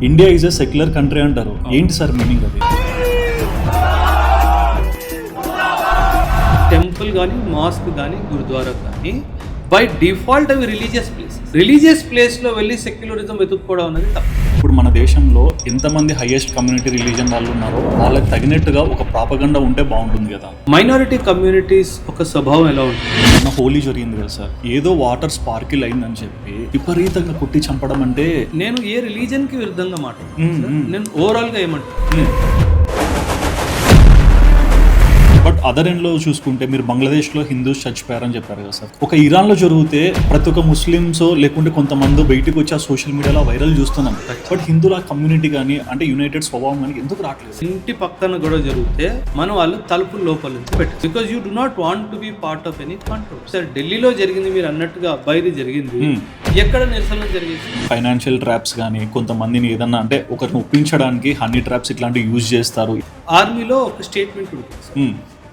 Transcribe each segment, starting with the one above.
India is a secular country అంటారు, ఏంటి sir meaning అది? టెంపుల్ కానీ, మాస్క్ కానీ, గురుద్వారా కానీ బై డిఫాల్ట్ అవి రిలీజియస్ ప్లేస్లో వెళ్ళి సెక్యులరిజం వెతుక్కోవడం అనేది తప్పు. ఇప్పుడు మన దేశంలో ఎంతమంది హైయెస్ట్ కమ్యూనిటీ రిలీజన్ వాళ్ళు ఉన్నారో వాళ్ళకి తగినట్టుగా ఒక ప్రాపగండా ఉంటే బాగుంటుంది కదా. మైనారిటీ కమ్యూనిటీస్ ఒక స్వభావం ఎలా ఉంటుంది? మన హోలీ జరిగింది కదా సార్, ఏదో వాటర్ స్పార్కిల్ అయిందని చెప్పి విపరీతంగా కొట్టి చంపడం అంటే, నేను ఏ రిలీజన్కి విరుద్ధంగా మాట్లాడుతున్నాను, నేను ఓవరాల్గా ఏమంటాను. బట్ అదర్ ఎండ్ లో చూసుకుంటే మీరు బంగ్లాదేశ్లో హిందూస్ చచ్చిపోయారని చెప్పారు కదా సార్. ఒక ఇరాన్లో జరిగితే ప్రతి ఒక్క ముస్లిమ్స్ లేకుంటే కొంతమంది బయటకు వచ్చి ఆ సోషల్ మీడియాలో వైరల్ చూస్తున్నాం. బట్ హిందువుల కమ్యూనిటీ కానీ అంటే యునైటెడ్ స్వభావం కానీ ఎందుకు రావట్లేదు? ఇంటి పక్కన కూడా జరిగితే మన వాళ్ళు తలుపుల లోపల నుంచి పెట్టారు. Because you do not want to be part of any control. Sir ఢిల్లీలో జరిగింది, మీరు అన్నట్టుగా అబ్బాయిది జరిగింది, ఎక్కడ నిరసన జరిగింది? ఫైనాన్షియల్ ట్రాప్స్ కానీ, కొంతమందిని ఏదన్నా అంటే ఒకరిని ఒప్పించడానికి హనీ ట్రాప్స్ ఇట్లాంటివి యూజ్ చేస్తారు. ఆర్మీలో ఒక స్టేట్మెంట్ ఉంటుంది,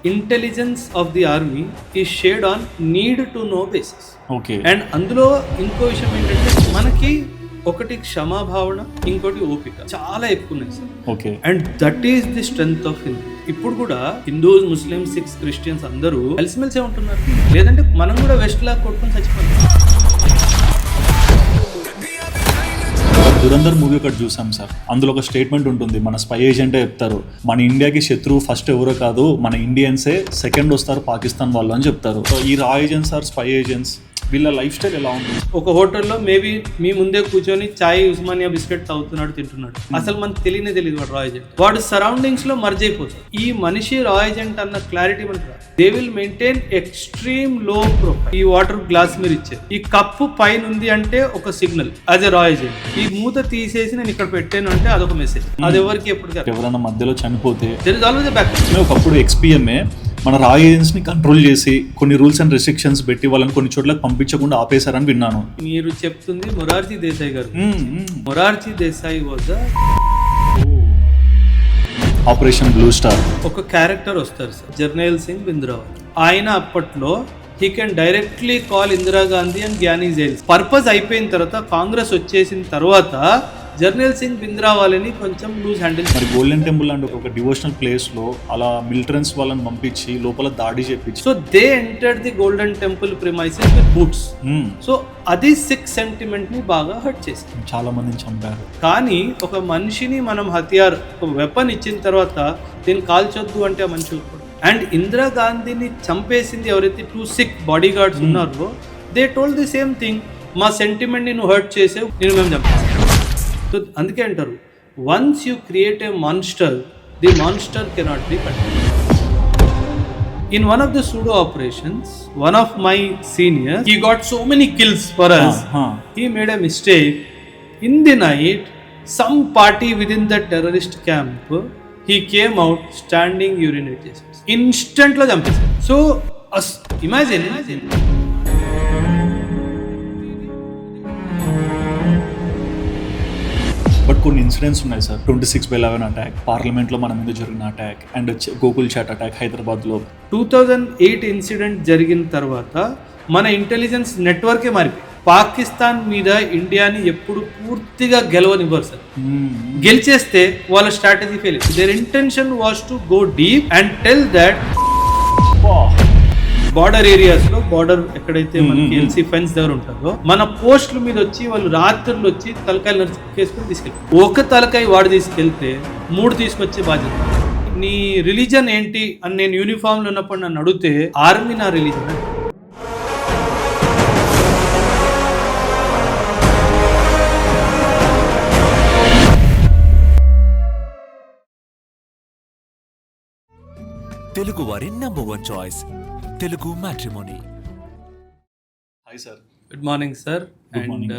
intelligence of the army is shared on need to know basis. Okay. And అందులో ఇంకో విషయం ఏంటంటే మనకి ఒకటి క్షమాభావన, ఇంకోటి ఓపిక చాలా ఎక్కువ ఉన్నాయి sir. Okay. And that is the strength of Hindu. ఇప్పుడు కూడా హిందూస్, ముస్లిమ్స్, సిఖ్స్, క్రిస్టియన్స్ అందరూ కలిసిమెలిసే ఉంటున్నారు. లేదంటే మనం కూడా వెస్ట్ లాగా కొట్టుకొని చచ్చిపోతాం. దురంధర్ మూవీ ఒకటి చూసాం సార్, అందులో ఒక స్టేట్మెంట్ ఉంటుంది, మన స్పై ఏజెంటే చెప్తారు, మన ఇండియాకి శత్రువు ఫస్ట్ ఎవరో కాదు, మన ఇండియన్సే సెకండ్ వస్తారు పాకిస్తాన్ వాళ్ళు అని చెప్తారు. సో ఈ రా ఏజెంట్స్ ఆర్ స్పై ఏజెంట్స్ వీళ్ళ లైఫ్ స్టైల్ ఎలా ఉంటుంది? ఒక హోటల్లో మేబీ మీ ముందే కూర్చొని చాయ్, ఉస్మానియా బిస్కెట్ తాగుతున్నాడు, తింటున్నాడు. అసలు మనకు తెలియదు వాడు రా ఏజెంట్. వాడు సరౌండింగ్స్ లో మర్జ్ అయిపోతాడు. ఈ మనిషి రా ఏజెంట్ అన్న క్లారిటీ మనకు రాదు. దే విల్ మెయింటైన్ ఎక్స్ట్రీమ్ లో ప్రొఫైల్. ఈ వాటర్ గ్లాస్ మీరు ఇచ్చారు, ఈ కప్పు పైన ఉంది అంటే ఒక సిగ్నల్, అదే రా ఏజెంట్. ఈ మూత తీసేసి నేను ఇక్కడ పెట్టాను అంటే అదొక మెసేజ్. అది ఎవరికి ఎప్పుడు ఎవరైనా మధ్యలో చనిపోతే there is always a back. ఒకప్పుడు ఎక్స్పీఎంఏ మన రా ఏజెంట్స్ని కంట్రోల్ చేసి కొన్ని రూల్స్ అండ్ రెస్ట్రిక్షన్స్ పెట్టి వాళ్ళని కొన్ని చోట్లకి పంపించకుండా ఆపేశారని విన్నాను. మీరు చెప్తుంది మొరార్జీ దేశాయ్ గారు. Morarji Desai was operation blue star. ఒక క్యారెక్టర్ వస్తారు సార్, జర్నైల్ సింగ్ బింద్రావల్. ఆయన అప్పట్లో he can directly call Indira Gandhi and gnani jail. Purpose అయిపోయిన తర్వాత, కాంగ్రెస్ వచ్చేసిన తర్వాత జర్నైల్ సింగ్ బింద్రావాలని కొంచెం లూజ్ హ్యాండిల్. మరి గోల్డెన్ టెంపుల్ అంటే ఒక డివోషనల్ ప్లేస్ లో అలా మిలిటరీస్ వాళ్ళని పంపించి లోపల దాడి చేపించి, so they entered the golden temple premises with boots. So అది సిక్ సెంటిమెంట్ ని బాగా హర్ట్ చేసింది, చాలా మందిని చంపారు. కానీ ఒక మనిషిని మనం హత్యార్, ఒక వెపన్ ఇచ్చిన తర్వాత దీన్ని కాల్చొద్దు అంటే ఆ మనిషి. అండ్ ఇందిరాగాంధీని చంపేసింది ఎవరైతే 2 సిక్ బాడీ గార్డ్స్ ఉన్నారో, they told the same thing, మా సెంటిమెంట్ ని నువ్వు హర్ట్ చేసావు, నేను మేము చంపేసాం. సో అందుకే అంటారు, once you create a monster, the monster cannot be controlled. In one of the pseudo operations, one of my seniors, he got so many kills for us. He made a mistake. In the night, some party within the terrorist camp, he came out standing urinate. Instant lo champesadu. So imagine. But కొన్ని incidents ఉన్నాయి sir, 26/11 attack, పార్లమెంట్లో మన మీద జరిగిన attack, and Gokul Chat attack హైదరాబాద్లో. 2008 incident జరిగిన తర్వాత మన ఇంటెలిజెన్స్ నెట్వర్కే మారిపోయింది. పాకిస్తాన్ మీద ఇండియాని ఎప్పుడు పూర్తిగా గెలవనివ్వరు సార్. గెలిచేస్తే వాళ్ళ strategy fail. There intention was to go deep and tell that border areas లో, బార్డర్ ఎక్కడైతే మనకి ఎల్సీ ఫెన్స్ దగ్గర ఉంటుందో, మన పోస్టుల మీద వచ్చి వాళ్ళు రాత్రులు వచ్చి తలకాయలు నరికేసుకుని తీసుకెళ్తారు. ఒక తలకాయ వాడు తీసుకెళ్తే 3 తీసుకొచ్చే బాధ్యత. నీ రిలీజన్ ఏంటి అని నేను యూనిఫామ్ లో ఉన్నప్పుడు నన్ను అడిగితే, ఆర్మీ నా రిలీజన్. తెలుగు వారి number 1 choice, Telugu matrimony. Hi sir. Good morning sir, and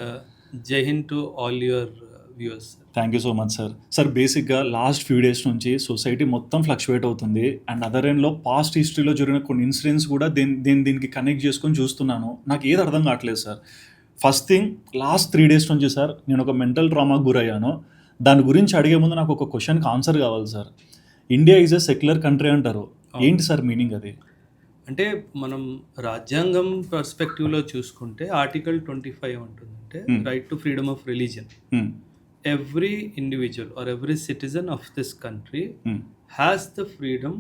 Jai Hind to all your viewers. Thank you so much sir. Sir బేసిక్గా లాస్ట్ ఫ్యూ డేస్ నుంచి సొసైటీ మొత్తం ఫ్లక్చువేట్ అవుతుంది, అండ్ అదర్ ఎండ్లో పాస్ట్ హిస్టరీలో జరిగిన కొన్ని ఇన్సిడెంట్స్ కూడా దీనికి కనెక్ట్ చేసుకొని చూస్తున్నాను. నాకు ఏది అర్థం కావట్లేదు sir. First thing, last 3 days నుంచి సార్ నేను ఒక మెంటల్ ట్రామాకు గురయ్యాను. దాని గురించి అడిగే ముందు నాకు ఒక క్వశ్చన్కి ఆన్సర్ కావాలి sir. India is a secular country అంటారు, ఏంటి సార్ మీనింగ్ అది? అంటే మనం రాజ్యాంగం పర్స్పెక్టివ్లో చూసుకుంటే ఆర్టికల్ 25 ఉంటుందంటే right to freedom of religion. every individual or every citizen of this country Hmm. has the freedom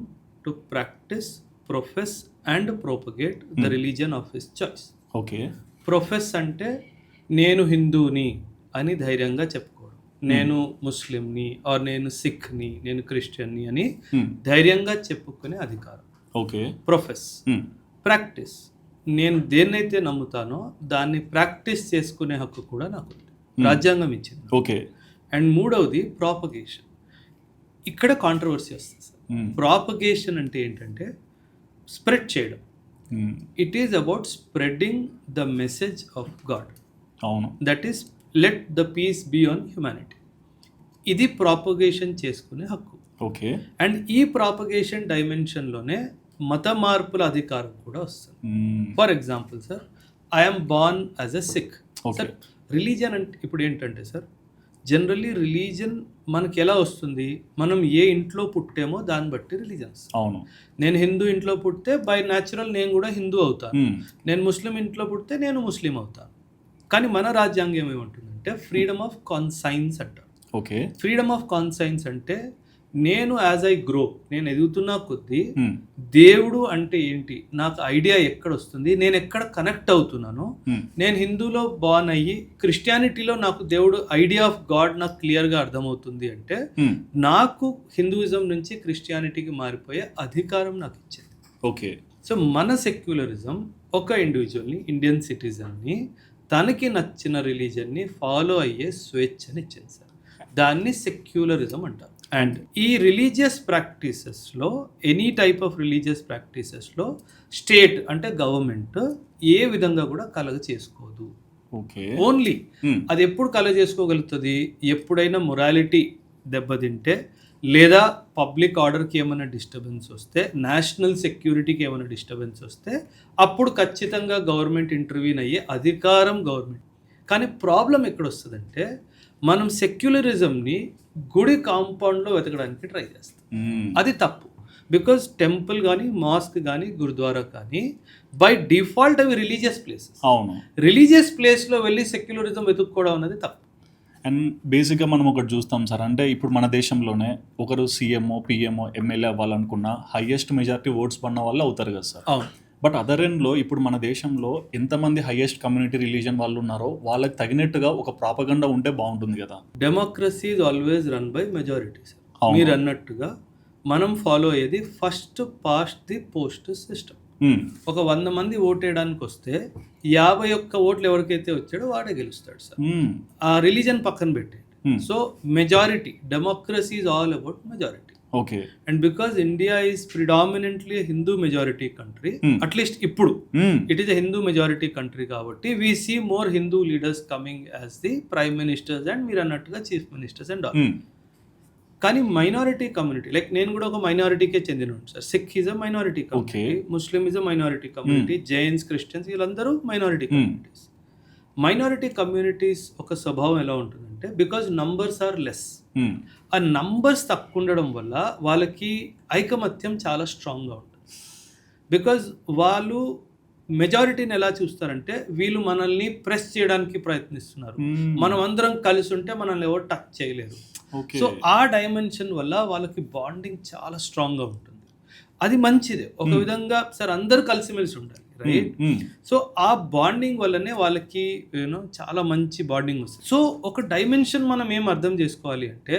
to practice, profess and propagate the religion of his choice. Okay. Profess అంటే నేను హిందూని అని ధైర్యంగా చెప్పుకోవడం, నేను ముస్లింని ఆర్ నేను సిఖ్ని, నేను క్రిస్టియన్ని అని ధైర్యంగా చెప్పుకునే అధికారం. ఓకే. ప్రొఫెస్. Hmm. ప్రాక్టీస్, నేను దేన్నైతే నమ్ముతానో దాన్ని ప్రాక్టీస్ చేసుకునే హక్కు కూడా నాకు ఉంది, రాజ్యాంగం ఇచ్చింది. ఓకే. అండ్ మూడవది ప్రాపగేషన్. ఇక్కడ కాంట్రవర్సీ వస్తుంది సార్. ప్రాపగేషన్ అంటే ఏంటంటే స్ప్రెడ్ చేయడం. Hmm. It is about spreading the message of God, అవును. That is let the peace be on humanity. ఇది ప్రాపగేషన్ చేసుకునే హక్కు. ఓకే. అండ్ ఈ ప్రాపగేషన్ డైమెన్షన్లోనే మత మార్పుల అధికారం కూడా వస్తుంది. Hmm. For example sir, I'm born as a Sikh. Okay. Sir religion అంటే ఇప్పుడు ఏంటంటే సార్, జనరల్లీ రిలీజన్ మనకి ఎలా వస్తుంది, మనం ఏ ఇంట్లో పుట్టామో దాన్ని బట్టి రిలీజన్ వస్తుంది. అవును. నేను హిందూ ఇంట్లో పుడితే బై న్యాచురల్ నేను కూడా హిందూ అవుతాను. Hmm. నేను ముస్లిం ఇంట్లో పుడితే నేను ముస్లిం అవుతాను. కానీ మన రాజ్యాంగం ఏమంటుందంటే ఫ్రీడమ్ ఆఫ్ కాన్సైన్స్ అంటారు. ఓకే. ఫ్రీడమ్ ఆఫ్ కాన్సైన్స్ అంటే నేను యాజ్ ఐ గ్రో, నేను ఎదుగుతున్నా కొద్దీ Hmm. దేవుడు అంటే ఏంటి నాకు ఐడియా ఎక్కడ వస్తుంది, నేను ఎక్కడ కనెక్ట్ అవుతున్నాను. Hmm. నేను హిందూలో బాన్ అయ్యి క్రిస్టియానిటీలో నాకు దేవుడు ఐడియా ఆఫ్ గాడ్ నాకు క్లియర్గా అర్థమవుతుంది అంటే Hmm. నాకు హిందూయిజం నుంచి క్రిస్టియానిటీకి మారిపోయే అధికారం నాకు ఇచ్చింది. ఓకే. సో మన సెక్యులరిజం ఒక ఇండివిజువల్ని, ఇండియన్ సిటిజన్ని తనకి నచ్చిన రిలీజన్ని ఫాలో అయ్యే స్వేచ్ఛని ఇచ్చింది సార్. దాన్ని సెక్యులరిజం అంటారు. అండ్ ఈ రిలీజియస్ ప్రాక్టీసెస్లో, ఎనీ టైప్ ఆఫ్ రిలీజియస్ ప్రాక్టీసెస్లో స్టేట్ అంటే గవర్నమెంట్ ఏ విధంగా కూడా కలగ చేసుకోదు. ఓకే. Only Hmm. అది ఎప్పుడు కలగ చేసుకోగలుగుతుంది, ఎప్పుడైనా మొరాలిటీ దెబ్బతింటే, లేదా పబ్లిక్ ఆర్డర్కి ఏమైనా డిస్టర్బెన్స్ వస్తే, నేషనల్ సెక్యూరిటీకి ఏమైనా డిస్టర్బెన్స్ వస్తే అప్పుడు ఖచ్చితంగా గవర్నమెంట్ ఇంటర్వ్యూన్ అయ్యే అధికారం గవర్నమెంట్. కానీ ప్రాబ్లం ఎక్కడ వస్తుందంటే మనం సెక్యులరిజంని గుడి కాంపౌండ్లో వెతకడానికి ట్రై చేస్తాం. Hmm. అది తప్పు. బికాజ్ టెంపుల్ కానీ, మాస్క్ కానీ, గురుద్వారా కానీ బై డిఫాల్ట్ అవి రిలీజియస్ ప్లేసెస్. అవును. రిలీజియస్ ప్లేస్లో వెళ్ళి సెక్యులరిజం వెతుక్కోవడం అనేది తప్పు. అండ్ బేసిక్గా మనం ఒకటి చూస్తాం సార్, అంటే ఇప్పుడు మన దేశంలోనే ఒకరు సీఎంఓ, పిఎంఓ, ఎమ్మెల్యే అవ్వాలనుకున్న హైయెస్ట్ మెజారిటీ ఓట్స్ పడిన వాళ్ళు అవుతారు కదా సార్. అవును. బట్ అదర్ ఎండ్లో ఇప్పుడు మన దేశంలో ఎంతమంది హైయెస్ట్ కమ్యూనిటీ రిలీజన్ వాళ్ళు ఉన్నారో వాళ్ళకి తగినట్టుగా ఒక ప్రాపగండా ఉంటే బాగుంటుంది కదా. Democracy is always run by majority sir. అవును. మీరు అన్నట్టుగా మనం ఫాలో అయ్యేది first past the post system. Hmm. ఒక 100 మంది ఓటేయడానికి వస్తే 51 ఓట్లు ఎవరికైతే వచ్చాడో వాడే గెలుస్తాడు సార్. Hmm. ఆ రిలీజన్ పక్కన పెట్టండి. So majority, democracy is all about majority. Okay. And because India is predominantly Hindu majority country, at least ఇప్పుడు Hmm. It is a Hindu majority country కాబట్టి we see more Hindu leaders coming as the prime ministers and మీరు అన్నట్టుగా chief ministers and all. Hmm. కానీ minority community, like నేను కూడా ఒక మైనారిటీకే చెందినవాడు సార్. Sikh is a minority community, Muslim is a minority community, Jains, Christians వీళ్ళందరూ మైనారిటీ కమ్యూనిటీస్. మైనారిటీ కమ్యూనిటీస్ ఒక స్వభావం ఎలా ఉంటుందంటే because numbers are less, Hmm. ఆ నంబర్స్ తక్కువ ఉండడం వల్ల వాళ్ళకి ఐకమత్యం చాలా స్ట్రాంగ్గా ఉంటుంది. బికాజ్ వాళ్ళు మెజారిటీని ఎలా చూస్తారంటే వీళ్ళు మనల్ని ప్రెస్ చేయడానికి ప్రయత్నిస్తున్నారు, Hmm. మనం అందరం కలిసి ఉంటే మనల్ని ఎవరు టచ్ చేయలేరు. ఓకే. సో ఆ డైమెన్షన్ వల్ల వాళ్ళకి బాండింగ్ చాలా స్ట్రాంగ్గా ఉంటుంది. అది మంచిదే ఒక విధంగా సార్, అందరూ కలిసిమెలిసి ఉండాలి, రైట్? Hmm. సో ఆ బాండింగ్ వల్లనే వాళ్ళకి చాలా మంచి బాండింగ్ వస్తుంది. సో ఒక డైమెన్షన్ మనం ఏం అర్థం చేసుకోవాలి అంటే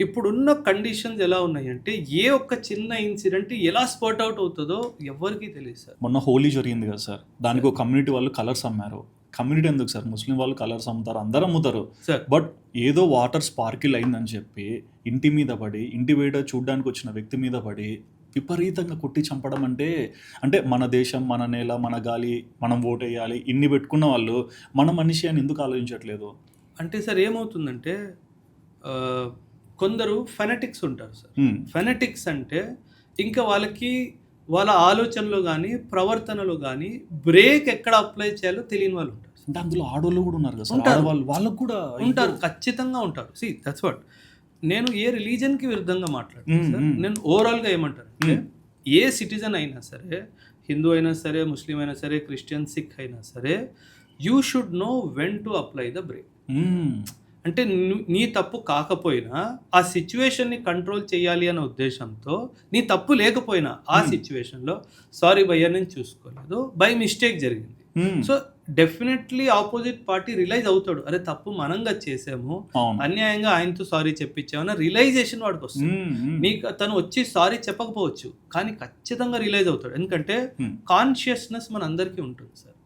ఇప్పుడున్న కండిషన్స్ ఎలా ఉన్నాయి అంటే ఏ ఒక్క చిన్న ఇన్సిడెంట్ ఎలా స్పాట్ అవుట్ అవుతుందో ఎవరికీ తెలియదు సార్. మొన్న హోలీ జరిగింది కదా సార్, దానికి ఒక కమ్యూనిటీ వాళ్ళు కలర్స్ అమ్మారు. కమ్యూనిటీ ఎందుకు సార్, ముస్లిం వాళ్ళు కలర్స్ అమ్ముతారు, అందరూ అమ్ముతారు. సార్ బట్ ఏదో వాటర్ స్పార్కిల్ అయిందని చెప్పి ఇంటి మీద పడి, ఇంటి బయట చూడ్డానికి వచ్చిన వ్యక్తి మీద పడి విపరీతంగా కొట్టి చంపడం అంటే, అంటే మన దేశం, మన నేల, మన గాలి, మనం ఓటేయాలి ఇన్ని పెట్టుకున్న వాళ్ళు మన మనిషి అని ఎందుకు ఆలోచించట్లేదు? అంటే సార్ ఏమవుతుందంటే కొందరు ఫెనటిక్స్ ఉంటారు సార్. ఫెనటిక్స్ అంటే ఇంకా వాళ్ళకి వాళ్ళ ఆలోచనలో కానీ ప్రవర్తనలో కానీ బ్రేక్ ఎక్కడ అప్లై చేయాలో తెలియని వాళ్ళు ఉంటారు. అంటే అందులో ఆడవాళ్ళు కూడా ఉన్నారు కదా సార్, ఉంటారు. వాళ్ళకు కూడా ఉంటారు, ఖచ్చితంగా ఉంటారు. సి దట్స్ వాట్ నేను ఏ రిలీజన్కి విరుద్ధంగా మాట్లాడుతాను సార్. నేను ఓవరాల్గా ఏమంటాను అంటే ఏ సిటిజన్ అయినా సరే, హిందూ అయినా సరే, ముస్లిం అయినా సరే, క్రిస్టియన్, సిక్ అయినా సరే, you should know when to apply the break. అంటే నీ తప్పు కాకపోయినా ఆ సిచ్యువేషన్ని కంట్రోల్ చేయాలి అనే ఉద్దేశంతో నీ తప్పు లేకపోయినా ఆ సిచ్యువేషన్లో సారీ భయ్యా నేను చూసుకోలేదు, బై మిస్టేక్ జరిగింది. So definitely opposite party realise అవుతాడు, అరే తప్పు మనంగా చేసాము, అన్యాయంగా ఆయనతో సారీ చెప్పించామన్న రియలైజేషన్ వాడికి వస్తుంది. నీకు తను వచ్చి సారీ చెప్పకపోవచ్చు కానీ ఖచ్చితంగా రియలైజ్ అవుతాడు, ఎందుకంటే కాన్షియస్నెస్ మన అందరికీ ఉంటుంది సార్.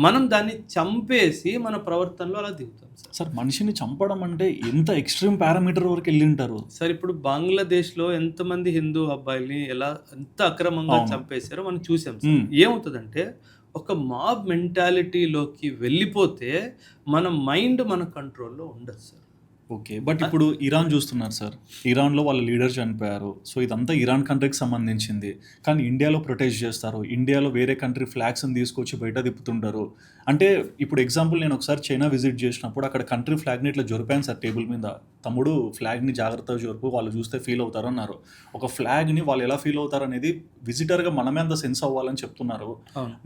మనం దాన్ని చంపేసి మన ప్రవర్తనలో అలా దిగుతాం సార్. మనిషిని చంపడం అంటే ఎంత ఎక్స్ట్రీమ్ పారామీటర్ వరకు వెళ్ళింటారు సార్. ఇప్పుడు బంగ్లాదేశ్లో ఎంతమంది హిందూ అబ్బాయిల్ని ఎంత అక్రమంగా చంపేశారో మనం చూసాం సార్. ఏమవుతుందంటే ఒక మాబ్ మెంటాలిటీలోకి వెళ్ళిపోతే మన మైండ్ మన కంట్రోల్లో ఉండదు సార్. ఓకే, బట్ ఇప్పుడు ఇరాన్ చూస్తున్నారు సార్. ఇరాన్లో వాళ్ళ లీడర్ చనిపోయారు. సో ఇదంతా ఇరాన్ కంట్రీకి సంబంధించింది. కానీ ఇండియాలో ప్రొటెస్ట్ చేస్తారు, ఇండియాలో వేరే కంట్రీ ఫ్లాగ్స్ని తీసుకొచ్చి బయట తిప్పుతుంటారు. అంటే ఇప్పుడు ఎగ్జాంపుల్ నేను ఒకసారి చైనా విజిట్ చేసినప్పుడు అక్కడ కంట్రీ ఫ్లాగ్ని ఇట్లా జొరిపాను సార్ టేబుల్ మీద. తమ్ముడు ఫ్లాగ్ని జాగ్రత్తగా జొరుపు, వాళ్ళు చూస్తే ఫీల్ అవుతారు అన్నారు. ఒక ఫ్లాగ్ని వాళ్ళు ఎలా ఫీల్ అవుతారు అనేది విజిటర్గా మనమే అంత సెన్స్ అవ్వాలని చెప్తున్నారు.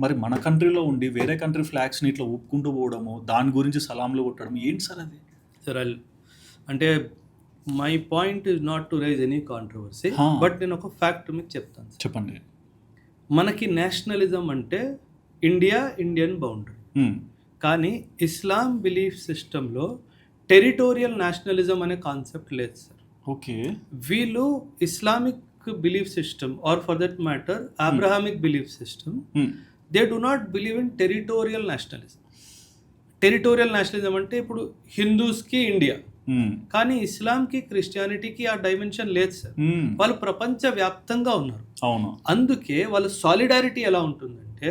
మరి మన కంట్రీలో ఉండి వేరే కంట్రీ ఫ్లాగ్స్ని ఇట్లా ఊపుకుంటూ పోవడము, దాని గురించి సలాంలు కొట్టడం ఏంటి సార్ అది? సార్ అంటే my point is not to raise any controversy, but నేను ఒక ఫ్యాక్ట్ మీకు చెప్తాను. చెప్పండి. మనకి నేషనలిజం అంటే ఇండియా, ఇండియన్ బౌండరీ. కానీ ఇస్లాం బిలీఫ్ సిస్టంలో టెరిటోరియల్ నేషనలిజం అనే కాన్సెప్ట్ లేదు సార్. ఓకే, వీళ్ళు Islamic belief system or for that matter Abrahamic belief system, they do not believe in territorial nationalism. Territorial nationalism అంటే ఇప్పుడు హిందూస్కి ఇండియా, కానీ ఇస్లాంకి క్రిస్టియానిటీకి ఆ డైమెన్షన్ లేదు సార్. వాళ్ళు ప్రపంచ వ్యాప్తంగా ఉన్నారు. అందుకే వాళ్ళ సాలిడారిటీ ఎలా ఉంటుందంటే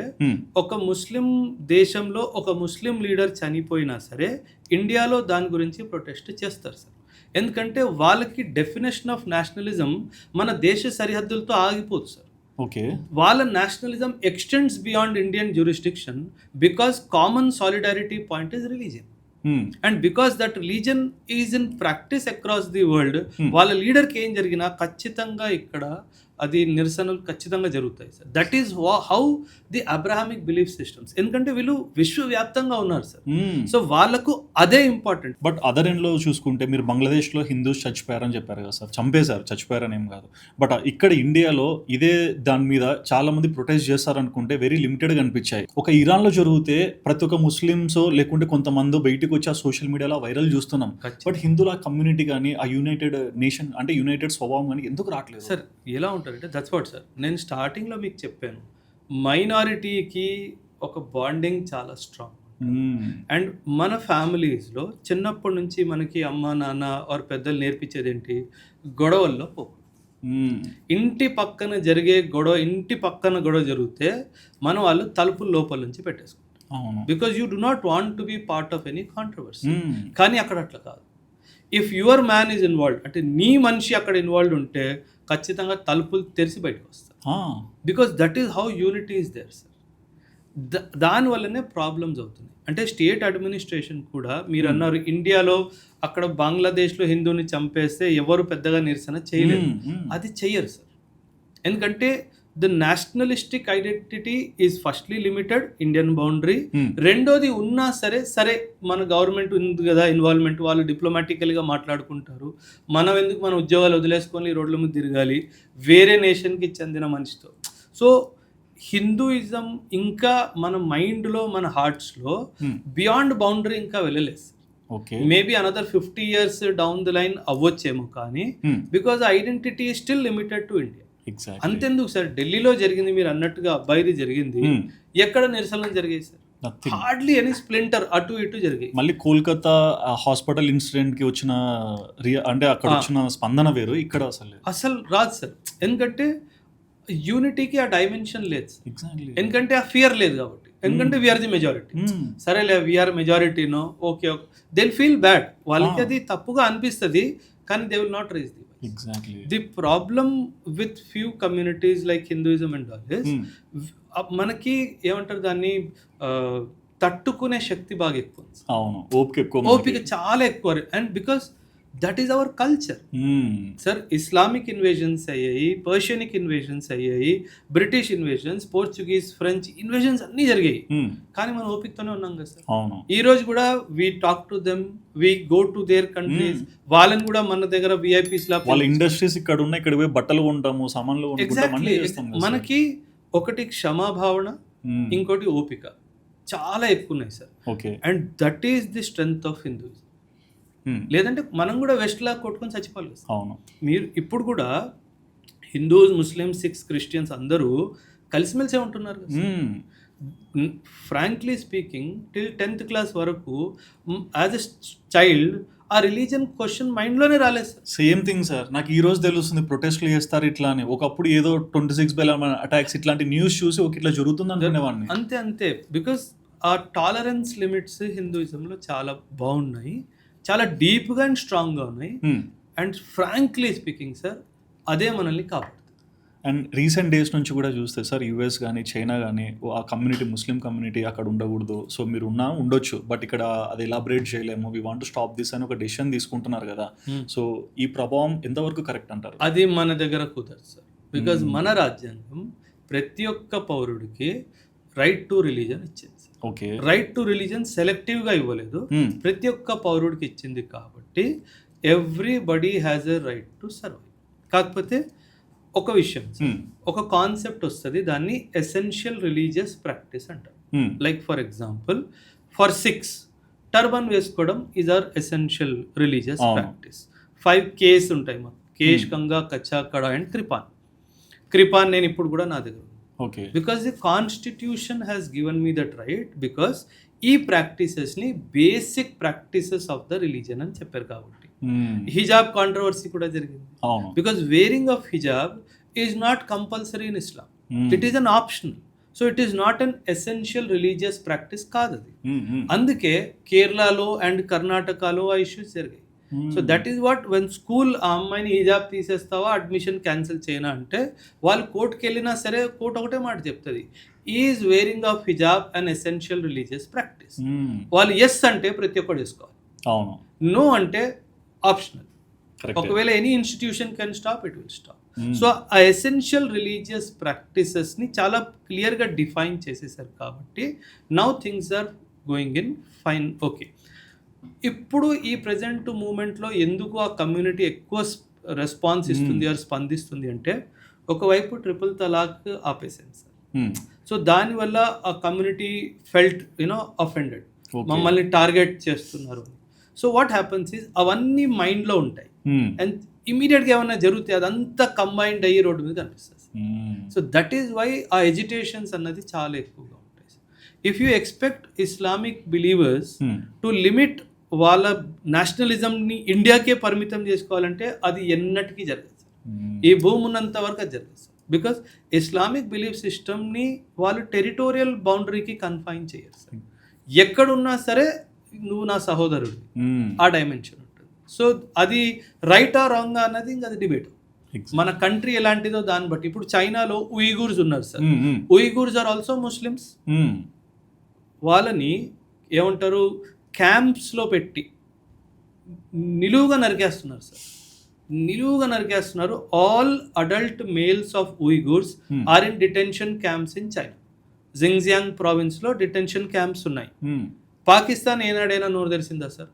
ఒక ముస్లిం దేశంలో ఒక ముస్లిం లీడర్ చనిపోయినా సరే ఇండియాలో దాని గురించి ప్రొటెస్ట్ చేస్తారు సార్. ఎందుకంటే వాళ్ళకి డెఫినేషన్ ఆఫ్ నేషనలిజం మన దేశ సరిహద్దులతో ఆగిపోదు సార్. ఓకే, వాళ్ళ nationalism extends beyond Indian jurisdiction because common solidarity point is religion. And because that religion is in practice across the world, వాళ్ళ లీడర్కి ఏం జరిగినా ఖచ్చితంగా ఇక్కడ అది నిరసనలు ఖచ్చితంగా జరుగుతాయి sir. That is how the Abrahamic belief systems, ఎందుకంటే వీళ్ళు విశ్వవ్యాప్తంగా ఉన్నారు సార్. సో వాళ్ళకు అదే ఇంపార్టెంట్. బట్ అదర్ ఎండ్లో చూసుకుంటే మీరు బంగ్లాదేశ్లో హిందూస్ చచ్చిపోయారని చెప్పారు కదా సార్. చంపేశారు, చచ్చిపోయారని ఏం కాదు. బట్ ఇక్కడ ఇండియాలో ఇదే దాని మీద చాలా మంది ప్రొటెస్ట్ చేస్తారనుకుంటే వెరీ లిమిటెడ్గా అనిపించాయి. ఒక ఇరాన్లో జరిగితే ప్రతి ఒక్క ముస్లిమ్స్ లేకుంటే కొంతమంది బయటకు వచ్చి ఆ సోషల్ మీడియాలో వైరల్ చూస్తున్నాం. బట్ హిందువుల కమ్యూనిటీ కానీ ఆ యునైటెడ్ నేషన్ అంటే యునైటెడ్ స్వభావం కానీ ఎందుకు రావట్లేదు సార్? ఎలా ఉంటుంది అంటే దట్స్ వాట్ సార్, నేను స్టార్టింగ్లో మీకు చెప్పాను, మైనారిటీకి ఒక బాండింగ్ చాలా స్ట్రాంగ్. అండ్ మన ఫ్యామిలీస్లో చిన్నప్పటి నుంచి మనకి అమ్మ నాన్న ఆర్ పెద్దలు నేర్పించేది ఏంటి? గొడవల్లో పోకూడదు. ఇంటి పక్కన జరిగే గొడవ, ఇంటి పక్కన గొడవ జరిగితే మనం వాళ్ళు తలుపుల లోపల నుంచి పెట్టేసుకుంటాం, because you do not want to be part of any controversy. కానీ అక్కడ అట్లా కాదు. If your man is involved, అంటే నీ మనిషి అక్కడ ఇన్వాల్వ్డ్ ఉంటే ఖచ్చితంగా తలుపులు తెరిచి బయటకు వస్తారు. Because that is how unity is there sir. దానివల్లనే ప్రాబ్లమ్స్ అవుతుంది. అంటే స్టేట్ అడ్మినిస్ట్రేషన్ కూడా మీరు అన్నారు ఇండియాలో అక్కడ బంగ్లాదేశ్లో హిందూని చంపేస్తే ఎవరు పెద్దగా నిరసన చేయలేరు, అది చెయ్యరు సార్. ఎందుకంటే the nationalistic identity is firstly limited Indian boundary. రెండోది ఉన్నా సరే మన గవర్నమెంట్ ఉంది కదా ఇన్వాల్వ్మెంట్, వాళ్ళు డిప్లొమాటికల్గా మాట్లాడుకుంటారు. మనం ఎందుకు మన ఉద్యోగాలు వదిలేసుకొని రోడ్ల మీద తిరగాలి వేరే నేషన్కి చెందిన మనిషితో? సో హిందూయిజం ఇంకా మన మైండ్లో మన హార్ట్స్లో బియాండ్ బౌండరీ ఇంకా వెళ్ళలేదు. Maybe another 50 years down the line అవ్వచ్చేమో, కానీ because identity still limited to India. అంతెందుకు సార్, ఢిల్లీలో జరిగింది మీరు అన్నట్టుగా అబ్బాయిది జరిగింది, ఎక్కడ నిరసనలు జరిగాయి సార్? హార్డ్లీ ఎనీ స్ప్లింటర్ అటు ఇటు జరిగాయి. మళ్ళీ కోల్కతా హాస్పిటల్ ఇన్సిడెంట్ కి వచ్చిన అంటే అక్కడ వచ్చిన స్పందన వేరు, ఇక్కడ అసలు రాదు సార్. ఎందుకంటే యూనిటీకి ఆ డైమెన్షన్ లేదు, ఎందుకంటే ఆ ఫియర్ లేదు కాబట్టి. ఎందుకంటే వీఆర్ ది మెజారిటీ, సరేలే వీఆర్ మెజారిటీనో okay they will feel bad, వాళ్ళకి అది తప్పుగా అనిపిస్తుంది, కానీ they will not raise the Exactly. The problem with few communities like Hinduism and all is మనకి ఏమంటారు దాన్ని తట్టుకునే శక్తి బాగా ఎక్కువ, ఓపిక చాలా ఎక్కువ. And because that is our culture sir. Islamic invasions అయ్యాయి, పర్షియనిక్ ఇన్వేజన్స్ అయ్యాయి, British invasions, Portuguese, French invasions అన్నీ జరిగాయి. కానీ మనం ఓపికతోనే ఉన్నాం కదా సార్. అవును. ఈ రోజు కూడా we talk to them, we go to their countries, వాళ్ళని కూడా మన దగ్గర విఐపీస్ లా వాళ్ళ ఇండస్ట్రీస్ ఇక్కడ ఉన్నాయి, ఇక్కడ పోయి బట్టలు కొంటాము, సామాన్లు కొనుక్కుంటాము, అన్నీ చేస్తాం కదా సార్. మనకి ఒకటి క్షమాభావన, ఇంకోటి ఓపిక చాలా ఎక్కువ ఉన్నాయి sir. Okay. And that is the strength of Hinduism. లేదంటే మనం కూడా వెస్ట్ లా కొట్టుకొని చచ్చిపోవాలి కదా. అవును. మీరు ఇప్పుడు కూడా హిందూస్, ముస్లిమ్స్, సిక్స్, క్రిస్టియన్స్ అందరూ కలిసిమెలిసే ఉంటున్నారు కదా. Frankly speaking till 10th class వరకు యాజ్ ఎ చైల్డ్ ఆ రిలీజన్ క్వశ్చన్ మైండ్లోనే రాలేదు సార్. Same thing sir. నాకు ఈ రోజు తెలుస్తుంది ప్రొటెస్ట్లు చేస్తారు ఇట్లా అని. ఒకప్పుడు ఏదో 26 బెలూన్ అటాక్స్ ఇట్లాంటి న్యూస్ చూసి ఒక ఇట్లా జరుగుతుంది అనుకునేవాడిని. అంతే బికాస్ ఆ టాలరెన్స్ లిమిట్స్ హిందూయిజంలో చాలా బాగున్నాయి, చాలా డీప్గా అండ్ స్ట్రాంగ్గా ఉన్నాయి. అండ్ ఫ్రాంక్లీ స్పీకింగ్ సార్, అదే మనల్ని కాపాడుతుంది. అండ్ రీసెంట్ డేస్ నుంచి కూడా చూస్తే సార్, యూఎస్ కానీ చైనా కానీ ఆ కమ్యూనిటీ, ముస్లిం కమ్యూనిటీ అక్కడ ఉండకూడదు, సో మీరు ఉండొచ్చు బట్ ఇక్కడ అది ఎలాబరేట్ చేయలేము, we want to stop this అని ఒక డెసిషన్ తీసుకుంటున్నారు కదా. సో ఈ ప్రభావం ఎంతవరకు కరెక్ట్ అంటారు? అది మన దగ్గర కుదరదు సార్. బికాజ్ మన రాజ్యాంగం ప్రతి ఒక్క పౌరుడికి రైట్ టు రిలీజన్ ఇచ్చింది. ఓకే. రైట్ టు రిలీజన్ సెలెక్టివ్గా ఇవ్వలేదు, ప్రతి ఒక్క పౌరుడికి ఇచ్చింది. కాబట్టి everybody has a right to survive. కాకపోతే ఒక విషయం, ఒక కాన్సెప్ట్ వస్తుంది, దాన్ని ఎసెన్షియల్ రిలీజియస్ ప్రాక్టీస్ అంటారు. Like for example, for 6 turban వేసుకోవడం is our essential religious practice. 5 Ks ఉంటాయి మాకు, కేష్, గంగా, కచ్చా, కడ అండ్ కృపాన్ నేను ఇప్పుడు కూడా నా దగ్గర. Okay. Because the constitution has given me that right, because ఈ ప్రాక్టీసెస్ని basic practices of the religion అని చెప్పారు. కాబట్టి హిజాబ్ కాంట్రవర్సీ కూడా జరిగింది. Because wearing of hijab is not compulsory in Islam, it is an optional. So it is not an essential religious practice కాదు అది. అందుకే కేరళలో అండ్ కర్ణాటకలో ఆ ఇష్యూస్ జరిగాయి. So that is what when school ఆ అమ్మాయిని హిజాబ్ తీసేస్తావా, అడ్మిషన్ క్యాన్సిల్ చేయనా అంటే వాళ్ళు కోర్టుకి వెళ్ళినా సరే కోర్టు ఒకటే మాట చెప్తుంది, is wearing of hijab and essential religious practice. వాళ్ళు ఎస్ అంటే ప్రతి ఒక్కరు వేసుకోవాలి, అవును, నో అంటే ఆప్షనల్. ఒకవేళ any institution can stop, it will stop. So ఆ ఎసెన్షియల్ రిలీజియస్ ప్రాక్టీసెస్ని చాలా క్లియర్గా డిఫైన్ చేసేసారు. కాబట్టి now things are going in fine. Okay. ఇప్పుడు ఈ ప్రజెంట్ మూమెంట్లో ఎందుకు ఆ కమ్యూనిటీ ఎక్కువ రెస్పాన్స్ ఇస్తుంది ఆర్ స్పందిస్తుంది అంటే, ఒకవైపు ట్రిపుల్ తలాక్ ఆపేసింది సార్. సో దానివల్ల ఆ కమ్యూనిటీ ఫెల్ట్ అఫెండెడ్, మమ్మల్ని టార్గెట్ చేస్తున్నారు. సో వాట్ హ్యాపన్స్ ఈజ్ అవన్నీ మైండ్లో ఉంటాయి, అండ్ ఇమీడియట్గా ఏమైనా జరిగితే అదంతా కంబైన్డ్ అయ్యి రోడ్డు మీద కనిపిస్తుంది. సో దట్ ఈస్ వై ఆ ఎజిటేషన్స్ అన్నది చాలా ఎక్కువగా ఉంటాయి. If you expect Islamic believers to limit వాళ్ళ నేషనలిజంని ఇండియాకే పరిమితం చేసుకోవాలంటే అది ఎన్నటికీ జరగదు సార్. ఈ భూమి ఉన్నంత వరకు అది జరగదు సార్. బికాస్ ఇస్లామిక్ బిలీఫ్ సిస్టమ్ని వాళ్ళు టెరిటోరియల్ బౌండరీకి కన్ఫైన్ చేయరు సార్. ఎక్కడున్నా సరే నువ్వు నా సహోదరుడు, ఆ డైమెన్షన్ ఉంటుంది. సో అది రైటా రాంగా అన్నది ఇంకా అది డిబేట్. మన కంట్రీ ఎలాంటిదో దాన్ని బట్టి. ఇప్పుడు చైనాలో ఉయిగూర్స్ ఉన్నారు sir. Uyghurs are also Muslims. వాళ్ళని ఏమంటారు, క్యాంప్స్లో పెట్టి నిలువుగా నరికేస్తున్నారు సార్, నిలువుగా నరికేస్తున్నారు. All adult males of Uyghurs are in detention camps in China. Xinjiang ప్రావిన్స్లో డిటెన్షన్ క్యాంప్స్ ఉన్నాయి. పాకిస్తాన్ ఏనాడైనా నోరు తెరిసిందా సార్?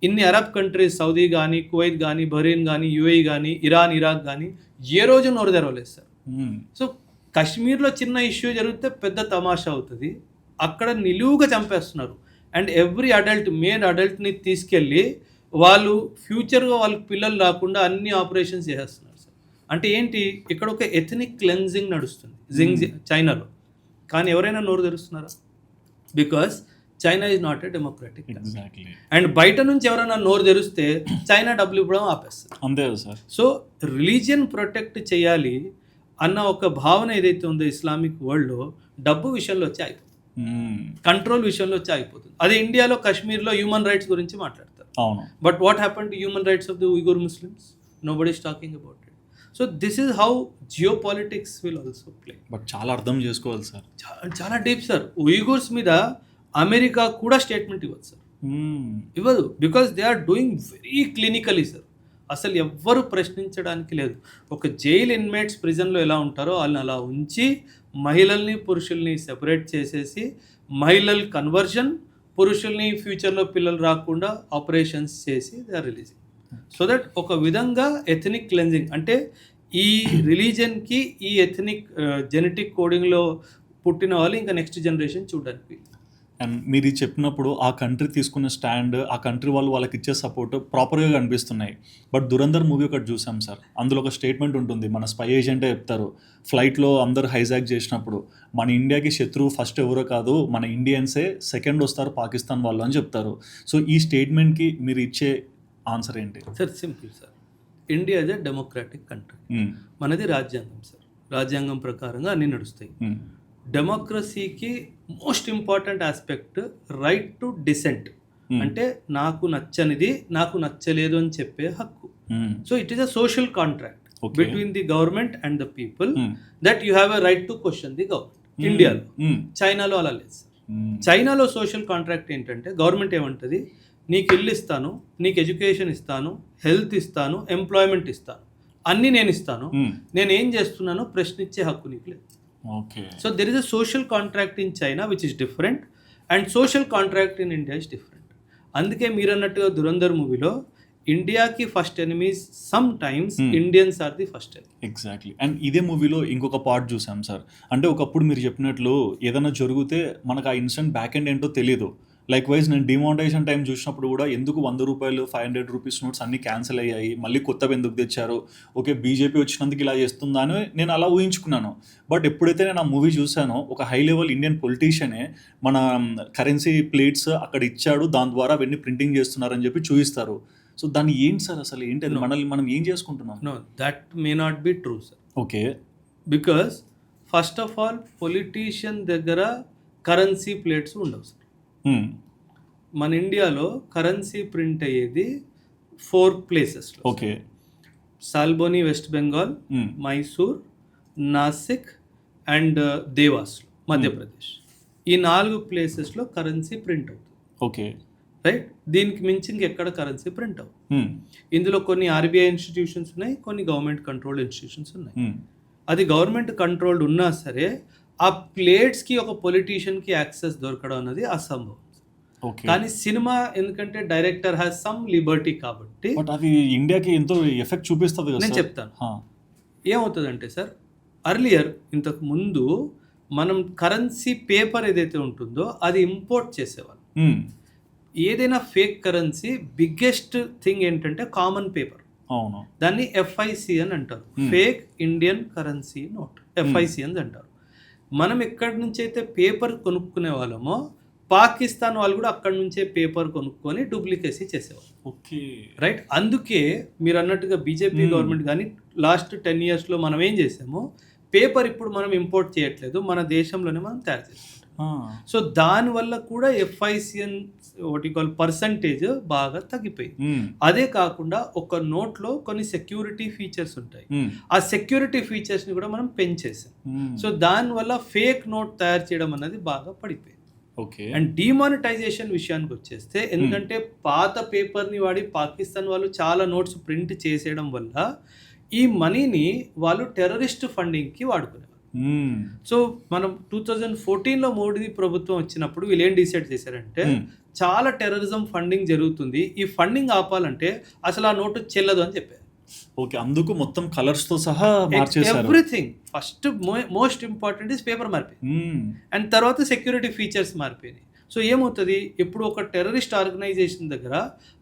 ఇన్ని అరబ్ కంట్రీస్, సౌదీ కానీ, కువైత్ కానీ, బహ్రెయిన్ కానీ, యుఏఈ కానీ, ఇరాన్, ఇరాక్ కానీ ఏ రోజు నోరు తెరవలేదు సార్. సో కాశ్మీర్లో చిన్న ఇష్యూ జరిగితే పెద్ద తమాషా అవుతుంది, అక్కడ నిలువుగా చంపేస్తున్నారు. అండ్ ఎవ్రీ అడల్ట్, మెయిన్ అడల్ట్ని తీసుకెళ్ళి వాళ్ళు ఫ్యూచర్గా వాళ్ళకి పిల్లలు రాకుండా అన్ని ఆపరేషన్స్ చేసేస్తున్నారు సార్. అంటే ఏంటి, ఇక్కడ ఒక ఎథనిక్ క్లెన్జింగ్ నడుస్తుంది చైనాలో. కానీ ఎవరైనా నోరు తెరుస్తున్నారా? Because China is not a democratic. And బయట నుంచి ఎవరైనా నోరు తెరిస్తే చైనా డబ్బులు ఇవ్వడం ఆపేస్తుంది. అంతే సార్. సో రిలీజియన్ ప్రొటెక్ట్ చేయాలి అన్న ఒక భావన ఏదైతే ఉందో ఇస్లామిక్ వరల్డ్లో, డబ్బు విషయంలో వచ్చి అయిపోతుంది, కంట్రోల్ విషయంలో వచ్చి అయిపోతుంది. అదే ఇండియాలో కాశ్మీర్లో హ్యూమన్ రైట్స్ గురించి మాట్లాడతారు. But what happen to human rights of the Uyghur Muslims? Nobody is talking about it. So this is how geopolitics will also play. But చాలా అర్థం చేసుకోవాలి సార్, చాలా డీప్ సార్. ఉయిగూర్స్ మీద అమెరికా కూడా statement ఇవ్వచ్చు sir. ఇవ్వదు. Because they are doing very clinically sir. అసలు ఎవ్వరు ప్రశ్నించడానికి లేదు. ఒక జైల్ ఇన్మేట్స్ ప్రిజన్లో ఎలా ఉంటారో వాళ్ళని అలా ఉంచి మహిళల్ని పురుషుల్ని సెపరేట్ చేసేసి మహిళల కన్వర్షన్, పురుషుల్ని ఫ్యూచర్లో పిల్లలు రాకుండా ఆపరేషన్స్ చేసి they are releasing. So that ఒక విధంగా ఎథనిక్ క్లెన్జింగ్ అంటే ఈ రిలీజన్కి ఈ ఎథనిక్ జెనెటిక్ కోడింగ్లో పుట్టిన వాళ్ళు ఇంకా నెక్స్ట్ జనరేషన్ చూడడానికి. అండ్ మీరు ఇది చెప్పినప్పుడు ఆ కంట్రీ తీసుకున్న స్టాండ్, ఆ కంట్రీ వాళ్ళు వాళ్ళకి ఇచ్చే సపోర్ట్ ప్రాపర్గా కనిపిస్తున్నాయి. బట్ దురంధర్ మూవీ ఒకటి చూసాం సార్, అందులో ఒక స్టేట్మెంట్ ఉంటుంది, మన స్పై ఏజెంటే చెప్తారు ఫ్లైట్లో అందరు హైజాక్ చేసినప్పుడు మన ఇండియాకి శత్రువు ఫస్ట్ ఎవరో కాదు, మన ఇండియన్సే, సెకండ్ వస్తారు పాకిస్తాన్ వాళ్ళు అని చెప్తారు. సో ఈ స్టేట్మెంట్కి మీరు ఇచ్చే ఆన్సర్ ఏంటి sir? Simple sir. India is a democratic country. మనది రాజ్యాంగం సార్. రాజ్యాంగం ప్రకారంగా అన్నీ నడుస్తాయి. డెమోక్రసీకి most important aspect right to dissent. అంటే నాకు నచ్చనిది నాకు నచ్చలేదు అని చెప్పే హక్కు. So it is a social contract between the government and the people that you have a right to question the government. ఇండియాలో, చైనాలో అలా లేదు సార్. చైనాలో సోషల్ కాంట్రాక్ట్ ఏంటంటే గవర్నమెంట్ ఏమంటుంది, నీకు ఇల్లు ఇస్తాను, నీకు ఎడ్యుకేషన్ ఇస్తాను, హెల్త్ ఇస్తాను, ఎంప్లాయ్మెంట్ ఇస్తాను, అన్నీ నేను ఇస్తాను, నేను ఏం చేస్తున్నానో ప్రశ్నించే హక్కు నీకు లేదు. Okay. So there is a social contract in China which is different and social contract in India is different. అందుకే మీరు అన్నట్టుగా దురంధర్ మూవీలో ఇండియాకి first enemies some times Indians are the first enemy. Exactly. And ఇదే మూవీలో ఇంకొక పార్ట్ చూసాం sir, అంటే ఒకప్పుడు మీరు చెప్పినట్లు ఏదైనా జరిగితే మనకు ఆ ఇన్సిడెంట్ బ్యాక్ ఎండ్ ఏంటో తెలియదు. లైక్ వైజ్ నేను డిమానిటైజేషన్ టైం చూసినప్పుడు కూడా ఎందుకు 100 రూపాయలు 500 రూపీస్ నోట్స్ అన్నీ క్యాన్సిల్ అయ్యాయి, మళ్ళీ కొత్తవి ఎందుకు తెచ్చారు, ఓకే బీజేపీ వచ్చినందుకు ఇలా చేస్తుందా అని నేను అలా ఊహించుకున్నాను. బట్ ఎప్పుడైతే నేను ఆ మూవీ చూసానో ఒక హై లెవెల్ ఇండియన్ పొలిటీషియనే మన కరెన్సీ ప్లేట్స్ అక్కడ ఇచ్చాడు, దాని ద్వారా అవన్నీ ప్రింటింగ్ చేస్తున్నారని చెప్పి చూపిస్తారు. సో దాన్ని ఏంటి సార్, అసలు ఏంటి అది, మనల్ని మనం ఏం చేసుకుంటున్నాం? No, that may not be true sir. Okay. Because first of all politician దగ్గర కరెన్సీ ప్లేట్స్ ఉండవు సార్. మన ఇండియాలో కరెన్సీ ప్రింట్ అయ్యేది 4 ప్లేసెస్లో. ఓకే. సాల్బోని వెస్ట్ బెంగాల్, మైసూర్, నాసిక్ అండ్ దేవాస్లో మధ్యప్రదేశ్. ఈ 4 ప్లేసెస్లో కరెన్సీ ప్రింట్ అవుతుంది. ఓకే. రైట్. దీనికి మించి ఇంకెక్కడ కరెన్సీ ప్రింట్ అవ్వదు. ఇందులో కొన్ని ఆర్బీఐ ఇన్స్టిట్యూషన్స్ ఉన్నాయి, కొన్ని గవర్నమెంట్ కంట్రోల్డ్ ఇన్స్టిట్యూషన్స్ ఉన్నాయి. అది గవర్నమెంట్ కంట్రోల్డ్ ఉన్నా సరే ఆ ప్లేట్స్కి ఒక పొలిటీషియన్కి యాక్సెస్ దొరకడం అనేది అసంభవం. కానీ సినిమా ఎందుకంటే డైరెక్టర్ హ్యాస్ సమ్ లిబర్టీ కాబట్టి అది ఇండియాకి ఎంతో ఎఫెక్ట్ చూపిస్తుంది. నేను చెప్తాను ఏమవుతుందంటే సార్, అర్లియర్ ఇంతకు ముందు మనం కరెన్సీ పేపర్ ఏదైతే ఉంటుందో అది ఇంపోర్ట్ చేసేవాళ్ళు. ఏదైనా ఫేక్ కరెన్సీ బిగ్గెస్ట్ థింగ్ ఏంటంటే కామన్ పేపర్. అవును. దాన్ని ఎఫ్ఐసి అని అంటారు, ఫేక్ ఇండియన్ కరెన్సీ నోట్, ఎఫ్ఐసి అని అంటారు. మనం ఎక్కడి నుంచి అయితే పేపర్ కొనుక్కునే వాళ్ళమో పాకిస్తాన్ వాళ్ళు కూడా అక్కడి నుంచే పేపర్ కొనుక్కొని డూప్లికేసీ చేసేవాళ్ళు. ఓకే. రైట్. అందుకే మీరు అన్నట్టుగా బీజేపీ గవర్నమెంట్ కానీ లాస్ట్ 10 yearsలో మనం ఏం చేసామో పేపర్ ఇప్పుడు మనం ఇంపోర్ట్ చేయట్లేదు, మన దేశంలోనే మనం తయారు చేసుకుంటాం. సో దానివల్ల కూడా ఎఫ్ఐసిఎన్ వాట్ యు కాల్ పర్సంటేజ్ బాగా తగ్గిపోయింది. అదే కాకుండా ఒక నోట్లో కొన్ని సెక్యూరిటీ ఫీచర్స్ ఉంటాయి, ఆ సెక్యూరిటీ ఫీచర్స్ని కూడా మనం పెంచేసాం. సో దానివల్ల ఫేక్ నోట్ తయారు చేయడం అనేది బాగా పడిపోయింది. ఓకే. అండ్ డిమానిటైజేషన్ విషయానికి వచ్చేస్తే, ఎందుకంటే పాత పేపర్ని వాడి పాకిస్తాన్ వాళ్ళు చాలా నోట్స్ ప్రింట్ చేసేయడం వల్ల ఈ మనీని వాళ్ళు టెర్రరిస్ట్ ఫండింగ్కి వాడుకునేవారు. సో మనం 2014లో మోడీ ప్రభుత్వం వచ్చినప్పుడు వీళ్ళు ఏం డిసైడ్ చేశారంటే చాలా టెర్రరిజం ఫండింగ్ జరుగుతుంది, ఈ ఫండింగ్ ఆపాలంటే అసలు ఆ నోటు చెల్లదు అని చెప్పారు. ఓకే. అందుకు మొత్తం కలర్స్ తో సహా మార్చేశారు. Everything. First most important is paper మారిపోయింది, అండ్ తర్వాత సెక్యూరిటీ ఫీచర్స్ మారిపోయినాయి. సో ఏమవుతుంది, ఇప్పుడు ఒక టెర్రరిస్ట్ ఆర్గనైజేషన్ దగ్గర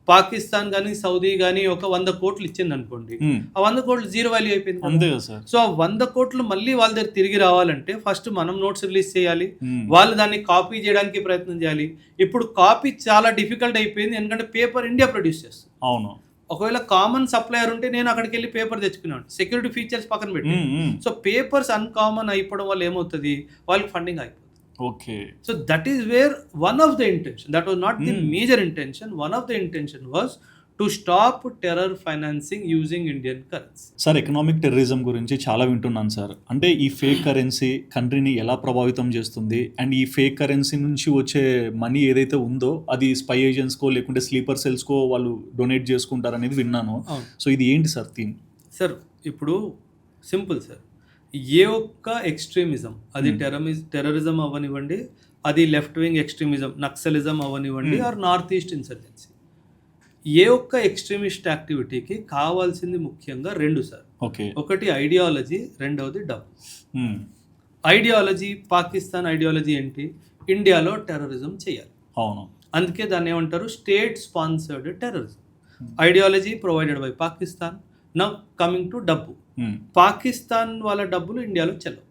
పాకిస్తాన్ కానీ సౌదీ కానీ ఒక 100 కోట్లు ఇచ్చింది అనుకోండి, ఆ 100 కోట్లు జీరో వాల్యూ అయిపోయింది. అంతే కదా సార్. సో ఆ 100 కోట్లు మళ్ళీ వాళ్ళ దగ్గర తిరిగి రావాలంటే ఫస్ట్ మనం నోట్స్ రిలీజ్ చేయాలి, వాళ్ళు దాన్ని కాపీ చేయడానికి ప్రయత్నం చేయాలి. ఇప్పుడు కాపీ చాలా డిఫికల్ట్ అయిపోయింది, ఎందుకంటే పేపర్ ఇండియా ప్రొడ్యూస్ చేస్తుంది. అవును. ఒకవేళ కామన్ సప్లయర్ ఉంటే నేను అక్కడికి వెళ్ళి పేపర్ తెచ్చుకున్నాను, సెక్యూరిటీ ఫీచర్స్ పక్కన పెట్టి. సో పేపర్స్ అన్కామన్ అయిపోవడం వల్ల ఏమవుతుంది, వాళ్ళకి ఫండింగ్ అయిపోతుంది. Okay. So that is where one of the intention, that was not the major intention, one of the intention was to stop terror financing using Indian currency. Sir economic terrorism గురించి చాలా వింటున్నాను sir. అంటే ఈ fake currency కంట్రీని ఎలా ప్రభావితం చేస్తుంది, and ఈ fake currency నుంచి వచ్చే మనీ ఏదైతే ఉందో అది స్పై ఏజెంట్స్కో లేకుంటే స్లీపర్ సెల్స్కో వాళ్ళు డొనేట్ చేసుకుంటారు అనేది విన్నాను. అవును. సో ఇది ఏంటి సార్ థీమ్? సార్ ఇప్పుడు సింపుల్ సార్, ఏ ఒక్క ఎక్స్ట్రీమిజం, అది టెర్రరిజం అవ్వనివ్వండి, అది లెఫ్ట్ వింగ్ ఎక్స్ట్రీమిజం నక్సలిజం అవ్వనివ్వండి, ఆర్ నార్త్ ఈస్ట్ ఇన్సర్జెన్సీ, ఏ ఒక్క ఎక్స్ట్రీమిస్ట్ యాక్టివిటీకి కావాల్సింది ముఖ్యంగా రెండు సార్. ఓకే. ఒకటి ఐడియాలజీ, రెండవది డబ్బు. ఐడియాలజీ, పాకిస్తాన్ ఐడియాలజీ ఏంటి? ఇండియాలో టెర్రరిజం చేయాలి. అవును. అందుకే దాన్ని ఏమంటారు? State sponsored terrorism. Ideology provided by Pakistan. Now coming to డబ్బు. పాకిస్తాన్ వాళ్ళ డబ్బులు ఇండియాలో చెల్లవు.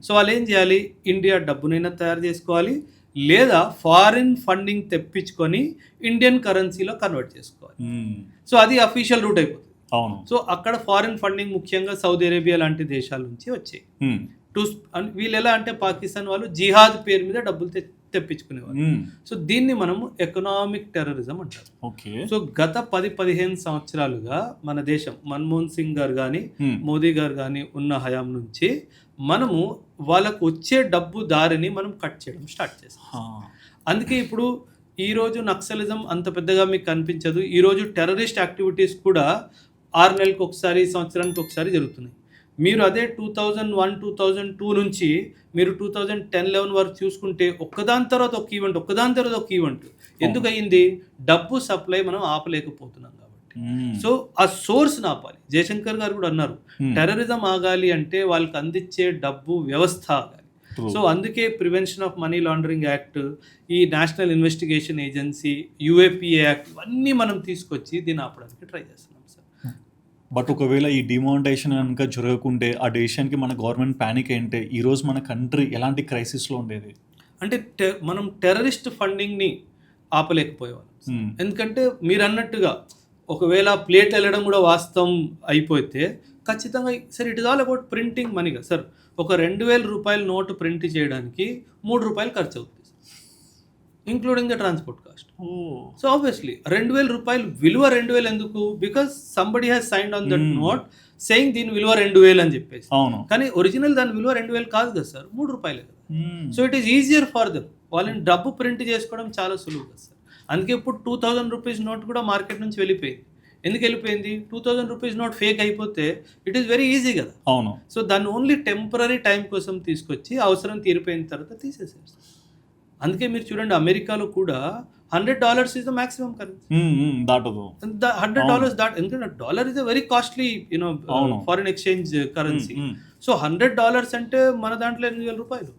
సో వాళ్ళు ఏం చేయాలి? ఇండియా డబ్బునైనా తయారు చేసుకోవాలి, లేదా ఫారిన్ ఫండింగ్ తెప్పించుకొని ఇండియన్ కరెన్సీలో కన్వర్ట్ చేసుకోవాలి. సో అది అఫీషియల్ రూట్ అయిపోతుంది. అవును. సో అక్కడ ఫారిన్ ఫండింగ్ ముఖ్యంగా సౌదీ అరేబియా లాంటి దేశాల నుంచి వచ్చాయి. వీళ్ళు ఎలా అంటే పాకిస్తాన్ వాళ్ళు జిహాద్ పేరు మీద డబ్బులు తెప్పించుకునేవారు. సో దీన్ని మనము ఎకనామిక్ టెర్రరిజం అంటారు. ఓకే. సో గత 10-15 సంవత్సరాలుగా మన దేశం, మన్మోహన్ సింగ్ గారు కానీ మోదీ గారు కానీ ఉన్న హయాం నుంచి మనము వాళ్ళకు వచ్చే డబ్బు దారిని మనం కట్ చేయడం స్టార్ట్ చేస్తాం. అందుకే ఇప్పుడు ఈరోజు నక్సలిజం అంత పెద్దగా మీకు కనిపించదు. ఈరోజు టెర్రరిస్ట్ యాక్టివిటీస్ కూడా 6 నెలలకు ఒకసారి, సంవత్సరానికి ఒకసారి జరుగుతున్నాయి. మీరు అదే 2001-2002 నుంచి మీరు 2010-11 వరకు చూసుకుంటే ఒక్కదాని తర్వాత ఒక ఈవెంట్, ఒక్కదాని తర్వాత ఒక ఈవెంట్. ఎందుకు అయ్యింది? డబ్బు సప్లై మనం ఆపలేకపోతున్నాం కాబట్టి. సో ఆ సోర్స్ ఆపాలి. జయశంకర్ గారు కూడా అన్నారు, టెర్రరిజం ఆగాలి అంటే వాళ్ళకి అందించే డబ్బు వ్యవస్థ ఆగాలి. సో అందుకే prevention of money laundering act, ఈ national investigation agency, UAPA act, ఇవన్నీ మనం తీసుకొచ్చి దీన్ని ఆపడానికి ట్రై చేస్తున్నాం సార్. బట్ ఒకవేళ ఈ డిమానిటైజేషన్ కనుక జరగకుంటే, ఆ డెసిషన్కి మన గవర్నమెంట్ ప్యానిక్ అయింటే ఈరోజు మన కంట్రీ ఎలాంటి క్రైసిస్లో ఉండేది? అంటే మనం టెర్రరిస్ట్ ఫండింగ్ని ఆపలేకపోయేవాళ్ళం. ఎందుకంటే మీరు అన్నట్టుగా ఒకవేళ ప్లేట్ వెళ్ళడం కూడా వాస్తవం అయిపోతే ఖచ్చితంగా sir it is all about printing మనీగా సార్. ఒక 2000 రూపాయల నోటు ప్రింట్ చేయడానికి 3 రూపాయలు ఖర్చు అవుతుంది, including the transport cost. So obviously 2000 రూపాయలు విలువ 2000 ఎందుకు? Because somebody has signed on that note saying దీని విలువ 2000 అని చెప్పేసి. కానీ ఒరిజినల్ దాని విలువ 2000 కాదు కదా సార్, 3 రూపాయలే కదా. So it is easier for them. వాళ్ళని డబ్బు ప్రింట్ చేసుకోవడం చాలా సులువు కదా సార్. అందుకే ఇప్పుడు 2000 రూపీస్ నోట్ కూడా మార్కెట్ నుంచి వెళ్ళిపోయింది. ఎందుకు వెళ్ళిపోయింది? 2000 రూపీస్ నోట్ ఫేక్ అయిపోతే ఇట్ ఈస్ వెరీ ఈజీ కదా. అవును. సో దాన్ని ఓన్లీ టెంపరీ టైం కోసం తీసుకొచ్చి అవసరం తీరిపోయిన తర్వాత తీసేసారు. అందుకే మీరు చూడండి, అమెరికాలో కూడా $100 ఇస్ ద మాక్సిమం కరెన్సీ. దాటదు. $100 ఎందుకంటే dollar is a very costly foreign exchange currency. So $100 అంటే మన దాంట్లో 8,000 రూపాయలు.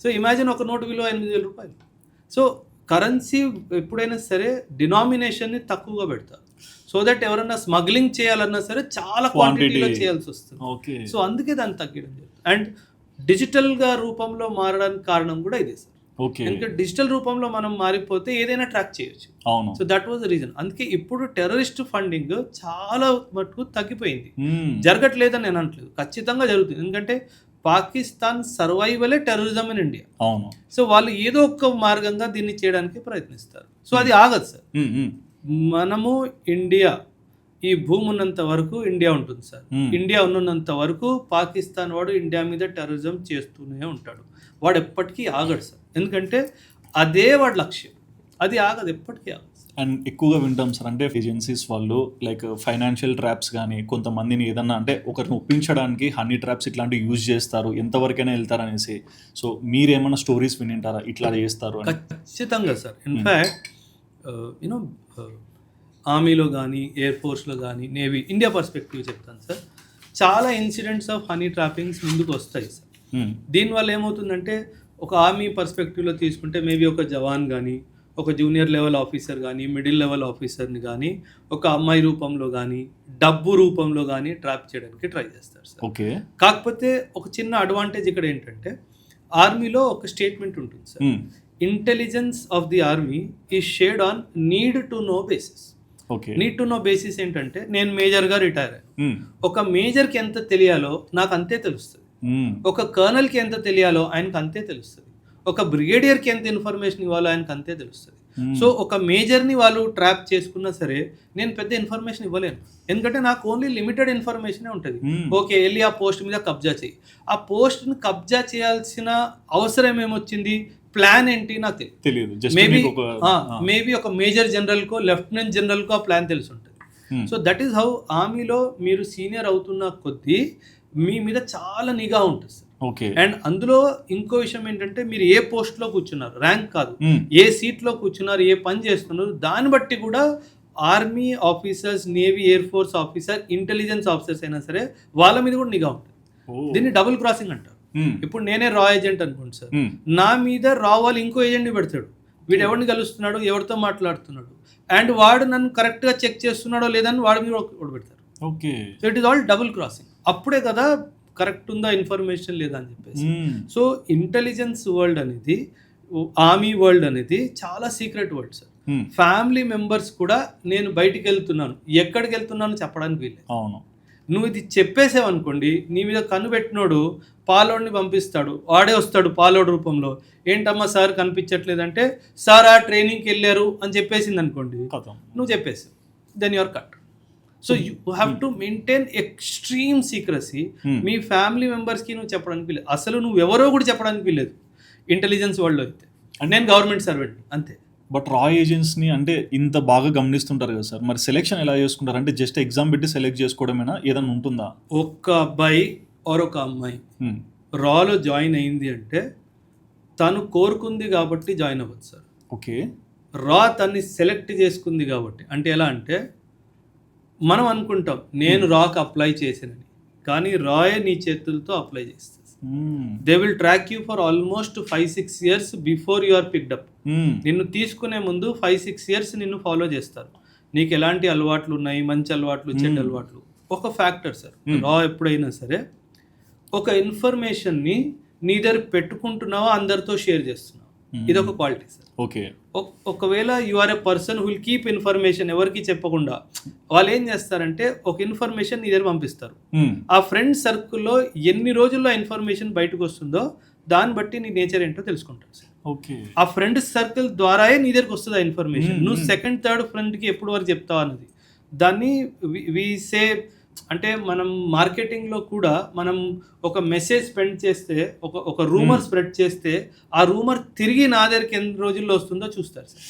సో ఇమాజిన్ ఒక నోటు విలువ 8,000 రూపాయలు. సో కరెన్సీ ఎప్పుడైనా సరే డినామినేషన్ని తక్కువగా పెడతారు, సో దట్ ఎవరైనా స్మగ్లింగ్ చేయాలన్నా సరే చాలా క్వాంటిటీలో చేయాల్సి వస్తుంది. సో అందుకే దాన్ని తగ్గడం జరుగుతుంది. అండ్ డిజిటల్గా రూపంలో మారడానికి కారణం కూడా ఇదే సార్. ఎందుకంటే డిజిటల్ రూపంలో మనం మారిపోతే ఏదైనా ట్రాక్ చేయొచ్చు. So that was the reason. అందుకే ఇప్పుడు టెర్రరిస్ట్ ఫండింగ్ చాలా మటుకు తగ్గిపోయింది. జరగట్లేదని నేను అనట్లేదు, ఖచ్చితంగా జరుగుతుంది. ఎందుకంటే పాకిస్తాన్ సర్వైవలే టెర్రరిజం ఇన్ ఇండియా. అవును. సో వాళ్ళు ఏదో ఒక మార్గంగా దీన్ని చేయడానికి ప్రయత్నిస్తారు. సో అది ఆగదు సార్. మనము ఇండియా, ఈ భూమి ఉన్నంత వరకు ఇండియా ఉంటుంది సార్. ఇండియా ఉన్నంత వరకు పాకిస్తాన్ వాడు ఇండియా మీద టెర్రరిజం చేస్తూనే ఉంటాడు. వాడు ఎప్పటికీ ఆగడు సార్, ఎందుకంటే అదే వాడి లక్ష్యం. అది ఆగదు, ఎప్పటికీ ఆగదు. అండ్ ఎక్కువగా వింటాం సార్, అంటే ఏజెన్సీస్ వాళ్ళు లైక్ ఫైనాన్షియల్ ట్రాప్స్ కానీ, కొంతమందిని ఏదన్నా అంటే ఒకరిని ఒప్పించడానికి హనీ ట్రాప్స్ ఇట్లాంటివి యూజ్ చేస్తారు, ఎంతవరకైనా వెళ్తారు అనేసి. సో మీరేమన్నా స్టోరీస్ వినింటారా ఇట్లా చేస్తారు? ఖచ్చితంగా సార్. ఇన్ఫ్యాక్ట్ యూనో ఆర్మీలో కానీ, ఎయిర్ ఫోర్స్లో కానీ, నేవీ, ఇండియా పర్స్పెక్టివ్ చెప్తాను సార్, చాలా ఇన్సిడెంట్స్ ఆఫ్ హనీ ట్రాపింగ్స్ ముందుకు వస్తాయి సార్. దీనివల్ల ఏమవుతుందంటే, ఒక ఆర్మీ పర్స్పెక్టివ్లో తీసుకుంటే మేబీ ఒక జవాన్ కానీ, ఒక జూనియర్ లెవెల్ ఆఫీసర్ కానీ, మిడిల్ లెవెల్ ఆఫీసర్ని కానీ ఒక అమ్మాయి రూపంలో కానీ, డబ్బు రూపంలో కానీ ట్రాప్ చేయడానికి ట్రై చేస్తారు సార్. ఓకే. కాకపోతే ఒక చిన్న అడ్వాంటేజ్ ఇక్కడ ఏంటంటే, ఆర్మీలో ఒక స్టేట్మెంట్ ఉంటుంది sir, intelligence of the army is shared on need to know basis. Need to know basis ఏంటంటే, నేను మేజర్గా రిటైర్ అయ్యాను, ఒక మేజర్కి ఎంత తెలియాలో నాకు అంతే తెలుస్తుంది, ఒక కర్నల్కి ఎంత తెలియాలో ఆయనకు అంతే తెలుస్తుంది, ఒక బ్రిగేడియర్కి ఎంత ఇన్ఫర్మేషన్ ఇవ్వాలో ఆయనకు అంతే తెలుస్తుంది. సో ఒక మేజర్ని వాళ్ళు ట్రాప్ చేసుకున్నా సరే నేను పెద్ద ఇన్ఫర్మేషన్ ఇవ్వలేను, ఎందుకంటే నాకు ఓన్లీ లిమిటెడ్ ఇన్ఫర్మేషనే ఉంటుంది. ఓకే, వెళ్ళి ఆ పోస్ట్ మీద కబ్జా చేయి. ఆ పోస్ట్ని కబ్జా చేయాల్సిన అవసరం ఏమొచ్చింది, ప్లాన్ ఏంటి నాకు తెలియదు. మేబీ ఒక మేజర్ జనరల్కో లెఫ్టినెంట్ జనరల్కో ఆ ప్లాన్ తెలిసి ఉంటుంది. సో దట్ ఈస్ హౌ ఆర్మీలో మీరు సీనియర్ అవుతున్న కొద్దీ మీ మీద చాలా నిఘా ఉంటుంది సార్. అండ్ అందులో ఇంకో విషయం ఏంటంటే మీరు ఏ పోస్ట్లో కూర్చున్నారు, ర్యాంక్ కాదు, ఏ సీట్లో కూర్చున్నారు, ఏ పని చేస్తున్నారు, దాన్ని బట్టి కూడా army officers, navy, air force officer, intelligence officers అయినా సరే వాళ్ళ మీద కూడా నిఘా ఉంటుంది. దీన్ని డబుల్ క్రాసింగ్ అంటారు. ఇప్పుడు నేనే రా ఏజెంట్ అనుకోండి సార్, నా మీద రా వాళ్ళు ఇంకో ఏజెంట్ని పెడతాడు, వీడు ఎవరిని కలుస్తున్నాడు, ఎవరితో మాట్లాడుతున్నాడు, అండ్ వాడు నన్ను కరెక్ట్గా చెక్ చేస్తున్నాడో లేదని వాడి మీద ఒకటి పెడతారు. So it is all double crossing. అప్పుడే కదా కరెక్ట్ ఉందా ఇన్ఫర్మేషన్ లేదా అని చెప్పేసి. సో ఇంటెలిజెన్స్ వరల్డ్ అనేది, ఆర్మీ వరల్డ్ అనేది చాలా secret world sir. Family members కూడా నేను బయటికి వెళ్తున్నాను, ఎక్కడికి వెళ్తున్నాను చెప్పడానికి వీళ్ళే. నువ్వు ఇది చెప్పేసావనుకోండి, నీ మీద కన్ను పెట్టినోడు పాలోడిని పంపిస్తాడు, వాడే వస్తాడు పాలోడు రూపంలో, ఏంటమ్మా సార్ కనిపించట్లేదంటే, సార్ ఆ ట్రైనింగ్కి వెళ్ళారు అని చెప్పేసింది అనుకోండి, నువ్వు చెప్పేసావు, then your cut. So you have to maintain extreme secrecy. మీ ఫ్యామిలీ మెంబర్స్కి నువ్వు చెప్పడానికి వీలేదు, అసలు నువ్వు ఎవరో కూడా చెప్పడానికి వీలేదు ఇంటెలిజెన్స్ వరల్డ్లో అయితే. నేను గవర్నమెంట్ సర్వెంట్ అంతే. బట్ రా ఏజెంట్స్ని అంటే ఇంత బాగా గమనిస్తుంటారు కదా సార్, మరి సెలెక్షన్ ఎలా చేసుకుంటారు? అంటే జస్ట్ ఎగ్జామ్ పెట్టి సెలెక్ట్ చేసుకోవడమేనా, ఏదైనా ఉంటుందా? ఒక్క అబ్బాయి ఆర్ ఒక అమ్మాయి రాలో జాయిన్ అయింది అంటే తను కోరుకుంది కాబట్టి జాయిన్ అవ్వచ్చు సార్. ఓకే, రా తన్ని సెలెక్ట్ చేసుకుంది కాబట్టి. అంటే ఎలా అంటే మనం అనుకుంటాం నేను రాకి అప్లై చేసానని, కానీ రాయే నీ చేతులతో అప్లై చేస్తుంది. They will track you for almost 5-6 years before you are picked up. నిన్ను తీసుకునే ముందు 5-6 years నిన్ను ఫాలో చేస్తారు. నీకు ఎలాంటి అలవాట్లు ఉన్నాయి, మంచి అలవాట్లు, చెడ్డ అలవాట్లు. ఒక ఫ్యాక్టర్ సార్, రా ఎప్పుడైనా సరే ఒక ఇన్ఫర్మేషన్ని నీ దగ్గర పెట్టుకుంటున్నావా, అందరితో షేర్ చేస్తున్నావు, ఇది ఒక క్వాలిటీ సార్. ఓకే, ఒకవేళ you are a person who will keep information, ఎవరికి చెప్పకుండా వాళ్ళు ఏం చేస్తారంటే ఒక ఇన్ఫర్మేషన్ నీ దగ్గర పంపిస్తారు. ఆ ఫ్రెండ్ సర్కిల్లో ఎన్ని రోజుల్లో ఆ ఇన్ఫర్మేషన్ బయటకు వస్తుందో దాన్ని బట్టి నీ నేచర్ ఏంటో తెలుసుకుంటారు సార్. ఓకే, ఆ ఫ్రెండ్ సర్కిల్ ద్వారాయే నీ దగ్గరకు వస్తుంది ఆ ఇన్ఫర్మేషన్. నువ్వు సెకండ్ థర్డ్ ఫ్రెండ్కి ఎప్పుడు వరకు చెప్తావు అన్నది, దాన్ని వి సే అంటే మనం మార్కెటింగ్లో కూడా మనం ఒక మెసేజ్ స్ప్రెడ్ చేస్తే, ఒక రూమర్ స్ప్రెడ్ చేస్తే ఆ రూమర్ తిరిగి నా దగ్గరికి ఎన్ని రోజుల్లో వస్తుందో చూస్తారు సార్.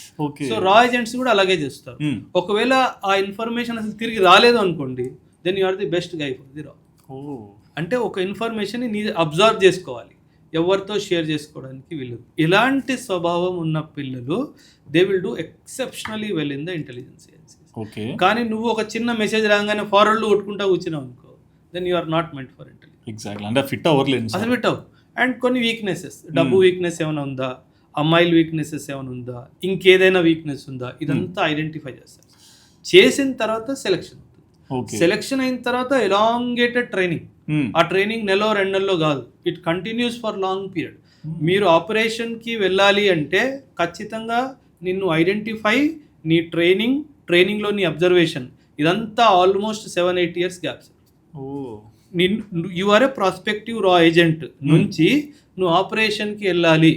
సో రా ఏజెంట్స్ కూడా అలాగే చేస్తారు. ఒకవేళ ఆ ఇన్ఫర్మేషన్ అసలు తిరిగి రాలేదు అనుకోండి, then you are the best guy for the రా. అంటే ఒక ఇన్ఫర్మేషన్ ని అబ్జర్వ్ చేసుకోవాలి, ఎవరితో షేర్ చేసుకోవడానికి వీళ్ళు. ఇలాంటి స్వభావం ఉన్న పిల్లలు they will do exceptionally well in the intelligence agencies. కానీ నువ్వు ఒక చిన్న మెసేజ్ రాగానే ఫార్వర్డ్లు కొట్టుకుంటా కూర్చున్నావు అనుకో, then you are not meant for intelligence. Exactly, అంటే ఫిట్ అవ్వలేదు అసలు, ఫిట్ అవ్వవు. అండ్ కొన్ని వీక్నెసెస్, డబ్బు వీక్నెస్ ఏమైనా ఉందా, అమ్మాయిల వీక్నెసెస్ ఏమైనా ఉందా, ఇంకేదైనా వీక్నెస్ ఉందా, ఇదంతా ఐడెంటిఫై చేస్తారు. చేసిన తర్వాత సెలెక్షన్ అవుతుంది. సెలెక్షన్ అయిన తర్వాత ఎలాంగేటెడ్ ట్రైనింగ్. ఆ ట్రైనింగ్ 1-2 నెలల్లో కాదు, it continues for long period. మీరు ఆపరేషన్కి వెళ్ళాలి అంటే ఖచ్చితంగా నిన్ను ఐడెంటిఫై, నీ ట్రైనింగ్లో నీ అబ్జర్వేషన్, ఇదంతా almost 7-8 years gap sir. You are a prospective రా ఏజెంట్ నుంచి నువ్వు ఆపరేషన్కి వెళ్ళాలి,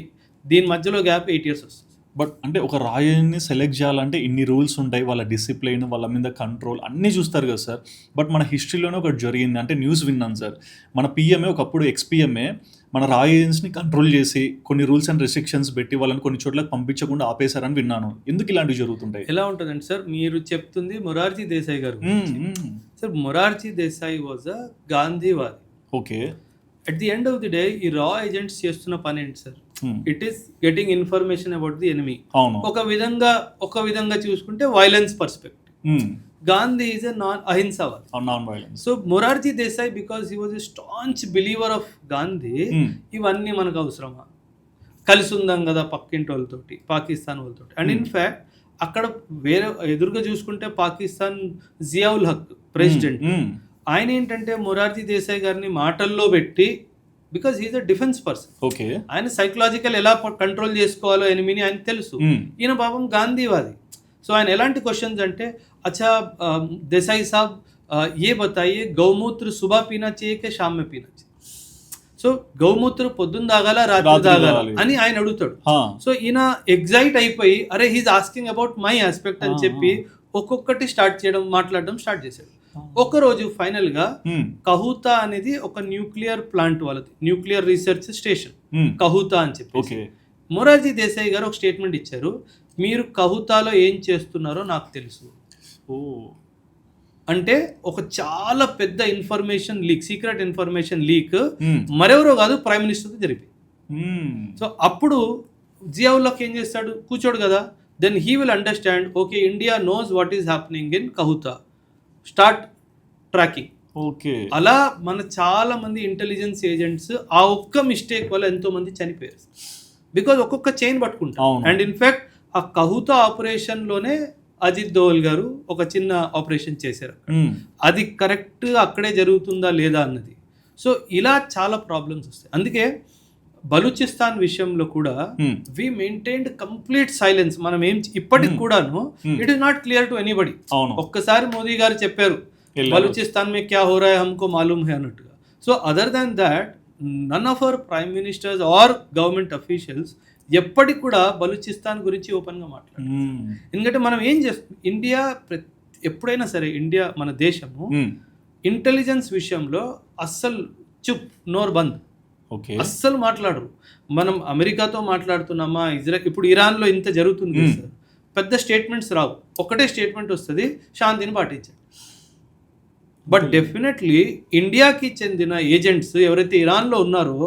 దీని మధ్యలో గ్యాప్ 8 years వస్తుంది. బట్ అంటే ఒక రాయల్ని సెలెక్ట్ చేయాలంటే ఇన్ని రూల్స్ ఉంటాయి, వాళ్ళ డిసిప్లైన్, వాళ్ళ మీద కంట్రోల్ అన్నీ చూస్తారు కదా సార్. బట్ మన హిస్టరీలోనే ఒకటి జరిగింది, అంటే న్యూస్ విన్నాను సార్, మన పిఎంఏ ఒకప్పుడు ఎక్స్పిఎంఏ మన రా ఏజెంట్స్ని కంట్రోల్ చేసి కొన్ని రూల్స్ అండ్ రెస్ట్రిక్షన్స్ పెట్టి వాళ్ళని కొన్ని చోట్లకి పంపించకుండా ఆపేశారని విన్నాను. ఎందుకు ఇలాంటివి జరుగుతుంటాయి? ఎలా ఉంటుందండి సార్, మీరు చెప్తుంది Morarji Desai garu sir. Morarji Desai was a గాంధీవాది. Okay, at the end of the day ఈ రా ఏజెంట్స్ చేస్తున్న పని ఏంటి sir? It is getting information about the enemy. ఒక విధంగా చూసుకుంటే violence perspective. Gandhi is a అహింసావాది, non violence. So Morarji Desai because he was a staunch believer of Gandhi, ఇవన్నీ మనకు అవసరమా? కలిసి ఉందాం కదా పక్కింటి వాళ్ళతోటి, పాకిస్తాన్ వాళ్ళతోటి. అండ్ ఇన్ఫ్యాక్ట్ అక్కడ వేరే ఎదురుగా చూసుకుంటే పాకిస్తాన్ జియావుల్ హక్ ప్రెసిడెంట్, ఆయన ఏంటంటే మొరార్జీ దేశాయ్ గారిని మాటల్లో పెట్టి, because he's a defence person, okay, ఆయన సైకలాజికల్ ఎలా కంట్రోల్ చేసుకోవాలో ఎనిమిని ఆయన తెలుసు. ఈయన పాపం గాంధీవాది. సో ఆయన ఎలాంటి క్వశ్చన్స్ అంటే, అచ్చా దేశాయి సాబ్ ఏ బతాయియే, గౌమూత్ర సుబహ పీనా चाहिए कि शाम में पीना चाहिए. సో సో గౌమూత్రం పొద్దున్న తాగాల రాత్రి రాత్రి తాగాల తాగాలి. అని ఆయన అడుగుతాడు. హా, సో ఈయన ఎగ్జైట్ అయిపోయి అరే he's asking about my aspect అని చెప్పి ఒక్కొక్కటి స్టార్ట్ చేయడం మాట్లాడడం స్టార్ట్ చేశాడు. ఒక రోజు ఫైనల్ గా కహూతా అనేది ఒక న్యూక్లియర్ ప్లాంట్ వాళ్ళది, న్యూక్లియర్ రీసెర్చ్ స్టేషన్ కహూతా అని చెప్పి. ఓకే, మొరార్జీ దేశాయ్ గారు ఒక స్టేట్మెంట్ ఇచ్చారు, మీరు కహూతాలో ఏం చేస్తున్నారో నాకు తెలుసు. ఓ, అంటే ఒక చాలా పెద్ద information leak, secret information leak మరెవరో కాదు ప్రైమ్ మినిస్టర్తో జరిపి. సో అప్పుడు జియావుల్లాహ్ ఏం చేస్తాడు, కూర్చోడు కదా, then he will understand okay India knows what is happening in Kahuta, start tracking. Okay, అలా మన చాలా మంది ఇంటెలిజెన్స్ ఏజెంట్స్ ఆ ఒక్క మిస్టేక్ వల్ల ఎంతో మంది చనిపోయారు, బికాజ్ ఒక్కొక్క చైన్ పట్టుకుంటారు. అండ్ ఇన్ఫాక్ట్ ఆ కహూతా ఆపరేషన్లోనే అజిత్ దోవల్ గారు ఒక చిన్న ఆపరేషన్ చేశారు, అది కరెక్ట్ అక్కడే జరుగుతుందా లేదా అన్నది. సో ఇలా చాలా ప్రాబ్లమ్స్ వస్తాయి. అందుకే బలూచిస్తాన్ విషయంలో కూడా వి మెయింటైన్డ్ కంప్లీట్ సైలెన్స్. మనం ఏం ఇప్పటికి కూడాను it is not clear to anybody. ఒక్కసారి మోదీ గారు చెప్పారు బలూచిస్తాన్ మే క్యా హో రా హై హమ్కో మాలూమ్ హై అన్నట్టుగా. So other than that none of our prime ministers or government officials ఎప్పటికి కూడా బలూచిస్తాన్ గురించి ఓపెన్గా మాట్లాడారు. ఎందుకంటే మనం ఏం చేస్తాం, ఇండియా ఎప్పుడైనా సరే ఇండియా మన దేశము ఇంటెలిజెన్స్ విషయంలో అస్సలు చుప్ నోర్ బంద్, అస్సలు మాట్లాడరు. మనం అమెరికాతో మాట్లాడుతున్నామా, ఇజ్రాయెల్, ఇప్పుడు ఇరాన్లో ఇంత జరుగుతుంది సార్, పెద్ద స్టేట్మెంట్స్ రావు, ఒకటే స్టేట్మెంట్ వస్తుంది శాంతిని పాటించండి. బట్ డెఫినెట్లీ ఇండియాకి చెందిన ఏజెంట్స్ ఎవరైతే ఇరాన్లో ఉన్నారో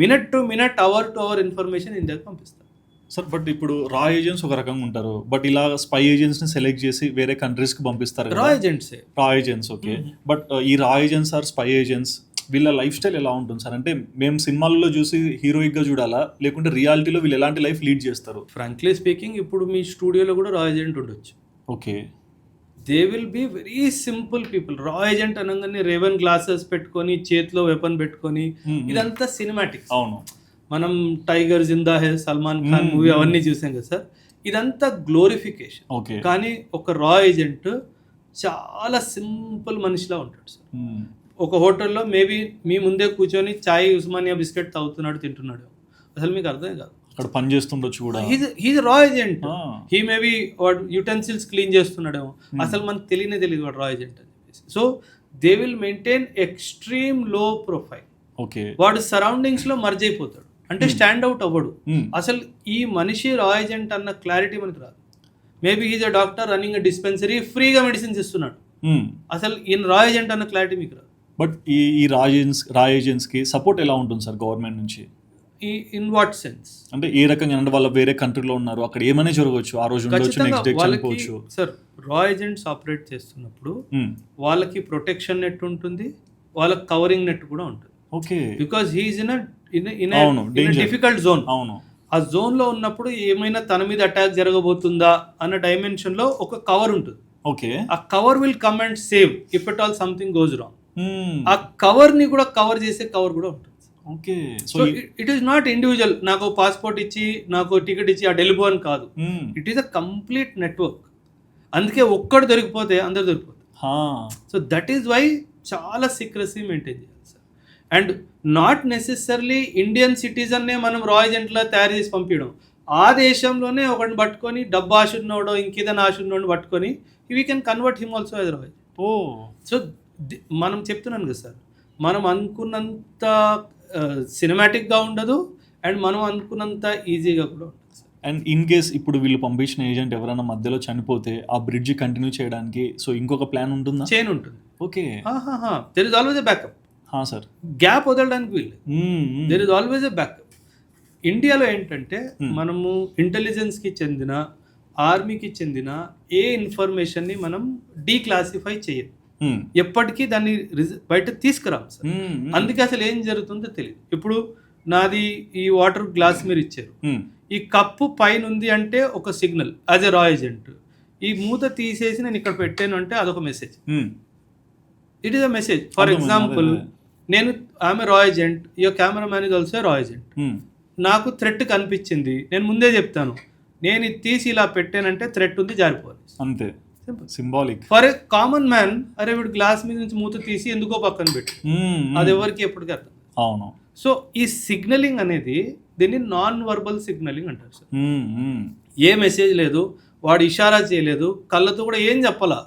minute to minute, hour to hour information ఇండియాకి పంపిస్తారు సార్. బట్ ఇప్పుడు రా ఏజెంట్స్ ఒక రకంగా ఉంటారు, బట్ ఇలా స్పై ఏజెంట్స్ ని సెలెక్ట్ చేసి వేరే కంట్రీస్ కి పంపిస్తారు. రా ఏజెంట్సే, రా ఏజెంట్స్. ఓకే, బట్ ఈ రా ఏజెంట్స్ ఆర్ స్పై ఏజెంట్స్ వీళ్ళ లైఫ్ స్టైల్ ఎలా ఉంటుంది సార్? అంటే మేము సినిమాల్లో చూసి హీరోయిక్ గా చూడాలా, లేకుంటే రియాలిటీలో వీళ్ళు ఎలాంటి లైఫ్ లీడ్ చేస్తారు? ఫ్రాంక్లీ స్పీకింగ్ ఇప్పుడు మీ స్టూడియోలో కూడా రా ఏజెంట్ ఉండొచ్చు. Okay, they will be very simple people. రా ఏజెంట్ అనగానే రేవన్ గ్లాసెస్ పెట్టుకొని చేతిలో వెపన్ పెట్టుకొని ఇదంతా సినిమాటిక్స్. అవును, మనం టైగర్ జిందా హే, సల్మాన్ ఖాన్ మూవీ అవన్నీ చూసాం కదా సార్, ఇదంతా గ్లోరిఫికేషన్. ఓకే, కానీ ఒక రా ఏజెంట్ చాలా సింపుల్ మనిషిలా ఉంటాడు సార్. ఒక హోటల్లో మేబీ మీ ముందే కూర్చొని చాయ్ ఉస్మానియా బిస్కెట్ తాగుతున్నాడు, తింటున్నాడు, అసలు మీకు అర్థమే కాదు. అక్కడ పని చేస్తుండొచ్చు కూడా. హీజ్ రా ఏజెంట్, హీ మేబీ వాడు యూటెన్సిల్స్ క్లీన్ చేస్తున్నాడేమో, అసలు మనకు తెలియదు వాడు రా ఏజెంట్ అని చెప్పేసి. So they will maintain extreme లో ప్రొఫైల్. ఓకే, వాడు సరౌండింగ్స్ లో మర్జ్ అయిపోతాడు, అంటే స్టాండ్ అవుట్ అవ్వడు. అసలు ఈ మనిషి రా ఏజెంట్ అన్న క్లారిటీ మనకు రాదు. Maybe he's a doctor running a dispensary, ఫ్రీగా మెడిసిన్స్ ఇస్తున్నాడు, అసలు ఈయన రా ఏజెంట్ అన్న క్లారిటీ మీకు రాదు. బట్ ఈ రా ఏజెంట్స్ కి సపోర్ట్ ఎలా ఉంటుంది సార్ గవర్నమెంట్ నుంచి? ఇన్ వాట్ సెన్స్ అంటే ఏ రకంగా, అంటే వాళ్ళ వేరే కంట్రీలో ఉన్నారు, అక్కడ ఏమైనా జరగవచ్చు, ఆ రోజు ఉండొచ్చు, నెక్స్ట్ డే చనిపోవచ్చు. సార్ రా ఏజెంట్స్ ఆపరేట్ చేస్తున్నప్పుడు వాళ్ళకి ప్రొటెక్షన్ నెట్ ఉంటుంది, వాళ్ళకి కవరింగ్ నెట్ కూడా ఉంటుంది. Okay, because he's in difficult zone. అవును, ఆ జోన్ లో ఉన్నప్పుడు ఏమైనా తన మీద అటాక్ జరగబోతుందా అన్న డైమెన్షన్ లో ఒక కవర్ ఉంటుంది. ఓకే, ఆ cover will come and save if at all something goes wrong. ఆ కవర్ ని కూడా కవర్ చేసే కవర్ కూడా ఉంటుంది. Okay, so it is not individual, నాకు పాస్పోర్ట్ ఇచ్చి నాకు టికెట్ ఇచ్చి అటు వెళ్ళిపో అని కాదు, it is a complete network. అందుకే ఒక్కడు దొరికిపోతే అందరు దొరికిపోతారు. సో దట్ ఈస్ వై చాలా సీక్రసీ మెయింటైన్ చేయాలి sir. And not necessarily Indian సిటిజన్నే మనం రా ఏజెంట్లా తయారు చేసి పంపించడం, ఆ దేశంలోనే ఒకటిని పట్టుకొని డబ్బు ఆశ ఉన్నోడో ఇంకేదైనా ఆశ ఉన్నోడు పట్టుకొని we can convert him also as రా ఏజెంట్. సో మనం చెప్తున్నాను కదా సార్, మనం అనుకున్నంత సినిమాటిక్గా ఉండదు అండ్ మనం అనుకున్నంత ఈజీగా కూడా ఉంటుంది సార్. అండ్ ఇన్ కేస్ ఇప్పుడు వీళ్ళు పంపించిన ఏజెంట్ ఎవరైనా మధ్యలో చనిపోతే ఆ బ్రిడ్జ్ కంటిన్యూ చేయడానికి సో ఇంకొక ప్లాన్ ఉంటుందా? చైన్ ఉంటుంది. Okay, there is always a backup sir. Gap వదలడానికి వీళ్ళు, there is always a backup. ఇండియాలో ఏంటంటే మనము ఇంటెలిజెన్స్కి చెందిన, ఆర్మీకి చెందిన ఏ ఇన్ఫర్మేషన్ని మనం డీక్లాసిఫై చేయం, ఎప్పటికీ దాన్ని బయట తీసుకురాము సార్. అందుకే అసలు ఏం జరుగుతుందో తెలియదు. ఇప్పుడు నాది ఈ వాటర్ గ్లాస్ మీరు ఇచ్చారు, ఈ కప్పు పైన ఉంది అంటే ఒక సిగ్నల్ యాజ్ ఎ రా ఏజెంట్. ఈ మూత తీసేసి నేను ఇక్కడ పెట్టాను అంటే అదొక message, it is a message. For example నేను ఐఎమ్ ఏ రా agent, your camera man is also రా ఏజెంట్. నాకు థ్రెట్ కనిపించింది, నేను ముందే చెప్తాను, నేను ఇది తీసి ఇలా పెట్టానంటే థ్రెట్ ఉంది, జారిపోవాలి, అంతే. Symbolic. For a common man, అరే వీడు గ్లాస్ మీద నుంచి మూత తీసి ఎందుకో పక్కన పెట్టు, అది ఎవరికి ఎప్పటికీ అర్థం. అవును. సో ఈ సిగ్నలింగ్ అనేది దీన్ని నాన్ వర్బల్ సిగ్నలింగ్ అంటారు సార్. ఏ మెసేజ్ లేదు, వాడు ఇషారా చేయలేదు, కళ్ళతో కూడా ఏం చెప్పాలా,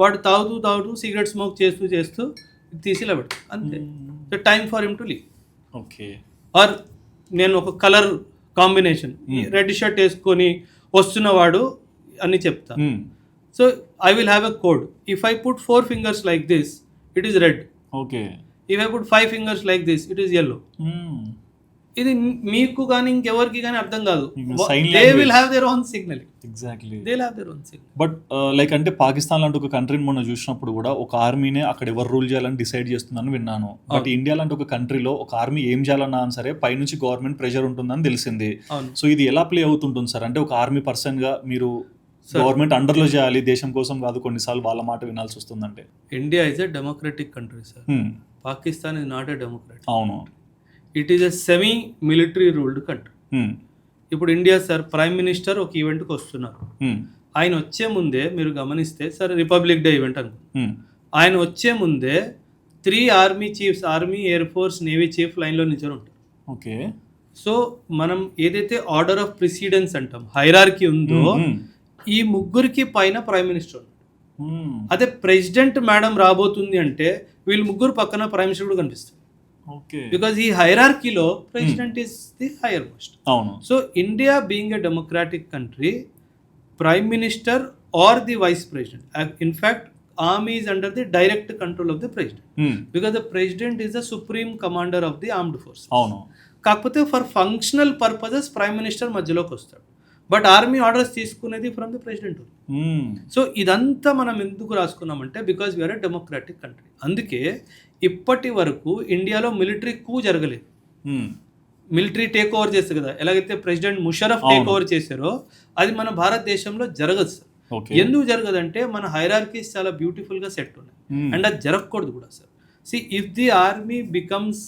వాడు తాగుతూ సిగరెట్ స్మోక్ చేస్తూ తీసిలా పెడతాడు అంతే. So time for him to leave. Okay. Or నేను ఒక కలర్ కాంబినేషన్ రెడ్ షర్ట్ వేసుకొని వస్తున్నవాడు అని చెప్తా. So I will have a code. If I put 4 fingers like this it is red. Okay. If I put 5 fingers like this it is yellow. ఇది మీకు కానీ ఇంకెవరికి కానీ అర్థం కాదు. They will have their own signalling. Exactly. They will have their own signal. But like అంటే పాకిస్తాన్ లాంటి ఒక కంట్రీని మొన్న చూసినప్పుడు కూడా ఒక ఆర్మీనే అక్కడ ఎవరు రూల్ చేయాలని డిసైడ్ చేస్తుందని విన్నాను. బట్ ఇండియా లాంటి ఒక కంట్రీలో ఒక ఆర్మీ ఏం చేయాలన్నా సరే పైనుంచి గవర్నమెంట్ ప్రెషర్ ఉంటుందని తెలిసింది. సో ఇది ఎలా ప్లే అవుతుంటుంది సార్? అంటే ఒక ఆర్మీ పర్సన్ గా మీరు గవర్నమెంట్ అండర్లో చేయాలి, దేశం కోసం కాదు, కొన్నిసార్లు వాళ్ళ మాట వినాల్సి వస్తుందంటే. India is a democratic country sir. Pakistan is not a democratic. అవును. It is a semi military ruled country. ఇప్పుడు ఇండియా సార్ ప్రైమ్ మినిస్టర్ ఒక ఈవెంట్కి వస్తున్నారు. ఆయన వచ్చే ముందే మీరు గమనిస్తే సార్ రిపబ్లిక్ డే ఈవెంట్ అనుకో, ఆయన వచ్చే ముందే 3 army chiefs, army, air force, navy chief లైన్లో నిల్చొని ఉంటారు. ఓకే. సో మనం ఏదైతే ఆర్డర్ ఆఫ్ ప్రిసిడెన్స్ అంటాం, హైరార్కీ ఉందో, ఈ ముగ్గురికి పైన ప్రైమ్ మినిస్టర్ ఉన్నాడు. అదే ప్రెసిడెంట్ మేడం రాబోతుంది అంటే వీళ్ళు ముగ్గురు పక్కన ప్రైమ్ మినిస్టర్ కూడా కనిపిస్తారు. బికాజ్ ఈ హైరార్కీలో president is the higher most. అవును. So India being a democratic country, prime minister or the vice president, in fact army is under the direct control of the president, because the president is the supreme commander of the armed force. అవును. కాకపోతే for functional purposes prime minister మధ్యలోకి వస్తాడు, but army orders తీసుకునేది from the president. So ఇదంతా మనం ఎందుకు రాసుకున్నామంటే because we are a democratic country. అందుకే ఇప్పటి వరకు ఇండియాలో మిలిటరీ కూ జరగలేదు. మిలిటరీ టేక్ ఓవర్ చేస్తారు కదా, ఎలాగైతే ప్రెసిడెంట్ ముషరఫ్ టేక్ ఓవర్ చేశారో అది మన భారతదేశంలో జరగదు సార్. ఎందుకు జరగదంటే మన హైరార్కీస్ చాలా బ్యూటిఫుల్ గా సెట్ ఉన్నాయి, అండ్ అది జరగకూడదు కూడా sir. See if the army becomes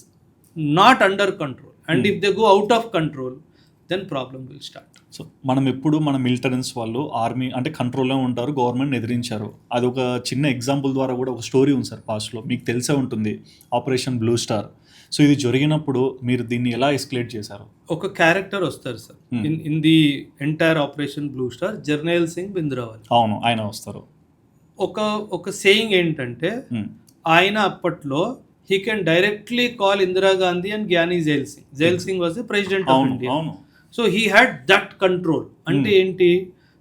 not under control and if they go out of control then problem will start. So మనం ఎప్పుడు మన మిలిటరీన్స్ వాళ్ళు ఆర్మీ అంటే కంట్రోల్లో ఉంటారు, గవర్నమెంట్ ఎదిరించారు. అది ఒక చిన్న ఎగ్జాంపుల్ ద్వారా కూడా ఒక స్టోరీ ఉంది సార్ పాస్ట్లో, మీకు తెలిసే ఉంటుంది, ఆపరేషన్ బ్లూ స్టార్. సో ఇది జరిగినప్పుడు మీరు దీన్ని ఎలా ఎస్కలేట్ చేశారు? ఒక క్యారెక్టర్ వస్తారు sir in the entire operation blue star, Jarnail Singh బింద్రావల్. అవును, ఆయన వస్తారు. ఒక సేయింగ్ ఏంటంటే ఆయన అప్పట్లో he can directly call Indira Gandhi and Gyani Zail Singh. Zail Singh was the president of India. So he had that control. Ante enti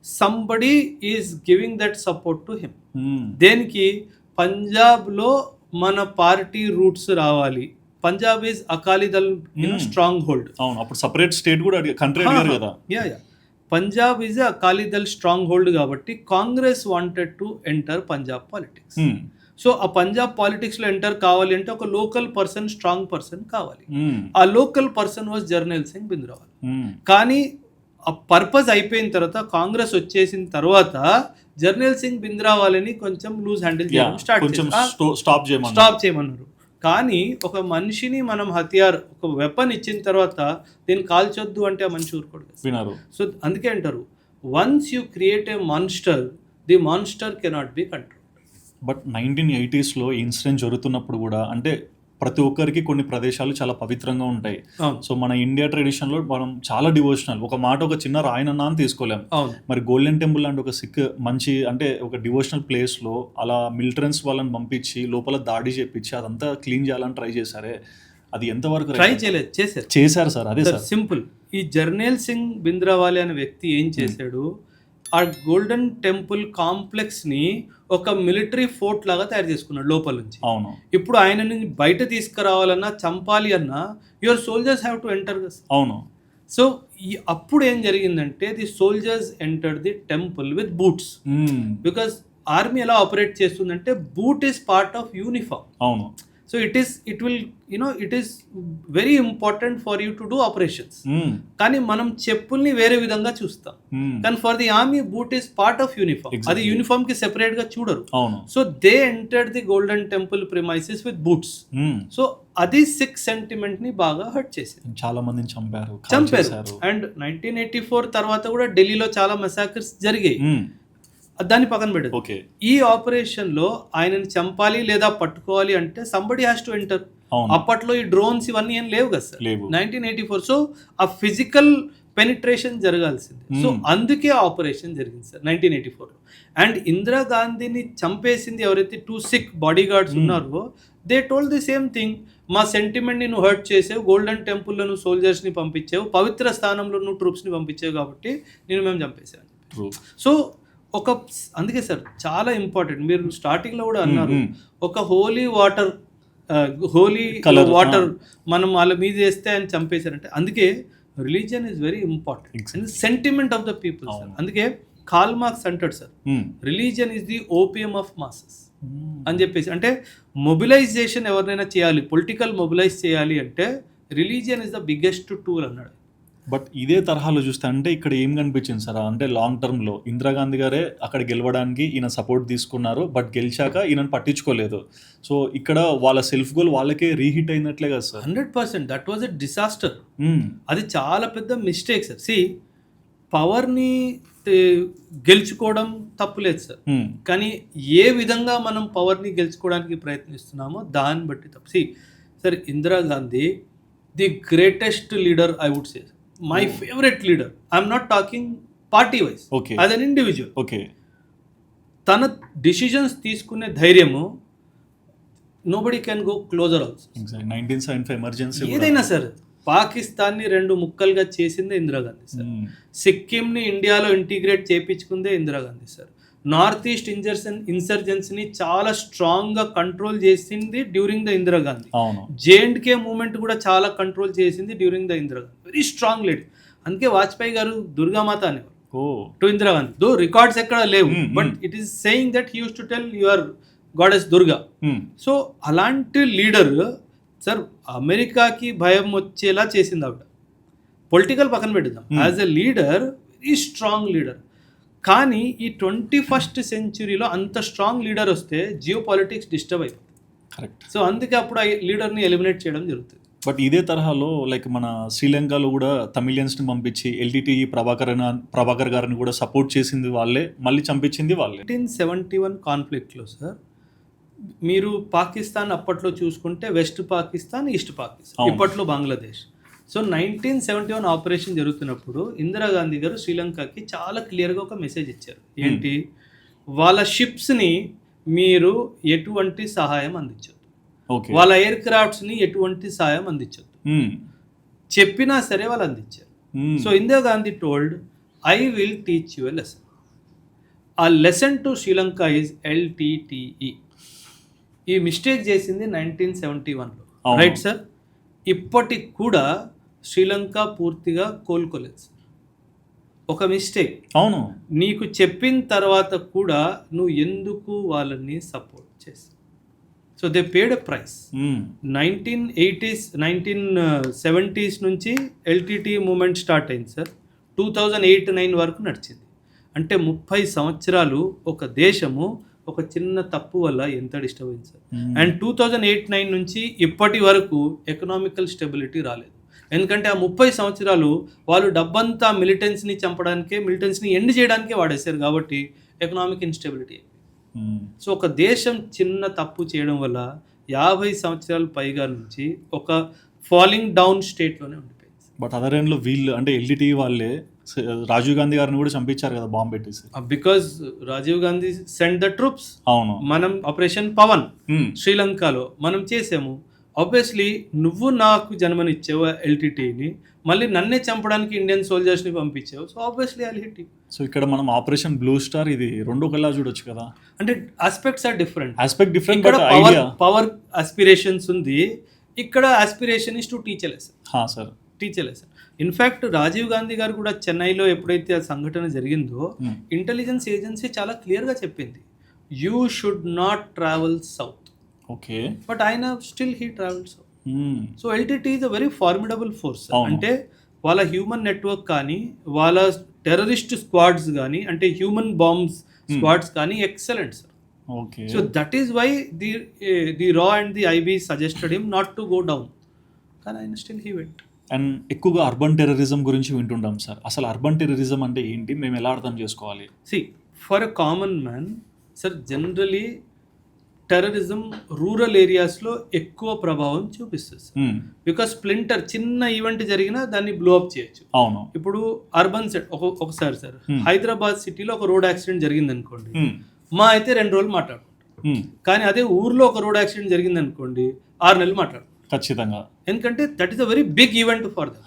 somebody is giving that support to him. Denki Punjab lo mana party roots ravali. Punjab is Akali Dal stronghold. Avunu appudu separate state kuda country adigaru kada. Yeah. Punjab is a Akali Dal stronghold kabatti Congress wanted to enter Punjab politics. So ఆ Punjab politics లో enter కావాలి అంటే ఒక local person, strong person కావాలి. ఆ local person was Jarnail Singh బింద్రావల్. కానీ ఆ పర్పస్ అయిపోయిన తర్వాత, కాంగ్రెస్ వచ్చేసిన తర్వాత జర్నైల్ సింగ్ బింద్రావల్ని కొంచెం లూజ్ హ్యాండిల్ చేయడం స్టాప్ చేయమన్నారు. కానీ ఒక మనిషిని మనం హతియార్, ఒక వెపన్ ఇచ్చిన తర్వాత దీన్ని కాల్చొద్దు అంటే ఆ మనిషి ఊరుకోడు. సో అందుకే అంటారు, once you create a monster, the monster cannot be control. But 1980s incident జరుగుతున్నప్పుడు కూడా అంటే ప్రతి ఒక్కరికి కొన్ని ప్రదేశాలు చాలా పవిత్రంగా ఉంటాయి. సో మన ఇండియా ట్రెడిషన్లో మనం చాలా డివోషనల్, ఒక మాట ఒక చిన్న రాయనన్నా అని తీసుకోలేం. మరి గోల్డెన్ టెంపుల్ లాంటి ఒక సిక్ మంచి అంటే ఒక డివోషనల్ ప్లేస్లో అలా మిలిటరీన్స్ వాళ్ళని పంపించి లోపల దాడి చేపించి అదంతా క్లీన్ చేయాలని ట్రై చేశారే, అది ఎంతవరకు ట్రై చేయలేదు? చేశారు సార్. అదే సార్ సింపుల్. ఈ జర్నైల్ సింగ్ బింద్రావాలి అనే వ్యక్తి ఏం చేశాడు, ఆ గోల్డెన్ టెంపుల్ కాంప్లెక్స్ ని ఒక మిలిటరీ ఫోర్ట్ లాగా తయారు చేసుకున్నాడు లోపల నుంచి. అవును. ఇప్పుడు ఆయనని బయట తీసుకురావాలన్నా, చంపాలి అన్నా, your soldiers have to enter. అవును. సో అప్పుడు ఏం జరిగిందంటే the soldiers enter the temple with boots. Because army ఎలా ఆపరేట్ చేస్తుందంటే boot is part of uniform. అవును. So it is very important for you to do operations. కానీ మనం చెప్పుల్ని వేరే విధంగా చూస్తాం. కానీ for the army boot is part of uniform. అది యూనిఫామ్ కి సెపరేట్ గా చూడరు. So they entered the golden temple premises with boots. So అది సిక్ సెంటిమెంట్ ని బాగా హర్ట్ చేసింది. చాలా మందిని చంపారు. అండ్ 1984 తర్వాత కూడా ఢిల్లీలో చాలా మెసాకర్స్ జరిగాయి. దాన్ని పక్కన పెట్టదు. ఓకే. ఈ ఆపరేషన్లో ఆయనని చంపాలి లేదా పట్టుకోవాలి అంటే సంబడి హ్యాస్ టు ఎంటర్. అవును. అప్పట్లో ఈ డ్రోన్స్ ఇవన్నీ ఏం లేవు కదా సార్, లేవు. 1984. సో ఆ ఫిజికల్ పెనిట్రేషన్ జరగాల్సింది. సో అందుకే ఆపరేషన్ జరిగింది సార్ 1984లో. అండ్ ఇందిరాగాంధీని చంపేసింది ఎవరైతే 2 సిక్ బాడీ గార్డ్స్ ఉన్నారో, they told the same thing. మా సెంటిమెంట్ని నువ్వు హర్ట్ చేసావు, గోల్డెన్ టెంపుల్లో నువ్వు సోల్జర్స్ని పంపించావు, పవిత్ర స్థానంలో నువ్వు ట్రూప్స్ని పంపించావు కాబట్టి నేను మేము చంపేసాను. సో అందుకే సార్ చాలా ఇంపార్టెంట్, మీరు స్టార్టింగ్లో కూడా అన్నారు, ఒక హోలీ వాటర్ మనం వాళ్ళ మీద వేస్తే ఆయన చంపేశారంటే, అందుకే religion is very important, sentiment of the people sir. అందుకే కార్ల్ మార్క్స్ అంటాడు sir, religion is the opium of masses అని చెప్పేసి. అంటే మొబిలైజేషన్ ఎవరినైనా చేయాలి, పొలిటికల్ మొబిలైజ్ చేయాలి అంటే religion is the biggest tool అన్నాడు. బట్ ఇదే తరహాలో చూస్తే అంటే ఇక్కడ ఏం కనిపించింది సార్ అంటే లాంగ్ టర్మ్లో ఇందిరాగాంధీ గారే అక్కడ గెలవడానికి ఈయన సపోర్ట్ తీసుకున్నారు, బట్ గెలిచాక ఈయనను పట్టించుకోలేదు. సో ఇక్కడ వాళ్ళ సెల్ఫ్ గోల్ వాళ్ళకే రీహిట్ అయినట్లే కదా sir. 100% that was a disaster. అది చాలా పెద్ద మిస్టేక్ సార్. సి, పవర్ని గెలుచుకోవడం తప్పులేదు సార్, కానీ ఏ విధంగా మనం పవర్ని గెలుచుకోవడానికి ప్రయత్నిస్తున్నామో దాన్ని బట్టి తప్పు. See sir, Indira Gandhi the greatest leader I would say, my favourite leader. I'm not talking party wise, as an individual. Okay. తన డిసిజన్స్ తీసుకునే ధైర్యము nobody can go closer also. 1975 emergency ఏదైనా సార్, పాకిస్తాన్ని 2 ముక్కలుగా చేసిందే ఇందిరాగాంధీ సార్. సిక్కింని ఇండియాలో ఇంటిగ్రేట్ చేయించుకుందే ఇందిరాగాంధీ సార్. నార్త్ ఈస్ట్ ఇన్సర్జెన్సీని చాలా స్ట్రాంగ్గా కంట్రోల్ చేసింది during the Indira Gandhi. J and K movement కూడా చాలా కంట్రోల్ చేసింది during the Indira Gandhi. Very strong leader. అందుకే వాజ్పేయి గారు దుర్గామాత అనేవారు టు ఇందిరాగాంధీ. దో రికార్డ్స్ ఎక్కడ లేవు, but it is saying that he use to tell your goddess Durga. So అలాంటి లీడర్ సార్ అమెరికాకి భయం వచ్చేలా చేసింది ఆవిడ. పొలిటికల్ పక్కన పెట్టుదాం, as a leader very strong leader. కానీ ఈ 21st సెంచురీలో అంత స్ట్రాంగ్ లీడర్ వస్తే జియో పాలిటిక్స్ డిస్టర్బ్ అయిపోతుంది. కరెక్ట్. సో అందుకే అప్పుడు ఆ లీడర్ని ఎలిమినేట్ చేయడం జరుగుతుంది. బట్ ఇదే తరహాలో లైక్ మన శ్రీలంకలో కూడా తమిళియన్స్ని పంపించి ఎల్టీటీ ప్రభాకర్ గారిని కూడా సపోర్ట్ చేసింది వాళ్ళే, మళ్ళీ చంపించింది వాళ్ళే. 1971 కాన్ఫ్లిక్ట్లో సార్ మీరు పాకిస్తాన్ అప్పట్లో చూసుకుంటే వెస్ట్ పాకిస్తాన్, ఈస్ట్ పాకిస్తాన్, ఇప్పట్లో బంగ్లాదేశ్. సో 1971 ఆపరేషన్ జరుగుతున్నప్పుడు ఇందిరాగాంధీ గారు శ్రీలంకకి చాలా క్లియర్గా ఒక మెసేజ్ ఇచ్చారు. ఏంటి, వాళ్ళ షిప్స్ని మీరు ఎటువంటి సహాయం అందించొద్దు, వాళ్ళ ఎయిర్ క్రాఫ్ట్స్ని ఎటువంటి సహాయం అందించొద్దు, చెప్పినా సరే వాళ్ళు అందించారు. So Indira Gandhi told, I will teach you a lesson. ఆ lesson to Sri Lanka is LTTE. ఈ మిస్టేక్ చేసింది 1971లో, రైట్ సార్? ఇప్పటికి కూడా శ్రీలంక పూర్తిగా కోలుకోలేదు సార్. ఒక మిస్టేక్. అవును. నీకు చెప్పిన తర్వాత కూడా నువ్వు ఎందుకు వాళ్ళని సపోర్ట్ చేసి, so they paid a price. 1980s 1970s నుంచి LTTE మూమెంట్ స్టార్ట్ అయింది సార్. 2008-9 వరకు నడిచింది. అంటే 30 సంవత్సరాలు ఒక దేశము ఒక చిన్న తప్పు వల్ల ఎంత డిస్టర్బ్ అయింది సార్. అండ్ 2008-9 నుంచి ఇప్పటి వరకు ఎకనామికల్ స్టెబిలిటీ రాలేదు. ఎందుకంటే ఆ 30 సంవత్సరాలు వాళ్ళు డబ్బంతా మిలిటెన్స్ని చంపడానికే, మిలిటెన్స్ని ఎండ్ చేయడానికే వాడేశారు కాబట్టి ఎకనామిక్ ఇన్స్టెబిలిటీ. సో ఒక దేశం చిన్న తప్పు చేయడం వల్ల 50 సంవత్సరాల పైగా నుంచి ఒక ఫాలింగ్ డౌన్ స్టేట్లోనే ఉండిపోయింది. బట్ అదర్ ఎండ్లో వీళ్ళు అంటే LTTE వాళ్ళే రాజీవ్ గాంధీ గారిని కూడా చంపించారు కదా బాంబు పెట్టేసి. Because Rajiv Gandhi send the troops. అవును. మనం ఆపరేషన్ పవన్ శ్రీలంకలో మనం చేసాము. ఆబ్వియస్లీ నువ్వు నాకు జన్మనిచ్చావు LTTEని, మళ్ళీ నన్నే చంపడానికి ఇండియన్ సోల్జర్స్ని పంపించావు. So obviously I hit you. So ఇక్కడ మనం ఆపరేషన్ బ్లూ స్టార్ ఇది రెండు ఒకలా చూడొచ్చు కదా. అంటే ఆస్పెక్ట్స్ ఆర్ డిఫరెంట్. ఇక్కడ పవర్ ఆస్పిరేషన్స్ ఉంది, ఇక్కడ aspiration is to teach a lesson. Sir, teach a lesson. In fact Rajiv Gandhi గారు కూడా చెన్నైలో ఎప్పుడైతే ఆ సంఘటన జరిగిందో ఇంటెలిజెన్స్ ఏజెన్సీ చాలా క్లియర్గా చెప్పింది, you should not travel south. Okay. But ఆయన still he travel south. So LTTE is a very formidable force. అంటే వాళ్ళ హ్యూమన్ నెట్వర్క్ కానీ, వాళ్ళ టెర్రరిస్ట్ స్క్వాడ్స్ కానీ, అంటే హ్యూమన్ బాంబ్స్ స్క్వాడ్స్ కానీ excellent sir. Okay. So that is why the రా and the IB suggested him not to go down, కానీ ఆయన స్టిల్ హీ వెంట్. అండ్ ఎక్కువగా అర్బన్ టెర్రరిజం గురించి వింటుంటాం సార్. అసలు అర్బన్ టెర్రరిజం అంటే ఏంటి, మేము ఎలా అర్థం చేసుకోవాలి? See, for a common man sir generally terrorism rural ఏరియాస్లో ఎక్కువ ప్రభావం చూపిస్తుంది సార్. బికాస్ స్ప్లింటర్ చిన్న ఈవెంట్ జరిగినా దాన్ని బ్లో అప్ చేయొచ్చు. అవును. ఇప్పుడు అర్బన్ సెట్ ఒకసారి సార్ హైదరాబాద్ సిటీలో ఒక రోడ్ యాక్సిడెంట్ జరిగింది అనుకోండి, మా అయితే 2 రోజులు మాట్లాడుకుంటాం. కానీ అదే ఊర్లో ఒక రోడ్ యాక్సిడెంట్ జరిగింది అనుకోండి 6 నెలలు మాట్లాడుకుంటాం. ఖచ్చితంగా. ఎందుకంటే that is a very big event for them.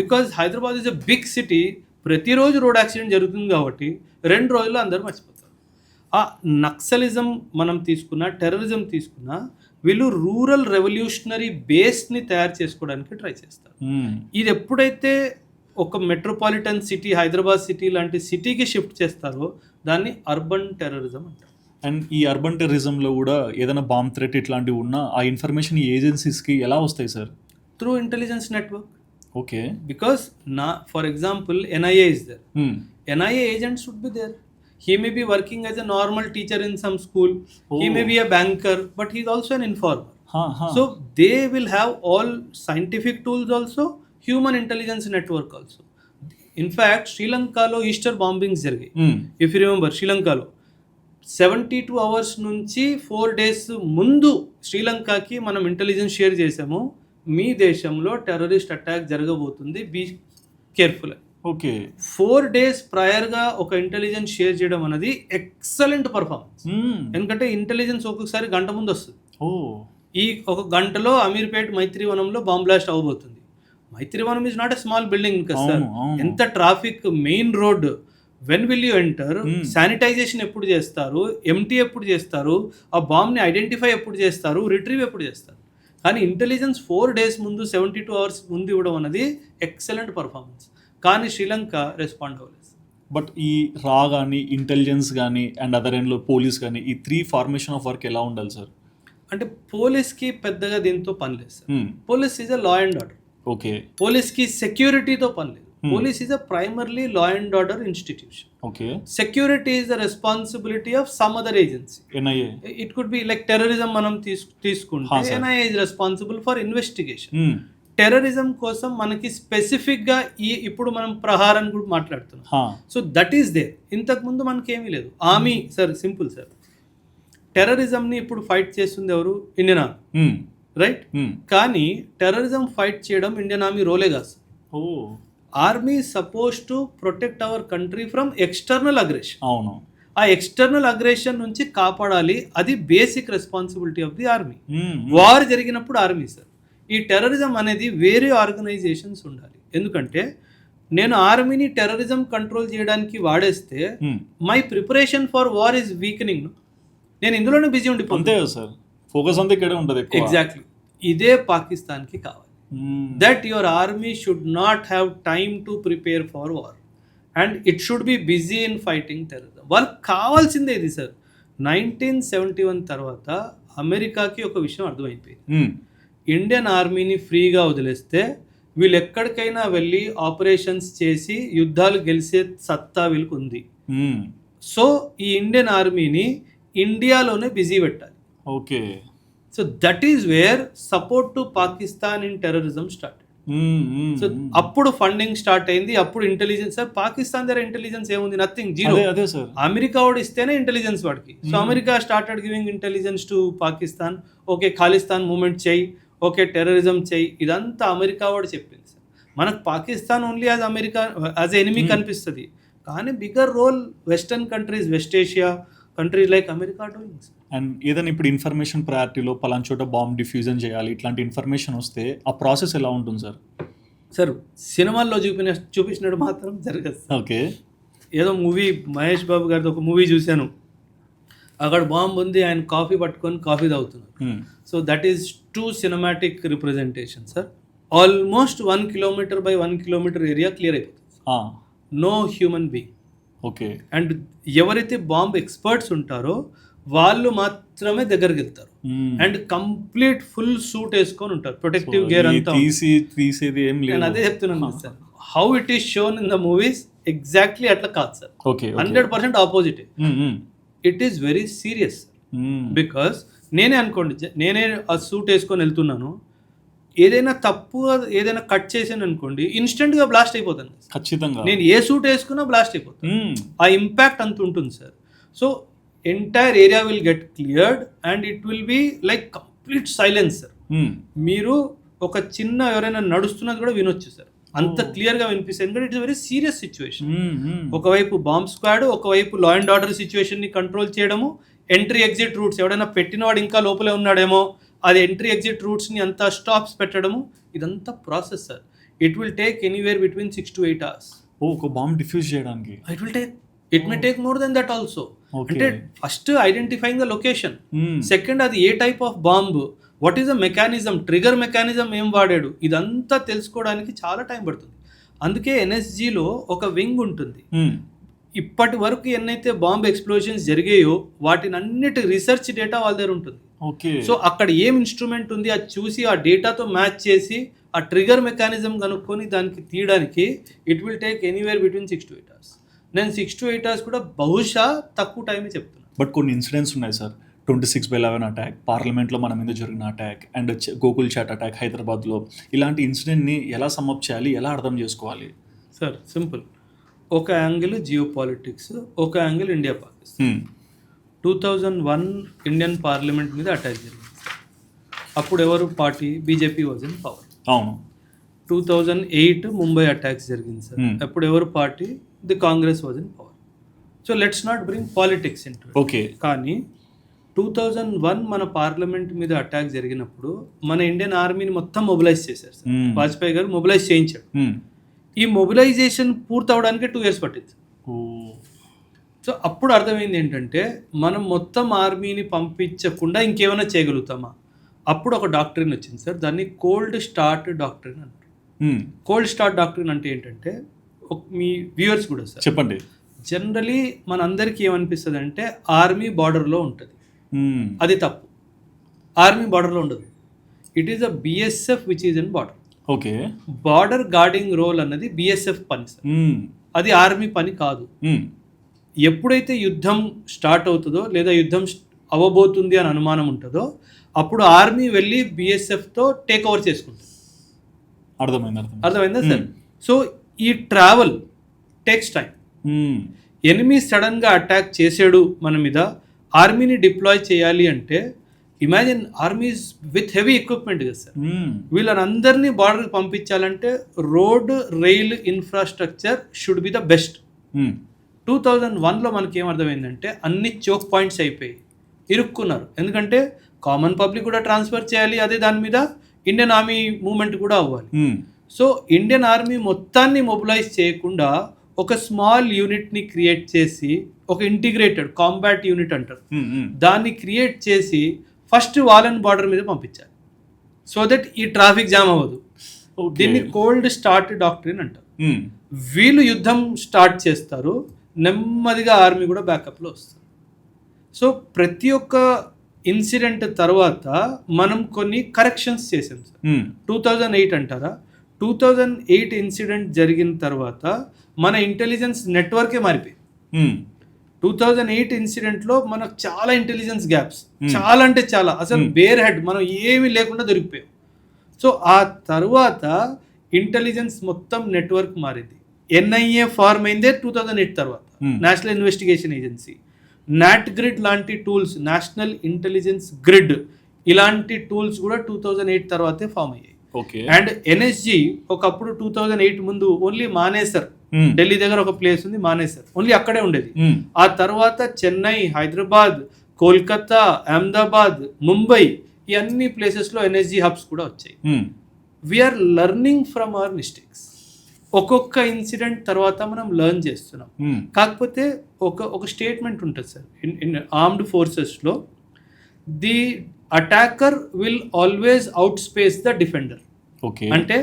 Because Hyderabad is a big city, ప్రతిరోజు రోడ్ యాక్సిడెంట్ జరుగుతుంది కాబట్టి 2 రోజుల్లో అందరూ మర్చిపోతారు. ఆ నక్సలిజం మనం తీసుకున్నా, టెర్రరిజం తీసుకున్నా, వీళ్ళు రూరల్ రెవల్యూషనరీ బేస్ని తయారు చేసుకోవడానికి ట్రై చేస్తారు. ఇది ఎప్పుడైతే ఒక మెట్రోపాలిటన్ సిటీ హైదరాబాద్ సిటీ లాంటి సిటీకి షిఫ్ట్ చేస్తారో దాన్ని అర్బన్ టెర్రరిజం అంటారు. అండ్ ఈ అర్బన్ టెర్రరిజంలో కూడా ఏదైనా బాంబ్ థ్రెట్ ఇట్లాంటివి ఉన్నా ఆ ఇన్ఫర్మేషన్ ఏజెన్సీస్కి ఎలా వస్తాయి sir? Through intelligence network. Okay. Because for example NIA is there. NIA agents should be there. He may be working as a normal teacher in some school. He may be a banker, but he's also an informer. So they will have all scientific tools also, human intelligence network also. In fact, Sri Lankalo Easter bombings జరిగాయి. If you remember, Sri Lankalo 72 hours నుంచి 4 days ముందు శ్రీలంకకి మనం intelligence share చేసాము, మీ దేశంలో terrorist attack జరగబోతుంది, be careful. Okay. 4 days ప్రయర్గా ఒక intelligence share చేయడం అనేది ఎక్సలెంట్ పర్ఫార్మెన్స్. ఎందుకంటే ఇంటెలిజెన్స్ ఒక్కొక్కసారి గంట ముందు వస్తుంది. ఈ ఒక గంటలో అమీర్పేట్ మైత్రివనంలో బాంబ్ బ్లాస్ట్ అవ్వబోతుంది. Maitrivanam is not a small building కదా సార్. ఎంత traffic, main road. When will you enter? Sanitization ఎప్పుడు చేస్తారు, ఎంటీ ఎప్పుడు చేస్తారు, ఆ బాంబ్ని ఐడెంటిఫై ఎప్పుడు చేస్తారు, రిట్రీవ్ ఎప్పుడు చేస్తారు. కానీ ఇంటెలిజెన్స్ 4 days ముందు 72 hours ముందు ఇవ్వడం అనేది ఎక్సలెంట్ పర్ఫార్మెన్స్. కానీ శ్రీలంక రెస్పాండ్ అవ్వలేదు. బట్ ఈ రా కానీ, ఇంటెలిజెన్స్ కానీ అండ్ అదర్ ఎండ్లో పోలీస్ కానీ, ఈ 3 ఫార్మేషన్ ఆఫ్ వర్క్ ఎలా ఉండాలి సార్? అంటే పోలీస్కి పెద్దగా దీంతో పని లేదు sir. Police is a law and order. Okay. పోలీస్కి సెక్యూరిటీతో పని లేదు. Police is a primarily law and order institution. Okay. Security is the responsibility of some other agency. NIA. It could be like terrorism మనం తీసుకుంటే NIA is responsible for investigation. Terrorism కోసం మనకి స్పెసిఫిక్గా ఇప్పుడు మనం ప్రహారం కూడా మాట్లాడుతున్నాం. So that is there. ఇంతకుముందు మనకి ఏమీ లేదు. ఆర్మీ సార్, సింపుల్ సార్, టెర్రరిజంని ఇప్పుడు ఫైట్ చేస్తుంది ఎవరు? Indian army, right? కానీ టెర్రరిజం ఫైట్ చేయడం ఇండియన్ ఆర్మీ రోలే కాదు. Army suppose to protect our country from external aggression. అవును. ఆ ఎక్స్టర్నల్ అగ్రెషన్ నుంచి కాపాడాలి, అది basic responsibility of the army. War జరిగినప్పుడు ఆర్మీ సార్. ఈ టెర్రరిజం అనేది వేరే ఆర్గనైజేషన్స్ ఉండాలి. ఎందుకంటే నేను ఆర్మీని టెర్రరిజం కంట్రోల్ చేయడానికి వాడేస్తే my preparation for war is weakening. నేను ఇందులోనే బిజీ ఉండిపోతే సార్, ఫోకస్ అంతా ఇక్కడే ఉంటుంది. ఎగ్జాక్ట్లీ. ఇదే పాకిస్తాన్కి కావాలి. That your army should not have time to prepare for war and it should be busy in fighting terrorism. వాళ్ళకి కావాల్సిందే ఇది సార్. 1971 తర్వాత అమెరికాకి ఒక విషయం అర్థమైపోయింది. ఇండియన్ ఆర్మీని ఫ్రీగా వదిలేస్తే వీళ్ళు ఎక్కడికైనా వెళ్ళి ఆపరేషన్స్ చేసి యుద్ధాలు గెలిచే సత్తా వీళ్ళకి ఉంది. సో ఈ ఇండియన్ ఆర్మీని ఇండియాలోనే బిజీ పెట్టాలి. Okay. So that is where support to Pakistan in terrorism start. So అప్పుడు ఫండింగ్ స్టార్ట్ అయింది. అప్పుడు ఇంటెలిజెన్స్ సార్, పాకిస్తాన్ దగ్గర ఇంటెలిజెన్స్ ఏముంది? Nothing, zero. అమెరికా వాడు ఇస్తేనే ఇంటెలిజెన్స్ వాడికి. So America started giving intelligence to Pakistan. Okay, Khalistan movement చేయి, ఓకే టెర్రరిజం చేయి, ఇదంతా అమెరికా వాడు చెప్పింది సార్. మనకు Pakistan only as America as enemy కనిపిస్తుంది, కానీ bigger role western countries, west Asia countries like America doing. And ఏదైనా ఇప్పుడు ఇన్ఫర్మేషన్ ప్రయారిటీలో పలానా చోట బాంబ్ డిఫ్యూజన్ చేయాలి, ఇట్లాంటి ఇన్ఫర్మేషన్ వస్తే ఆ ప్రాసెస్ ఎలా ఉంటుంది సార్? సార్ సినిమాల్లో చూపించినట్టు మాత్రం జరగదు. ఓకే. ఏదో మూవీ, మహేష్ బాబు గారిది ఒక మూవీ చూశాను, అక్కడ బాంబు ఉంది, ఆయన కాఫీ పట్టుకొని కాఫీ తాగుతున్నారు. So that is too cinematic representation sir. Almost 1 kilometer by 1 kilometer area clear అయిపోతుంది. No human being. Okay. And ఎవరైతే బాంబ్ ఎక్స్పర్ట్స్ ఉంటారో వాళ్ళు మాత్రమే దగ్గరికి వెళ్తారు. అండ్ కంప్లీట్ ఫుల్ సూట్ వేసుకొని ఉంటారు, ప్రొటెక్టివ్ గేర్ అంతా. తీసేది ఏం లేదు. నేను అదే చెప్తున్నాను sir, how it is shown in the movies exactly అట్లా కాదు sir. 100% opposite. It is very serious because నేనే అనుకోండి, నేనే ఆ సూట్ వేసుకొని వెళ్తున్నాను, ఏదైనా తప్పుగా ఏదైనా కట్ చేసాను అనుకోండి, ఇన్స్టెంట్గా బ్లాస్ట్ అయిపోతాను. ఖచ్చితంగా. నేను ఏ సూట్ వేసుకున్నా బ్లాస్ట్ అయిపోతాను. ఆ ఇంపాక్ట్ అంత ఉంటుంది sir. So entire area will get cleared and it will be like complete silence sir. మీరు ఒక చిన్న ఎవరైనా నడుస్తున్నది కూడా వినొచ్చు సార్, అంత క్లియర్గా వినిపిస్తుంది. ఎందుకంటే ఇట్స్ వెరీ సీరియస్ సిచ్యువేషన్. ఒకవైపు బాంబ్ స్క్వాడ్, ఒకవైపు లా అండ్ ఆర్డర్ సిచ్యువేషన్ని కంట్రోల్ చేయడము, ఎంట్రీ ఎగ్జిట్ రూట్స్ ఎవడైనా పెట్టినవాడు ఇంకా లోపలే ఉన్నాడేమో అది ఎంట్రీ ఎగ్జిట్ రూట్స్ని అంతా స్టాప్స్ పెట్టడము, ఇదంతా process sir. It will take anywhere between 6 to 8 hours. ఒక బాంబ్ డిఫ్యూజ్ చేయడానికి it may take more than that also. అంటే first identifying the location, second అది ఏ type of bomb, what is the mechanism, trigger mechanism ఏం వాడాడు, ఇదంతా తెలుసుకోవడానికి చాలా టైం పడుతుంది. అందుకే ఎన్ఎస్జీలో ఒక వింగ్ ఉంటుంది. ఇప్పటి వరకు ఎన్నైతే బాంబ్ ఎక్స్ప్లోజన్స్ జరిగాయో వాటిని అన్నిటి రీసెర్చ్ డేటా వాళ్ళ దగ్గర ఉంటుంది. సో అక్కడ ఏం ఇన్స్ట్రుమెంట్ ఉంది అది చూసి ఆ డేటాతో మ్యాచ్ చేసి ఆ ట్రిగర్ మెకానిజం కనుక్కొని దానికి తీయడానికి it will take anywhere between 6 to 8 hours. నేను 6 to 8 hours కూడా బహుశా తక్కువ టైమే చెప్తున్నాను. బట్ కొన్ని ఇన్సిడెంట్స్ ఉన్నాయి సార్. 26/11 అటాక్, పార్లమెంట్లో మన మీద జరిగిన attack, and Gokul Chat attack హైదరాబాద్లో. ఇలాంటి ఇన్సిడెంట్ని ఎలా సమ్అప్ చేయాలి, ఎలా అర్థం చేసుకోవాలి సార్? సింపుల్. ఒక యాంగిల్ జియో పాలిటిక్స్, ఒక angle India Pakistan. 2001 Indian parliament మీద అటాక్ జరిగింది. అప్పుడు ఎవరు party? BJP was in power. అవును. 2008 ముంబై అటాక్స్ జరిగింది సార్. అప్పుడు ఎవరు party? The Congress was in power. So let's not bring politics in to it. Okay. కానీ 2001 మన పార్లమెంట్ మీద అటాక్ జరిగినప్పుడు మన ఇండియన్ ఆర్మీని మొత్తం మొబిలైజ్ చేశారు సార్. వాజ్పేయి గారు మొబిలైజ్ చేయించాడు. ఈ మొబిలైజేషన్ పూర్తవడానికి 2 years పట్టింది. సో అప్పుడు అర్థమైంది ఏంటంటే మనం మొత్తం ఆర్మీని పంపించకుండా ఇంకేమైనా చేయగలుగుతామా? అప్పుడు ఒక డాక్టరీన్ వచ్చింది సార్, దాన్ని కోల్డ్ స్టార్ట్ డాక్టరీన్ అంటారు. కోల్డ్ స్టార్ట్ డాక్టరీన్ అంటే ఏంటంటే, మీ వ్యూవర్స్ కూడా సార్ చెప్పండి. జనరలీ మనందరికీ ఏమనిపిస్తుంది అంటే ఆర్మీ బార్డర్లో ఉంటుంది. అది తప్పు. ఆర్మీ బార్డర్లో ఉండదు. It is a BSF which is in border. Okay. Border guarding role అన్నది బిఎస్ఎఫ్ పని సార్, అది ఆర్మీ పని కాదు. ఎప్పుడైతే యుద్ధం స్టార్ట్ అవుతుందో లేదా యుద్ధం అవ్వబోతుంది అని అనుమానం ఉంటుందో అప్పుడు ఆర్మీ వెళ్ళి బిఎస్ఎఫ్తో టేక్ ఓవర్ చేసుకుంటుంది. అర్థమైందా సార్? సో ఈ ట్రావెల్ టేక్స్ టైం. ఎనిమీ సడన్గా అటాక్ చేసాడు మన మీద, ఆర్మీని డిప్లాయ్ చేయాలి అంటే imagine armies with heavy equipment కదా సార్. వీళ్ళని అందరినీ బార్డర్కి పంపించాలంటే road rail infrastructure should be the best. 2001లో మనకి ఏమర్థమైందంటే అన్ని చోక్ పాయింట్స్ అయిపోయి ఇరుక్కున్నారు. ఎందుకంటే కామన్ పబ్లిక్ కూడా ట్రాన్స్ఫర్ చేయాలి, అదే దాని మీద ఇండియన్ ఆర్మీ మూవ్మెంట్ కూడా అవ్వాలి. సో ఇండియన్ ఆర్మీ మొత్తాన్ని మొబిలైజ్ చేయకుండా ఒక స్మాల్ యూనిట్ని క్రియేట్ చేసి, ఒక ఇంటిగ్రేటెడ్ కాంబాట్ యూనిట్ అంటారు, దాన్ని క్రియేట్ చేసి ఫస్ట్ వాళ్ళని బార్డర్ మీద పంపించాలి. సో దట్ ఈ ట్రాఫిక్ జామ్ అవ్వదు. దీన్ని కోల్డ్ స్టార్ట్ డాక్టరీన్ అంటారు. వీళ్ళు యుద్ధం స్టార్ట్ చేస్తారు, నెమ్మదిగా ఆర్మీ కూడా బ్యాకప్లో వస్తుంది. సో ప్రతి ఒక్క ఇన్సిడెంట్ తర్వాత మనం కొన్ని కరెక్షన్స్ చేసాం సార్. 2008 అంటారా, 2008 ఇన్సిడెంట్ జరిగిన తర్వాత మన ఇంటెలిజెన్స్ నెట్వర్కే మారిపోయింది. 2008 ఇన్సిడెంట్లో మనకు చాలా ఇంటెలిజెన్స్ గ్యాప్స్, చాలా అంటే చాలా, అసలు బేర్ హెడ్ మనం ఏమీ లేకుండా దొరికిపోయాం. సో ఆ తర్వాత ఇంటెలిజెన్స్ మొత్తం నెట్వర్క్ మారింది. ఎన్ఐఏ ఫార్మ్ అయిందే 2008 తర్వాత, national investigation agency. Not grid లాంటి టూల్స్, నేషనల్ ఇంటెలిజెన్స్ గ్రిడ్, ఇలాంటి టూల్స్ కూడా 2008 తర్వాతే ఫామ్ అయ్యాయి. అండ్ ఎన్ఎస్జి ఒకప్పుడు 2008 ముందు ఓన్లీ మానేసర్, ఢిల్లీ దగ్గర ఒక ప్లేస్ ఉంది మానేసర్, ఓన్లీ అక్కడే ఉండేది. ఆ తర్వాత చెన్నై, హైదరాబాద్, కోల్కతా, అహ్మదాబాద్, ముంబై, ఈ అన్ని ప్లేసెస్లో ఎన్ఎస్జి హబ్స్ కూడా వచ్చాయి. We're learning from our mistakes. ఒక్కొక్క ఇన్సిడెంట్ తర్వాత మనం లెర్న్ చేస్తున్నాం. కాకపోతే ఒక స్టేట్మెంట్ ఉంటుంది సార్ ఇన్ ఆర్మ్డ్ ఫోర్సెస్లో, the attacker will always out space the defender. అంటే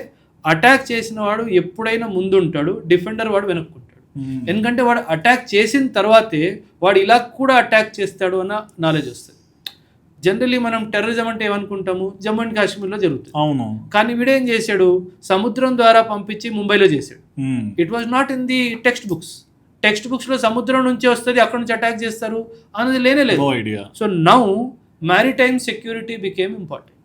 అటాక్ చేసిన వాడు ఎప్పుడైనా ముందుంటాడు, డిఫెండర్ వాడు వెనక్కుంటాడు. ఎందుకంటే వాడు అటాక్ చేసిన తర్వాతే వాడు ఇలా కూడా అటాక్ చేస్తాడు అన్న నాలెడ్జ్ వస్తుంది. జనరలీ మనం టెర్రరిజం అంటే ఏమనుకుంటాము, జమ్మూ అండ్ కాశ్మీర్లో జరుగుతుంది. అవును. కానీ వీడేం చేశాడు, సముద్రం ద్వారా పంపించి ముంబైలో చేశాడు. It was not in the text బుక్స్లో సముద్రం నుంచి వస్తుంది, అక్కడ నుంచి అటాక్ చేస్తారు అన్నది లేనే లేదు. So now maritime security became important.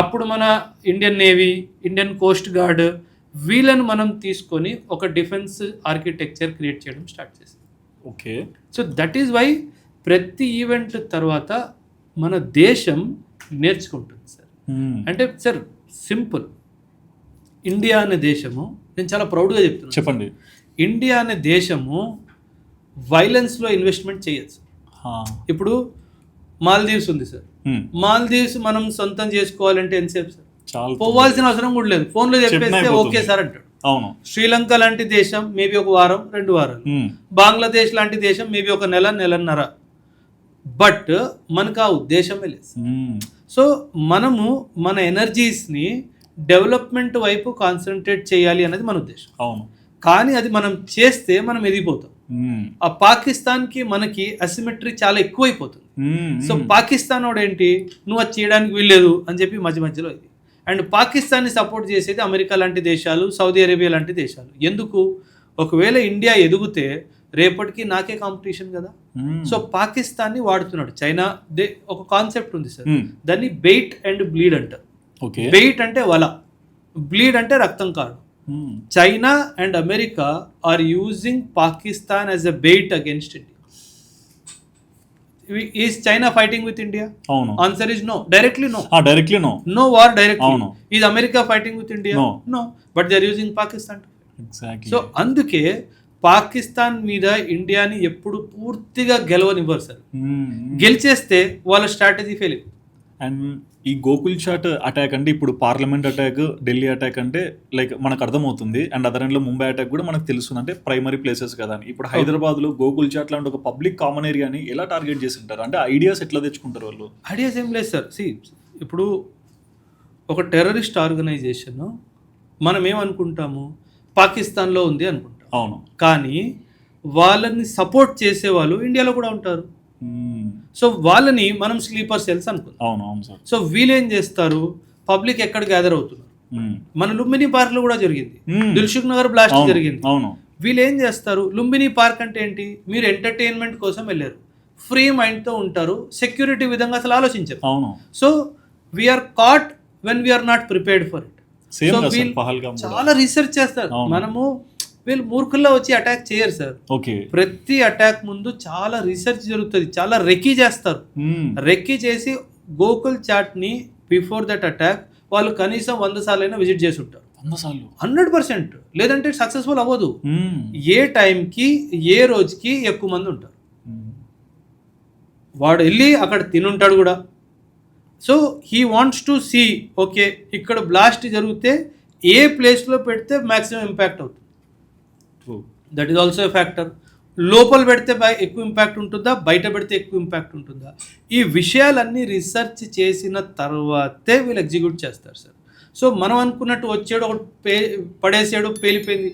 అప్పుడు మన Indian navy, Indian coast guard వీళ్ళని మనం తీసుకొని ఒక డిఫెన్స్ ఆర్కిటెక్చర్ క్రియేట్ చేయడం స్టార్ట్ చేసాం. Okay. So that is why ప్రతి ఈవెంట్ తర్వాత మన దేశం నేర్చుకుంటుంది సార్. అంటే సార్ సింపుల్, ఇండియా అనే దేశము, నేను చాలా ప్రౌడ్గా చెప్తున్నాను, చెప్పండి. ఇండియా అనే దేశము వైలెన్స్లో ఇన్వెస్ట్మెంట్ చేయొచ్చు. ఇప్పుడు మాల్దీవ్స్ ఉంది సార్, మాల్దీవ్స్ మనం సొంతం చేసుకోవాలంటే ఎంతసేపు సార్? చాలా పోవాల్సిన అవసరం కూడా లేదు, ఫోన్లో చెప్పేస్తే ఓకే సార్ అంటాడు. అవును. శ్రీలంక లాంటి దేశం మేబీ ఒక వారం 2 వారాలు, బంగ్లాదేశ్ లాంటి దేశం మేబీ ఒక నెల, నెలన్నర. బట్ మనకు ఆ ఉద్దేశమే లేదు. సో మనము మన ఎనర్జీస్ని డెవలప్మెంట్ వైపు కాన్సన్ట్రేట్ చేయాలి అనేది మన ఉద్దేశం. అవును. కానీ అది మనం చేస్తే మనం ఎదిగిపోతాం. ఆ పాకిస్తాన్కి మనకి అసిమెట్రీ చాలా ఎక్కువైపోతుంది. సో పాకిస్తాన్ వాడు ఏంటి, నువ్వు అది చేయడానికి వీల్లేదు అని చెప్పి మధ్యలో ఇది. అండ్ పాకిస్తాన్ని సపోర్ట్ చేసేది అమెరికా లాంటి దేశాలు, సౌదీ అరేబియా లాంటి దేశాలు. ఎందుకు? ఒకవేళ ఇండియా ఎదిగితే రేపటికి నాకే కాంపిటీషన్ కదా. సో పాకిస్తాన్ని వాడుతున్నాడు చైనా. ఒక కాన్సెప్ట్ ఉంది సార్, దాన్ని బెయిట్ అండ్ బ్లీడ్ అంటారు. బెయిట్ అంటే వల, బ్లీడ్ అంటే రక్తం కాడు. China and America are using Pakistan as a bait against India. Is China fighting with India? Answer is no. Directly no. Directly no. No war directly. Is America fighting with India? No. But they are using Pakistan. So అందుకే పాకిస్తాన్ మీద ఇండియాని ఎప్పుడు పూర్తిగా గెలవనివ్వరు sir. గెలిచేస్తే వాళ్ళ strategy fail. And ఈ Gokul Chat attack అంటే ఇప్పుడు parliament attack, Delhi attack అంటే లైక్ మనకు అర్థమవుతుంది. అండ్ అదర్ ఎండ్లో ముంబై అటాక్ కూడా మనకు తెలుస్తుంది, అంటే ప్రైమరీ ప్లేసెస్ కదా అని. ఇప్పుడు హైదరాబాద్లో గోకుల్ చాట్ లాంటి ఒక పబ్లిక్ కామన్ ఏరియాని ఎలా టార్గెట్ చేసి ఉంటారు? అంటే ఐడియాస్ ఎట్లా తెచ్చుకుంటారు వాళ్ళు? ఐడియాస్ ఏం లేదు సార్. ఇప్పుడు ఒక టెర్రరిస్ట్ ఆర్గనైజేషన్ మనం ఏమనుకుంటాము, పాకిస్తాన్లో ఉంది అనుకుంటాం. అవును. కానీ వాళ్ళని సపోర్ట్ చేసే వాళ్ళు ఇండియాలో కూడా ఉంటారు. సో వాళ్ళని మనం స్లీపర్ సెల్స్ అనుకుంటాం. అవును సార్. సో వీళ్ళు ఏం చేస్తారు, పబ్లిక్ ఎక్కడ గ్యాదర్ అవుతున్నారు. మన లుంబిని పార్క్ లో కూడా జరిగింది, దిల్సుఖ్ నగర్ బ్లాస్ట్ జరిగింది. అవును. వీళ్ళు ఏం చేస్తారు, లుంబిని పార్క్ అంటే ఏంటి, మీరు ఎంటర్టైన్మెంట్ కోసం వెళ్ళారు, ఫ్రీ మైండ్తో ఉంటారు, సెక్యూరిటీ విధంగా అసలు ఆలోచించారు. అవును. So we're caught when we're not prepared for it. So వీళ్ళు చాలా రీసెర్చ్ చేస్తారు. మనము వీళ్ళు మూర్ఖుల్లో వచ్చి అటాక్ చేయరు సార్. ప్రతి అటాక్ ముందు చాలా రీసెర్చ్ జరుగుతుంది, చాలా రెక్కీ చేస్తారు. రెక్కీ చేసి గోకుల్ చాట్ ని బిఫోర్ దట్ అటాక్ వాళ్ళు కనీసం 100 సార్లు విజిట్ చేసి ఉంటారు. 100%. లేదంటే సక్సెస్ఫుల్ అవ్వదు. ఏ టైంకి ఏ రోజుకి ఎక్కువ మంది ఉంటారు, వాడు వెళ్ళి అక్కడ తినుంటాడు కూడా. So he wants to see, okay ఇక్కడ బ్లాస్ట్ జరిగితే ఏ ప్లేస్లో పెడితే మ్యాక్సిమం ఇంపాక్ట్ అవుతుంది. That is also a factor. లోపల పెడితే ఎక్కువ ఇంపాక్ట్ ఉంటుందా, బయట పెడితే ఎక్కువ ఇంపాక్ట్ ఉంటుందా, ఈ విషయాలన్నీ రీసెర్చ్ చేసిన తర్వాతే వీళ్ళు ఎగ్జిక్యూట్ చేస్తారు సార్. సో మనం అనుకున్నట్టు వచ్చాడు ఒకటి పడేసాడు పేలిపోయింది,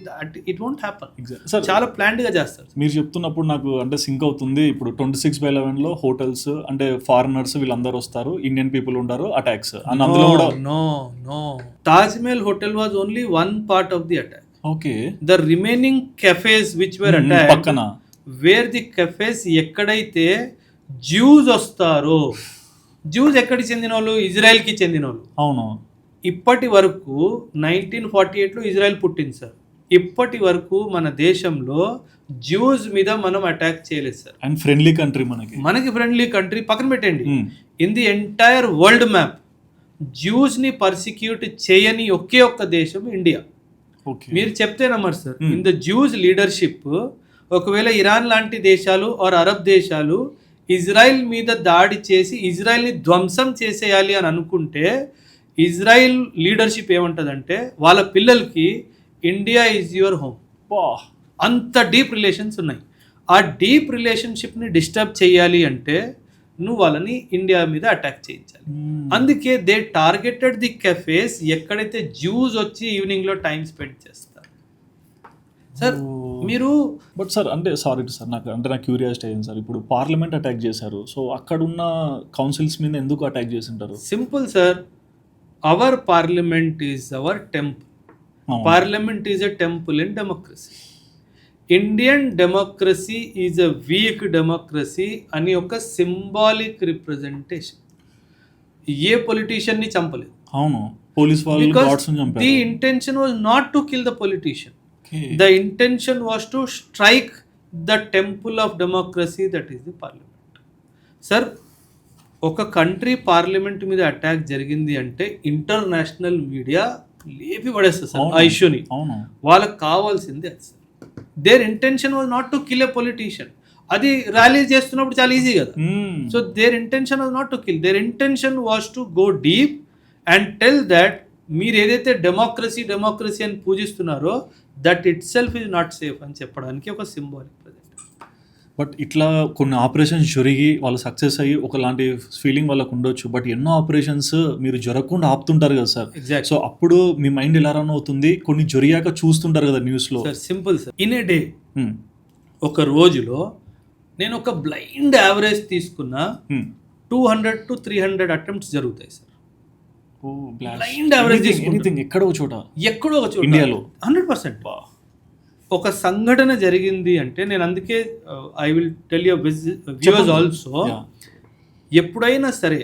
ఇట్ వోంట్ హ్యాపన్. సార్ చాలా ప్లాన్డ్గా చేస్తారు. మీరు చెప్తున్నప్పుడు నాకు అంటే సింక్ అవుతుంది. ఇప్పుడు 26/11 హోటల్స్ అంటే ఫారినర్స్ వీళ్ళందరూ వస్తారు, ఇండియన్ పీపుల్ ఉంటారు, అటాక్స్ అందులో కూడా. No Taj Mahal hotel was only one part of the attack. Okay. The remaining cafes which were attacked, పక్కన where the cafes ఎక్కడైతే జ్యూస్ వస్తారో, జ్యూస్ ఎక్కడికి చెందిన వాళ్ళు, ఇజ్రాయెల్కి చెందిన వాళ్ళు. అవును. ఇప్పటి వరకు 1948లో ఇజ్రాయెల్ పుట్టింది సార్. ఇప్పటి వరకు మన దేశంలో జ్యూస్ మీద మనం అటాక్ చేయలేదు సార్. అండ్ ఫ్రెండ్లీ కంట్రీ, మనకి ఫ్రెండ్లీ కంట్రీ పక్కన పెట్టండి. In the entire world map జ్యూస్ని పర్సిక్యూట్ చేయని ఒకే ఒక్క దేశం ఇండియా. మీరు చెప్తే నమ్మరు sir. In the juice leadership ఒకవేళ ఇరాన్ లాంటి దేశాలు ఆర్ అరబ్ దేశాలు ఇజ్రాయిల్ మీద దాడి చేసి ఇజ్రాయిల్ని ధ్వంసం చేసేయాలి అని అనుకుంటే, ఇజ్రాయిల్ లీడర్షిప్ ఏమంటుందంటే వాళ్ళ పిల్లలకి ఇండియా ఈజ్ యువర్ హోమ్. అంత డీప్ రిలేషన్స్ ఉన్నాయి. ఆ డీప్ రిలేషన్షిప్ని డిస్టర్బ్ చేయాలి అంటే నువ్వు వాళ్ళని ఇండియా మీద అటాక్ చేయించాలి. అందుకే దే టార్గెటెడ్ ది కెఫేస్ ఎక్కడైతే జ్యూస్ వచ్చి ఈవినింగ్లో టైం స్పెండ్ చేస్తారు సార్. మీరు బట్ సార్ అంటే సారీ సార్, నాకు క్యూరియాసిటీ అయింది సార్. ఇప్పుడు పార్లమెంట్ అటాక్ చేశారు, సో అక్కడున్న కౌన్సిల్స్ మీద ఎందుకు అటాక్ చేసింటారు? Simple sir, our parliament is our temple. Parliament is a temple in democracy. Indian democracy is a weak democracy అని ఒక సింబాలిక్ రిప్రజెంటేషన్. ఏ పొలిటీషియన్ని చంపలేదు. అవును, పోలీస్ వాళ్ళు Because గాడ్స్ చంపారు. the intention was not to kill the politician. Okay. The intention was to strike the temple of democracy, that is the parliament. Sir, ఒక country parliament మీద attack జరిగింది అంటే international media లేపి పడేస్తారు sir ఆ ఇష్యూని. అవును, వాళ్ళకి కావాల్సింది అది sir. Their intention was not to kill a politician. అది ర్యాలీ చేస్తున్నప్పుడు చాలా ఈజీ కదా. So their intention was not to kill, their intention was to go deep and tell that మీరు ఏదైతే డెమోక్రసీ అని పూజిస్తున్నారో that itself is not safe అని చెప్పడానికి ఒక సింబాలిక్ ప్రజెంట్. బట్ ఇట్లా కొన్ని ఆపరేషన్స్ జరిగి వాళ్ళు సక్సెస్ అయ్యి ఒకలాంటి ఫీలింగ్ వాళ్ళకు ఉండొచ్చు. బట్ ఎన్నో ఆపరేషన్స్ మీరు జరగకుండా ఆపుతుంటారు కదా సార్. ఎగ్జాక్ట్ సో అప్పుడు మీ మైండ్ ఎలా రన్ అవుతుంది? కొన్ని జరిగాక చూస్తుంటారు కదా న్యూస్లో. Sir, simple sir. In a day, ఒక రోజులో నేను ఒక బ్లైండ్ యావరేజ్ తీసుకున్న 200 to 300 అటెంప్ట్స్ జరుగుతాయి సార్. బ్లైండ్ యావరేజ్ ఎక్కడో చోట, ఎక్కడో ఒక చోట ఇండియాలో 100%. ఒక సంఘటన జరిగింది అంటే నేను అందుకే I will tell you viewers also, ఎప్పుడైనా సరే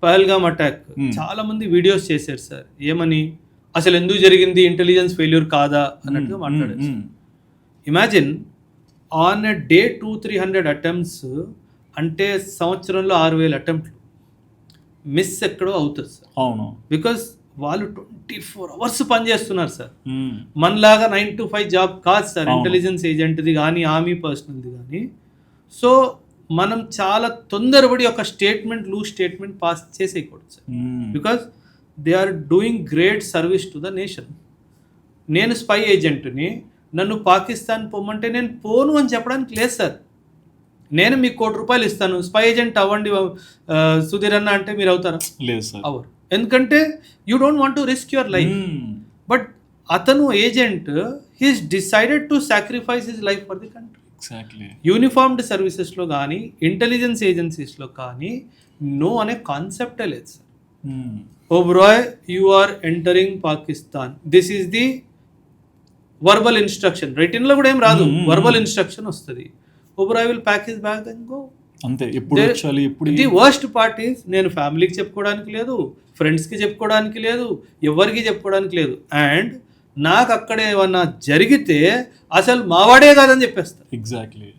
పహల్గామ్ అటాక్ చాలా మంది వీడియోస్ చేశారు సార్. ఏమని, అసలు ఎందుకు జరిగింది, ఇంటెలిజెన్స్ ఫెయిల్యూర్ కాదా అన్నట్టుగా మాట్లాడారు. Imagine on a day 200-300 attempts అంటే సంవత్సరంలో 6,000 అటెంప్ట్లు మిస్ ఎక్కడో అవుతుంది సార్. అవును, బికాస్ వాళ్ళు 24 hours పనిచేస్తున్నారు సార్. మనలాగా 9 to 5 జాబ్ కాదు సార్ ఇంటెలిజెన్స్ ఏజెంట్ది కానీ ఆర్మీ పర్సనల్ది కానీ. సో మనం చాలా తొందరపడి ఒక లూజ్ స్టేట్మెంట్ పాస్ చేసేయకూడదు sir. Because they are doing great service to the nation. నేను స్పై ఏజెంట్ని, నన్ను పాకిస్తాన్ పొమ్మంటే నేను పోను అని చెప్పడానికి లేదు సార్. నేను మీకు ₹1,00,00,000 ఇస్తాను, స్పై ఏజెంట్ అవ్వండి సుధీర్ అన్న అంటే మీరు అవుతారా? లేదు సార్, అవరు. ఎందుకంటే you don't want to risk your life. But అతను agent, he's decided to sacrifice his life for the country. Exactly. Uniformed సర్వీసెస్లో కానీ ఇంటెలిజెన్స్ ఏజెన్సీస్లో కానీ నో అనే కాన్సెప్టే లేదు sir. Oberoi, you are entering Pakistan, this is the verbal instruction. రిటర్న్లో కూడా ఏం రాదు, వర్బల్ ఇన్స్ట్రక్షన్ వస్తుంది. Oberoi will pack his bag and go. అంతే. ఎప్పుడు వచ్చాలి, ఎప్పుడు. ది వర్స్ట్ పార్ట్ ఈస్, నేను ఫ్యామిలీకి చెప్పుకోవడానికి లేదు, ఫ్రెండ్స్కి చెప్పుకోవడానికి లేదు, ఎవరికి చెప్పుకోవడానికి లేదు. అండ్ నాకు అక్కడ ఏమన్నా జరిగితే అసలు మావాడే కాదని చెప్పేస్తారు. ఎగ్జాక్ట్లీ.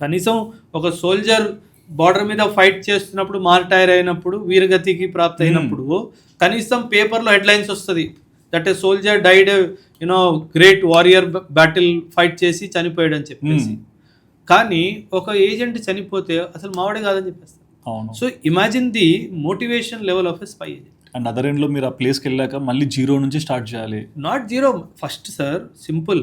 కనీసం ఒక సోల్జర్ బార్డర్ మీద ఫైట్ చేస్తున్నప్పుడు మార్టైర్ అయినప్పుడు, వీరగతికి ప్రాప్తి అయినప్పుడు కనీసం పేపర్లో హెడ్లైన్స్ వస్తుంది that a soldier died great warrior battle fight చేసి చనిపోయాడు అని చెప్పేసి. కానీ ఒక ఏజెంట్ చనిపోతే అసలు మావాడే కాదని చెప్పేస్తారు. అవును. So imagine the motivation level of a spy agent. And other ఎండ్లో మీరు ఆ ప్లేస్కి వెళ్ళాక మళ్ళీ జీరో నుంచి స్టార్ట్ చేయాలి. Not zero, first sir simple,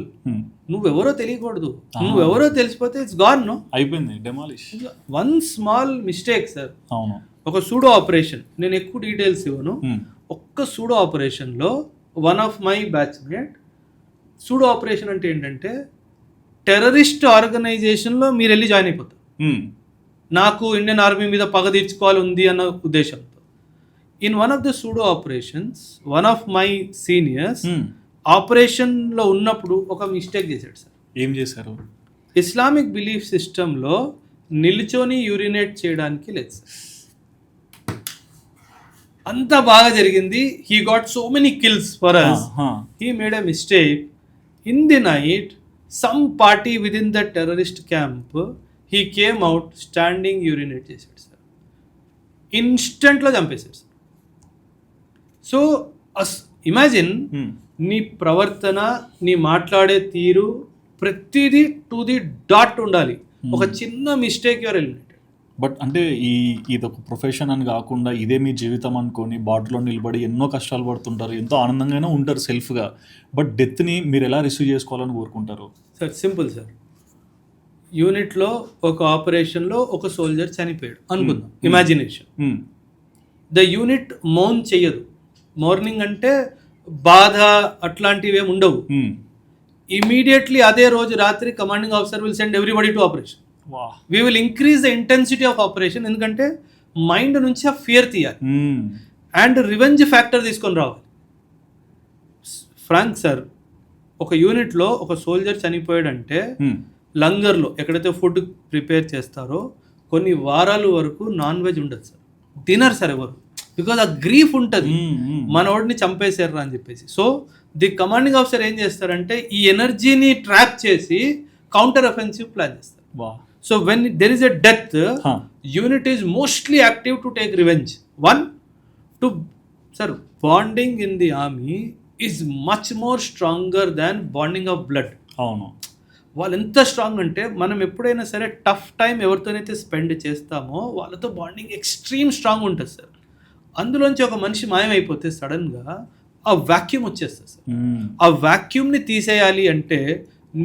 నువ్వెవరో తెలియకూడదు. నువ్వెవరో తెలిసిపోతే ఇట్స్ గాన్. నో, అయిపోయింది, demolish. One small mistake sir. అవును. ఒక సూడో ఆపరేషన్, నేను ఎక్కువ డీటెయిల్స్ ఇవ్వను. ఒక్క సూడో ఆపరేషన్లో one of my batchmate, pseudo operation అంటే ఏంటంటే టెర్రరిస్ట్ ఆర్గనైజేషన్లో మీరు వెళ్ళి జాయిన్ అయిపోతారు. నాకు ఇండియన్ ఆర్మీ మీద పగ తీర్చుకోవాలి ఉంది అన్న ఉద్దేశంతో. In one of the pseudo operations, one of my seniors ఆపరేషన్లో ఉన్నప్పుడు ఒక మిస్టేక్ చేశాడు సార్. ఏం చేశారు? ఇస్లామిక్ బిలీఫ్ సిస్టంలో నిల్చొని యూరినేట్ చేయడానికి లేదు సార్. అంత బాగా జరిగింది. He got so many kills for us. He made a mistake. In the night some party within the terrorist camp, he came out standing, urinate చేశాడు సార్. ఇన్స్టెంట్లో చంపేశాడు సార్. సో ఇమాజిన్, నీ ప్రవర్తన, నీ మాట్లాడే తీరు, ప్రతిదీ టు ది డాట్ ఉండాలి. ఒక చిన్న మిస్టేక్ యువర్ ఎలిమినేటెడ్. బట్ అంటే ఇది ఒక ప్రొఫెషన్ అని కాకుండా ఇదే మీ జీవితం అనుకొని బార్డర్లో నిలబడి ఎన్నో కష్టాలు పడుతుంటారు, ఎంతో ఆనందంగానే ఉంటారు సెల్ఫ్గా. బట్ డెత్ని మీరు ఎలా రిసీవ్ చేసుకోవాలని కోరుకుంటారు? Sir simple sir. యూనిట్లో ఒక ఆపరేషన్లో ఒక సోల్జర్ చనిపోయాడు అనుకుందాం, ఇమాజినేషన్. ద యూనిట్ మౌన్ చెయ్యదు. మార్నింగ్ అంటే బాధ అట్లాంటివి ఏమి ఉండవు. ఇమీడియట్లీ అదే రోజు రాత్రి commanding officer will send everybody to operation. We will increase the intensity of operation. ఎందుకంటే మైండ్ నుంచి ఆ ఫియర్ తీయాలి అండ్ రివెంజ్ ఫ్యాక్టర్ తీసుకొని రావాలి. ఫ్రాంక్ సార్, ఒక యూనిట్లో ఒక సోల్జర్ చనిపోయాడంటే లంగర్లో ఎక్కడైతే ఫుడ్ ప్రిపేర్ చేస్తారో కొన్ని వారాల వరకు నాన్ వెజ్ ఉండదు సార్. తినరు సార్ ఎవరు. బికాజ్ ఆ గ్రీఫ్ ఉంటుంది మనోడిని చంపేశారు అని చెప్పేసి. సో ది కమాండింగ్ ఆఫీసర్ ఏం చేస్తారంటే ఈ ఎనర్జీని ట్రాప్ చేసి కౌంటర్ అఫెన్సివ్ ప్లాన్ చేస్తారు. So when there is a death, unit is mostly active to take revenge. Bonding in the army is much more stronger than bonding of blood. అవును, వాళ్ళు ఎంత strong అంటే మనం ఎప్పుడైనా సరే టఫ్ టైం ఎవరితోనైతే స్పెండ్ చేస్తామో వాళ్ళతో బాండింగ్ ఎక్స్ట్రీమ్ స్ట్రాంగ్ ఉంటుంది సార్. అందులోంచి ఒక మనిషి మాయమైపోతే సడన్గా ఆ వాక్యూమ్ వచ్చేస్తుంది సార్. ఆ వాక్యూమ్ని తీసేయాలి అంటే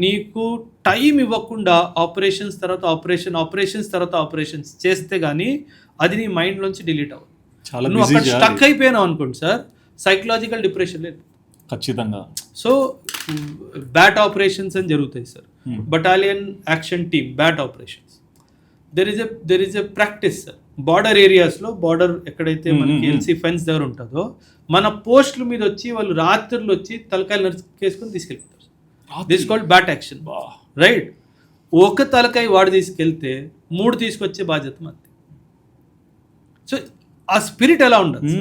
నీకు టైం ఇవ్వకుండా ఆపరేషన్స్ తర్వాత ఆపరేషన్స్ చేస్తే కానీ అది నీ మైండ్లోంచి డిలీట్ అవ్వదు. నువ్వు అక్కడ స్టక్ అయిపోయినావు అనుకోండి సార్, సైకలాజికల్ డిప్రెషన్ లేదు ఖచ్చితంగా. సో బ్యాట్ ఆపరేషన్స్ అని జరుగుతాయి sir. Battalion action team bat operations. There is a practice sir. Border ఏరియాస్లో, బార్డర్ ఎక్కడైతే మనకి ఎల్సీ ఫెన్స్ దగ్గర ఉంటుందో మన పోస్టుల మీద వచ్చి వాళ్ళు రాత్రులు వచ్చి తలకాయలు నరికేసుకొని తీసుకెళ్ళిపోతారు. This called bat action, right? ఒక తలకాయ వాడు తీసుకెళ్తే 3 తీసుకొచ్చే బాధ్యత మనది. సో ఆ స్పిరిట్ ఎలా ఉండదు,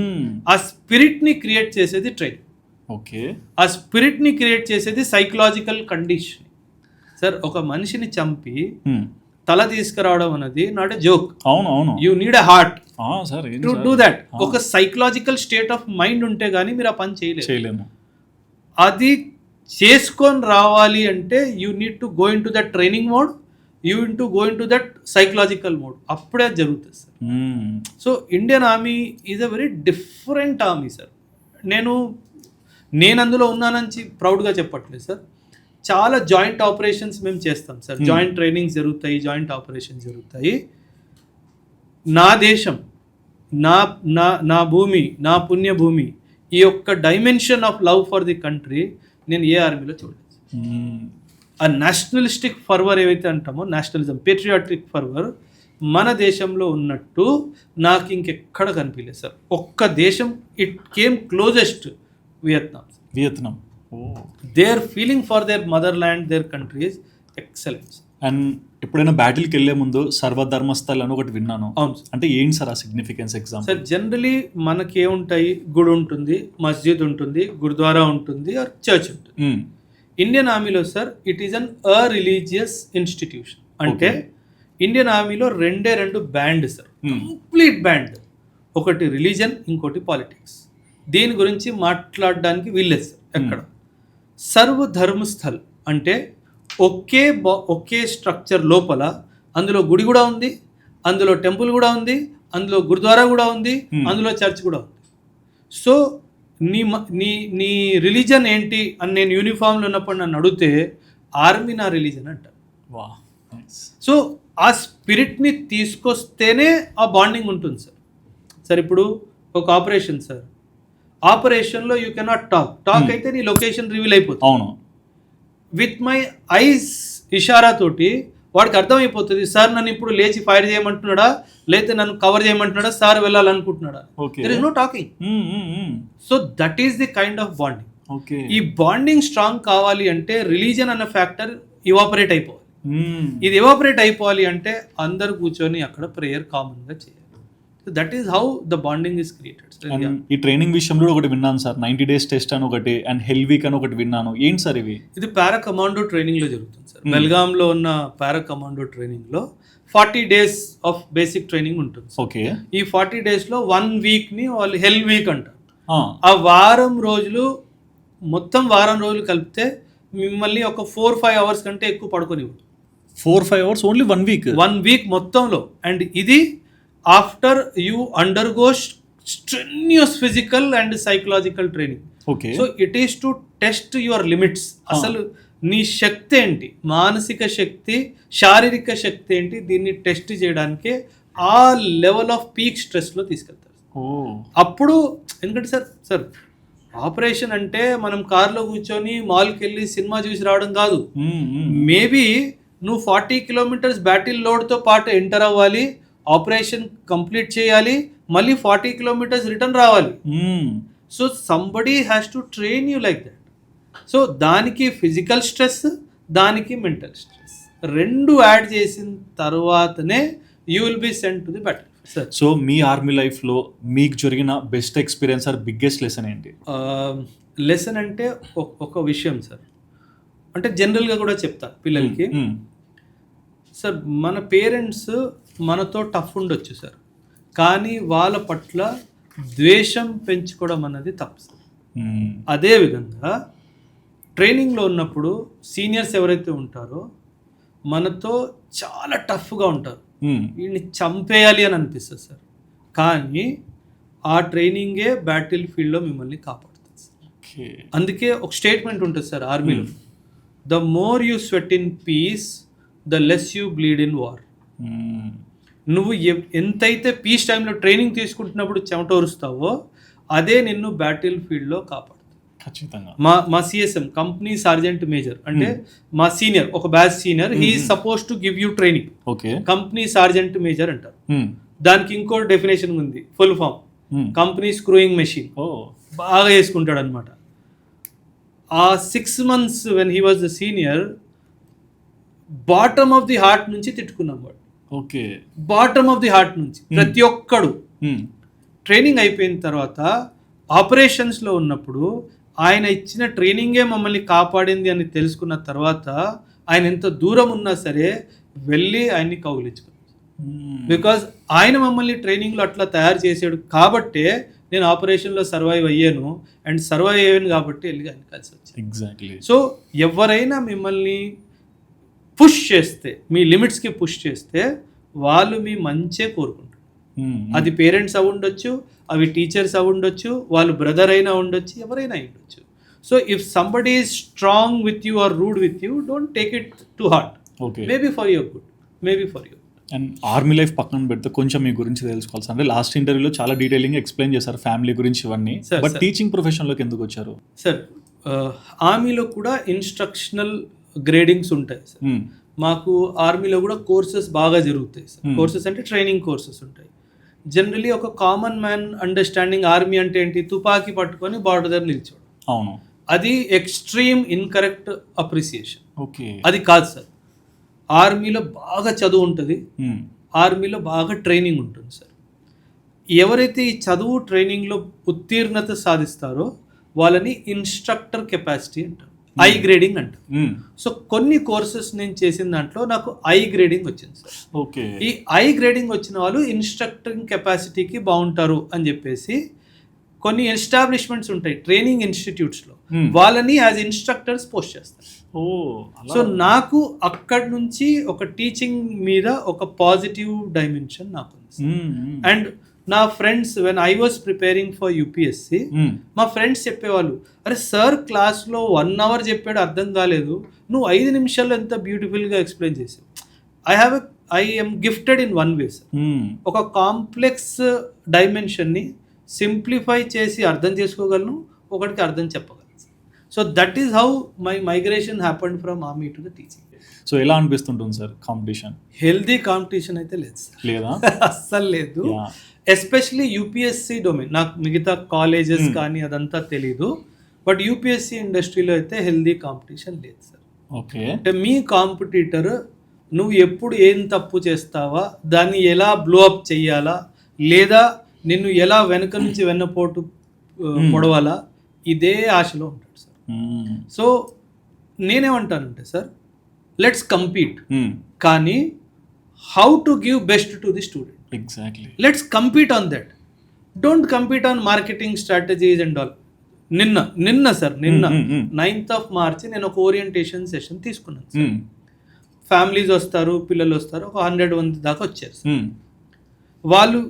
ఆ స్పిరిట్ని క్రియేట్ చేసేది ట్రైనింగ్. ఓకే, ఆ స్పిరిట్ని క్రియేట్ చేసేది సైకలాజికల్ కండిషన్. సార్ ఒక మనిషిని చంపి తల తీసుకురావడం అనేది నాట్ ఎ జోక్. అవును, you need a heart sir to do that. ఒక సైకలాజికల్ స్టేట్ ఆఫ్ మైండ్ ఉంటే కానీ మీరు ఆ పని చేయలేము. అది చేసుకొని రావాలి అంటే you need to go in to that training mode, you to go in to that psychological mode. అప్పుడే అది జరుగుతుంది sir. So Indian army is a very different army sir. నేను అందులో ఉన్నానని ప్రౌడ్గా చెప్పట్లేదు సార్. చాలా జాయింట్ ఆపరేషన్స్ మేము చేస్తాం సార్. జాయింట్ ట్రైనింగ్స్ జరుగుతాయి, జాయింట్ ఆపరేషన్స్ జరుగుతాయి. నా దేశం, నా భూమి, నా పుణ్యభూమి, ఈ యొక్క dimension of love for the country నేను ఏ ఆర్మీలో చూడలేదు. ఆ నేషనలిస్టిక్ ఫర్వర్ ఏవైతే అంటామో, నేషనలిజం, పేట్రియాటిక్ ఫర్వర్ మన దేశంలో ఉన్నట్టు నాకు ఇంకెక్కడ కనిపించలేదు సార్. ఒక్క దేశం it came closest, Vietnam. Their feeling for their mother land, their countries excellence. And ఎప్పుడైనా బ్యాటిల్కి వెళ్ళే ముందు సర్వధర్మస్థల్ అని ఒకటి విన్నాను. అవును, అంటే ఏంటి సార్ ఆ సిగ్నిఫికెన్స్ ఎగ్జాంపుల్? సార్ జనరలీ మనకి ఏముంటాయి, గుడి ఉంటుంది, మస్జిద్ ఉంటుంది, గురుద్వారా ఉంటుంది, ఆర్ చర్చ్ ఉంటుంది. ఇండియన్ ఆర్మీలో sir it is an religious institution. అంటే ఇండియన్ ఆర్మీలో 2 బ్యాండ్ సార్, కంప్లీట్ బ్యాండ్. ఒకటి రిలీజన్, ఇంకోటి పాలిటిక్స్. దీని గురించి మాట్లాడడానికి వీల్లేదు సార్ ఎక్కడ. సర్వధర్మస్థల్ అంటే ఒకే స్ట్రక్చర్ లోపల అందులో గుడి కూడా ఉంది, అందులో టెంపుల్ కూడా ఉంది, అందులో గురుద్వారా కూడా ఉంది, అందులో చర్చ్ కూడా ఉంది. సో నీ రిలీజన్ ఏంటి అని నేను యూనిఫామ్లో ఉన్నప్పుడు నన్ను అడిగితే ఆర్మీ నా రిలీజన్ అంటారు. సో ఆ స్పిరిట్ని తీసుకొస్తేనే ఆ బాండింగ్ ఉంటుంది సార్. సార్ ఇప్పుడు ఒక ఆపరేషన్ సార్, ఆపరేషన్లో యూ కెనాట్ టాక్ అయితే నీ లొకేషన్ రివీల్ అయిపోతుంది. అవును, విత్ మై ఐస్ ఇషారా తోటి వాడికి అర్థమైపోతుంది, సార్ నన్ను ఇప్పుడు లేచి ఫైర్ చేయమంటున్నాడా, లేకపోతే నన్ను కవర్ చేయమంటున్నాడా, సార్ వెళ్ళాలనుకుంటున్నాడా. There is no talking. So that is the kind of bonding. ఈ బాండింగ్ స్ట్రాంగ్ కావాలి అంటే రిలీజన్ అన్న ఫ్యాక్టర్ ఇవాపరేట్ అయిపోవాలి. ఇది ఇవాపరేట్ అయిపోవాలి అంటే అందరు కూర్చొని అక్కడ ప్రేయర్ కామన్గా చేయాలి. That is how the bonding is created. ఈ ట్రైనింగ్ విషయంలో ఒకటి విన్నాను సార్, 90 days టెస్ట్ అని ఒకటి, అండ్ హెల్ వీక్ అని ఒకటి విన్నాను. ఏంటి సార్ ఇవి? ఇది పారా కమాండో ట్రైనింగ్లో జరుగుతుంది సార్. బెల్గాంలో ఉన్న పారా కమాండో ట్రైనింగ్లో 40 days ఆఫ్ బేసిక్ ట్రైనింగ్ ఉంటుంది. ఓకే, ఈ 40 daysలో 1 weekని వాళ్ళు హెల్ వీక్ అంటారు. ఆ వారం రోజులు కలిపితే మిమ్మల్ని ఒక 4-5 hours కంటే ఎక్కువ పడుకోనివ్వరు. 4-5 hours ఓన్లీ 1 week? 1 week మొత్తంలో. అండ్ ఇది after you undergo strenuous physical and psychological training. Okay, so it is to test your limits. అసలు నీ శక్తి ఏంటి, మానసిక శక్తి, శారీరక శక్తి ఏంటి, దీన్ని టెస్ట్ చేయడానికే ఆ లెవెల్ ఆఫ్ పీక్ స్ట్రెస్లో తీసుకెళ్తారు. అప్పుడు ఎందుకంటే సార్ ఆపరేషన్ అంటే మనం కార్లో కూర్చొని మాల్కి వెళ్ళి సినిమా చూసి రావడం కాదు. మేబీ నువ్వు 40 kilometers బ్యాటిల్ లోడ్తో పాటు ఎంటర్ అవ్వాలి, ఆపరేషన్ కంప్లీట్ చేయాలి, మళ్ళీ 40 kilometers రిటర్న్ రావాలి. So somebody has to train you like that. So దానికి ఫిజికల్ స్ట్రెస్, దానికి మెంటల్ స్ట్రెస్ 2 యాడ్ చేసిన తర్వాతనే you will be sent to the battle. Sir so me army లైఫ్లో మీకు జరిగిన best experience or biggest lesson ఏంటి? Lesson అంటే ఒక విషయం సార్, అంటే జనరల్గా కూడా చెప్తా పిల్లలకి. సార్ మన పేరెంట్స్ మనతో టఫ్ ఉండొచ్చు సార్, కానీ వాళ్ళ పట్ల ద్వేషం పెంచుకోవడం అన్నది తప్పు సార్. అదేవిధంగా ట్రైనింగ్లో ఉన్నప్పుడు సీనియర్స్ ఎవరైతే ఉంటారో మనతో చాలా టఫ్గా ఉంటారు, వీడిని చంపేయాలి అని అనిపిస్తుంది సార్, కానీ ఆ ట్రైనింగే బ్యాటిల్ ఫీల్డ్లో మిమ్మల్ని కాపాడుతుంది సార్. అందుకే ఒక స్టేట్మెంట్ ఉంటుంది సార్ ఆర్మీలో, the more you sweat in peace the less you bleed in war. నువ్వు ఎంతైతే పీస్ టైంలో ట్రైనింగ్ తీసుకుంటున్నప్పుడు చెమటోరుస్తావో అదే నిన్ను బ్యాటిల్ ఫీల్డ్లో కాపాడుతుంది. ఖచ్చితంగా. మా సిఎస్ఎం కంపెనీ సార్జెంట్ మేజర్ అంటే మా సీనియర్, ఒక batch senior, he is suppose to give you training. Okay. Company sergeant major అంటారు. దానికి ఇంకో డెఫినేషన్ ఉంది, full form company screwing machine. బాగా వేసుకుంటాడు అనమాట. ఆ 6 months when he was the senior, bottom of the heart నుంచి తిట్టుకున్నాం వాడు. Okay. Bottom of the heart నుంచి ప్రతి ఒక్కడు. ట్రైనింగ్ అయిపోయిన తర్వాత ఆపరేషన్స్లో ఉన్నప్పుడు ఆయన ఇచ్చిన ట్రైనింగే మమ్మల్ని కాపాడింది అని తెలుసుకున్న తర్వాత ఆయన ఎంత దూరం ఉన్నా సరే వెళ్ళి ఆయన్ని కౌగిలించుకున్నాం. బికాజ్ ఆయన మమ్మల్ని ట్రైనింగ్లో అట్లా తయారు చేసాడు కాబట్టే నేను ఆపరేషన్లో సర్వైవ్ అయ్యాను, అండ్ సర్వైవ్ అయ్యాను కాబట్టి వెళ్ళి ఆయన కలిసి వచ్చాను. ఎగ్జాక్ట్లీ. సో ఎవరైనా మిమ్మల్ని పుష్ చేస్తే, మీ లిమిట్స్కి పుష్ చేస్తే వాళ్ళు మీ మంచే కోరుకుంటారు. అది పేరెంట్స్ అవి ఉండొచ్చు, అవి టీచర్స్ అవి ఉండొచ్చు, వాళ్ళు బ్రదర్ అయినా ఉండొచ్చు, ఎవరైనా ఉండొచ్చు. So if somebody is strong with you or rude with you, don't take it to heart. Okay. Maybe for your good, maybe for you. And army life పక్కన పెడితే కొంచెం మీ గురించి తెలుసుకోవాల్సి, అంటే లాస్ట్ ఇంటర్వ్యూలో చాలా డీటెయిలింగ్ ఎక్స్ప్లెయిన్ చేశారు ఫ్యామిలీ గురించి ఇవన్నీ, బట్ టీచింగ్ ప్రొఫెషన్లోకి ఎందుకు వచ్చారు? సార్ ఆర్మీలో కూడా ఇన్స్ట్రక్షనల్ గ్రేడింగ్స్ ఉంటాయి సార్. మాకు ఆర్మీలో కూడా కోర్సెస్ బాగా జరుగుతాయి సార్. కోర్సెస్ అంటే ట్రైనింగ్ కోర్సెస్ ఉంటాయి. జనరలీ ఒక కామన్ మ్యాన్ అండర్స్టాండింగ్ ఆర్మీ అంటే ఏంటి, తుపాకీ పట్టుకొని బార్డర్ దగ్గర నిల్చోడు. అవును. అది ఎక్స్ట్రీమ్ ఇన్కరెక్ట్ అప్రిసియేషన్. ఓకే. అది కాదు సార్. ఆర్మీలో బాగా చదువు ఉంటుంది, ఆర్మీలో బాగా ట్రైనింగ్ ఉంటుంది సార్. ఎవరైతే ఈ చదువు ట్రైనింగ్లో ఉత్తీర్ణత సాధిస్తారో వాళ్ళని ఇన్స్ట్రక్టర్ కెపాసిటీ అంటారు, ఐ గ్రేడింగ్ అంటారు. సో కొన్ని కోర్సెస్ నేను చేసిన దాంట్లో నాకు ఐ గ్రేడింగ్ వచ్చింది సార్. ఓకే. ఈ ఐ గ్రేడింగ్ వచ్చిన వాళ్ళు ఇన్స్ట్రక్టింగ్ కెపాసిటీకి బాగుంటారు అని చెప్పేసి కొన్ని ఎస్టాబ్లిష్మెంట్స్ ఉంటాయి ట్రైనింగ్ ఇన్స్టిట్యూట్స్లో, వాళ్ళని యాజ్ ఇన్స్ట్రక్టర్స్ పోస్ట్ చేస్తారు. సో నాకు అక్కడి నుంచి ఒక టీచింగ్ మీద ఒక పాజిటివ్ డైమెన్షన్ నాకు ఉంది. అండ్ నా friends when I was preparing for UPSC, మా ఫ్రెండ్స్ చెప్పేవాళ్ళు, అరే సార్ క్లాస్లో 1 hour చెప్పాడు అర్థం కాలేదు, నువ్వు 5 నిమిషాల్లో ఎంత బ్యూటిఫుల్గా ఎక్స్ప్లెయిన్ చేసావు. I M gifted in one way sir. ఒక కాంప్లెక్స్ డైమెన్షన్ని సింప్లిఫై చేసి అర్థం చేసుకోగలను, ఒకటికి అర్థం చెప్పగలను. So that is how my migration happened from army to the teaching. So ఎలా అనిపిస్తుంటుంది సార్ కాంపిటీషన్? హెల్దీ కాంపిటీషన్ అయితే లేదు సార్. లేదా? అస్సలు లేదు. ఎస్పెషలీ యూపీఎస్సి డొమైన్, నాకు మిగతా కాలేజెస్ కానీ అదంతా తెలీదు, బట్ యూపీఎస్సి ఇండస్ట్రీలో అయితే హెల్దీ కాంపిటీషన్ లేదు సార్. ఓకే. అంటే మీ కాంపిటీటర్ నువ్వు ఎప్పుడు ఏం తప్పు చేస్తావా, దాన్ని ఎలా బ్లో అప్ చెయ్యాలా, లేదా నిన్ను ఎలా వెనక నుంచి వెన్నపోటు పొడవాలా, ఇదే ఆశలో ఉంటాడు సార్. సో నేనేమంటానంటే సార్, లెట్స్ కంపీట్, కానీ how to give best to the student. Exactly. Let's compete on that, don't compete on marketing strategies and all. నిన్న 9th of March నేను ఒక ఓరియంటేషన్ సెషన్ తీసుకున్నాను సార్. ఫ్యామిలీస్ వస్తారు, పిల్లలు వస్తారు, ఒక 100 దాకా వచ్చారు సార్. వాళ్ళు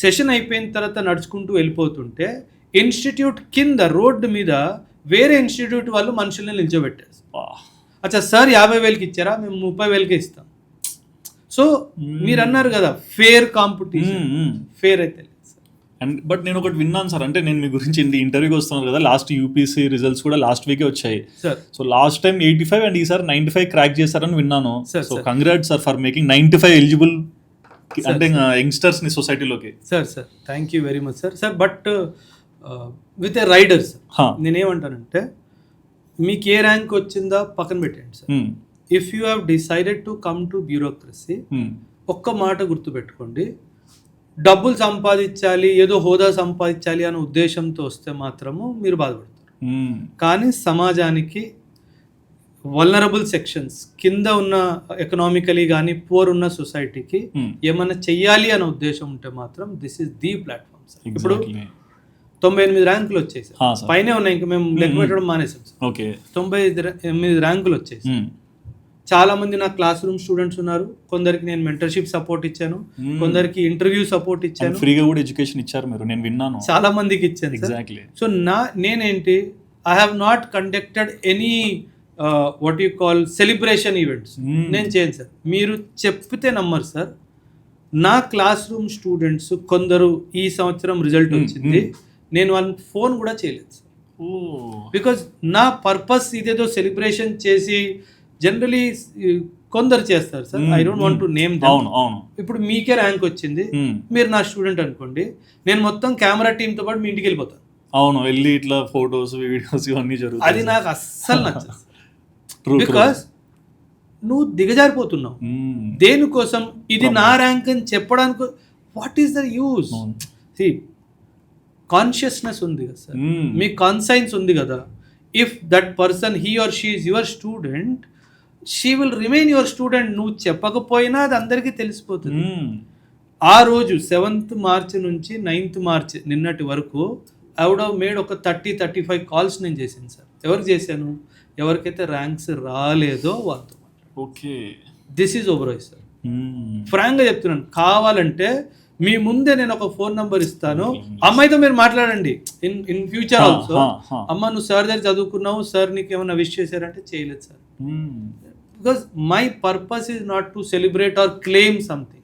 సెషన్ అయిపోయిన తర్వాత నడుచుకుంటూ వెళ్ళిపోతుంటే ఇన్స్టిట్యూట్ కింద రోడ్డు మీద వేరే ఇన్స్టిట్యూట్ వాళ్ళు మనుషుల్ని నిల్చోబెట్టారు. అచ్చా సార్ 50,000కి ఇచ్చారా, మేము 30,000కే ఇస్తాం. సో మీరు అన్నారు కదా ఫేర్ కాంపిటీషన్, ఫేర్ అయితే లేదు సార్. అండ్ బట్ నేను ఒకటి విన్నాను సార్, అంటే నేను మీ గురించి ఇంటర్వ్యూకి వస్తున్నాను కదా, లాస్ట్ యూపీఎస్సీ రిజల్ట్స్ కూడా లాస్ట్ వీకే వచ్చాయి sir. So last time 85 and ఈసారి 95 క్రాక్ చేశారని విన్నాను. So sir congrats sir for making 95 eligible అంటే యంగ్స్టర్స్ ని సొసైటీలోకి. Sir thank you very much sir. But with a rider sir, నేనేమంటానంటే మీకు ఏ ర్యాంక్ వచ్చిందా పక్కన పెట్టండి sir. If you have decided to come to bureaucracy, ఒక్క మాట గుర్తుపెట్టుకోండి, డబ్బులు సంపాదించాలి, ఏదో హోదా సంపాదించాలి అనే ఉద్దేశంతో వస్తే మాత్రము మీరు బాధపడతారు. కానీ సమాజానికి వల్నరబుల్ సెక్షన్స్ కింద ఉన్న ఎకనామికలీ కానీ పూర్ ఉన్న సొసైటీకి ఏమైనా చెయ్యాలి అనే ఉద్దేశం ఉంటే మాత్రం this is the platform sir. ఇప్పుడు 98 ర్యాంకులు వచ్చేసి పైనే ఉన్నాయి, ఇంకా మేము లెక్క పెట్టడం మానేసాం సార్. 98 ర్యాంకులు వచ్చేసి చాలా మంది నా క్లాస్ రూమ్ స్టూడెంట్స్ ఉన్నారు. కొందరికి నేను మెంటర్షిప్ సపోర్ట్ ఇచ్చాను, కొందరికి ఇంటర్వ్యూ సపోర్ట్ ఇచ్చాను, ఫ్రీగా కూడా ఎడ్యుకేషన్ ఇచ్చారు మీరు, నేను విన్నాను. చాలా మందికి ఇచ్చాను. ఎగ్జాక్ట్లీ. సో నేనేంటి, I have not conducted any what you call celebration events. నేను చేయను సార్. మీరు చెప్పితే నమ్మరు సార్, నా క్లాస్ రూమ్ స్టూడెంట్స్ కొందరు ఈ సంవత్సరం రిజల్ట్ వచ్చింది, నేను వాళ్ళని ఫోన్ కూడా చేయలేదు సార్. బికాజ్ నా పర్పస్ ఇదేదో సెలిబ్రేషన్ చేసి జనరలీ కొందరు చేస్తారు sir. I don't want to name them. ఇప్పుడు మీకే ర్యాంక్ వచ్చింది, మీరు నా స్టూడెంట్ అనుకోండి, నేను మొత్తం కెమెరా టీంతో పాటు మీ ఇంటికి వెళ్ళిపోతాను. అవును, వెళ్ళి ఇట్లా ఫొటోస్ వీడియోస్ ఇవన్నీ జరుగుతాయి. అది నాకు అస్సలు నచ్చదు. బికాస్ నువ్వు దిగజారిపోతున్నావు దేనికోసం. ఇది నా ర్యాంక్ అని చెప్పడానికి what is the use? Consciousness ఉంది కదా సార్, మీ కాన్సైన్స్ ఉంది కదా. If that person he or she is your student, she will remain your student. నువ్వు చెప్పకపోయినా అది అందరికీ తెలిసిపోతుంది. ఆ రోజు 7th మార్చ్ నుంచి 9th మార్చ్ నిన్నటి వరకు ఐ వుడ్ హావ్ మేడ్ ఒక 30-35 కాల్స్ నేను చేశాను సార్. ఎవరికి చేశాను? ఎవరికైతే ర్యాంక్స్ రాలేదో వాళ్ళతో. Okay, this is Oberoi sir. ఫ్రాంక్గా చెప్తున్నాను, కావాలంటే మీ ముందే నేను ఒక ఫోన్ నంబర్ ఇస్తాను, అమ్మాయితో మీరు మాట్లాడండి. ఇన్ ఫ్యూచర్ ఆల్సో, అమ్మ నువ్వు సార్ దగ్గర చదువుకున్నావు, సార్ నీకు ఏమైనా విష్ చేశారంటే చేయలేదు sir. Because my purpose is not to celebrate or claim something.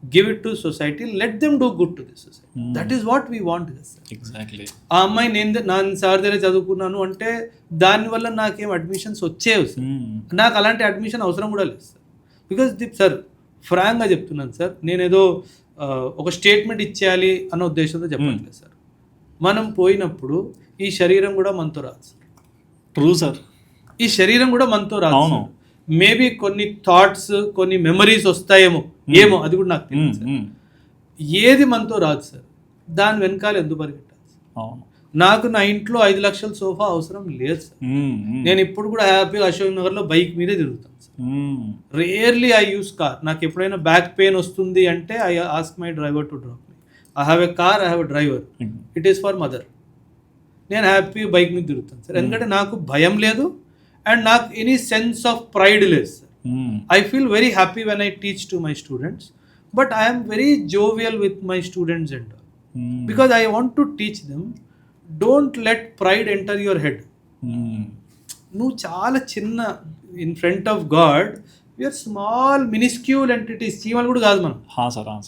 Give it to society, let them do good to this society. That is what we want కదా sir. Exactly. ఆ అమ్మాయి నేను sir దగ్గర చదువుకున్నాను అంటే దానివల్ల నాకేం అడ్మిషన్స్ వచ్చేవి సార్. నాకు అలాంటి అడ్మిషన్ అవసరం కూడా లేదు సార్. బికాస్ సార్ ఫ్రాంక్గా చెప్తున్నాను సార్, నేనేదో ఒక స్టేట్మెంట్ ఇచ్చేయాలి అన్న ఉద్దేశంతో చెప్పట్లేదు సార్. మనం పోయినప్పుడు ఈ శరీరం కూడా మనతో రాదు సార్. ట్రూ సార్, ఈ శరీరం కూడా మనతో రాదు. మేబీ కొన్ని థాట్స్, కొన్ని మెమరీస్ వస్తాయేమో, ఏమో అది కూడా నాకు తెలియదు సార్. ఏది మనతో రాదు సార్, దాని వెనకాల ఎందుకు పరిగెట్టాలి సార్? నాకు నా ఇంట్లో 5 లక్షల సోఫా అవసరం లేదు సార్. నేను ఇప్పుడు కూడా హ్యాపీగా అశోక్ నగర్లో బైక్ మీదే తిరుగుతాను sir. Rarely I use car. నాకు ఎప్పుడైనా బ్యాక్ పెయిన్ వస్తుంది అంటే I ask my driver to drop me. I have a car, I have a driver, it is for mother. నేను హ్యాపీ బైక్ మీద తిరుగుతాను సార్, ఎందుకంటే నాకు భయం లేదు అండ్ నాకు ఎనీ సెన్స్ ఆఫ్ ప్రైడ్ లేదు sir. I feel very happy when I teach to my students, but I am very jovial with my students and because I want to teach them, don't let pride enter your head. నువ్వు చాలా చిన్న, in front of God you're small miniscule entities, చీమలు కూడా కాదు మనం.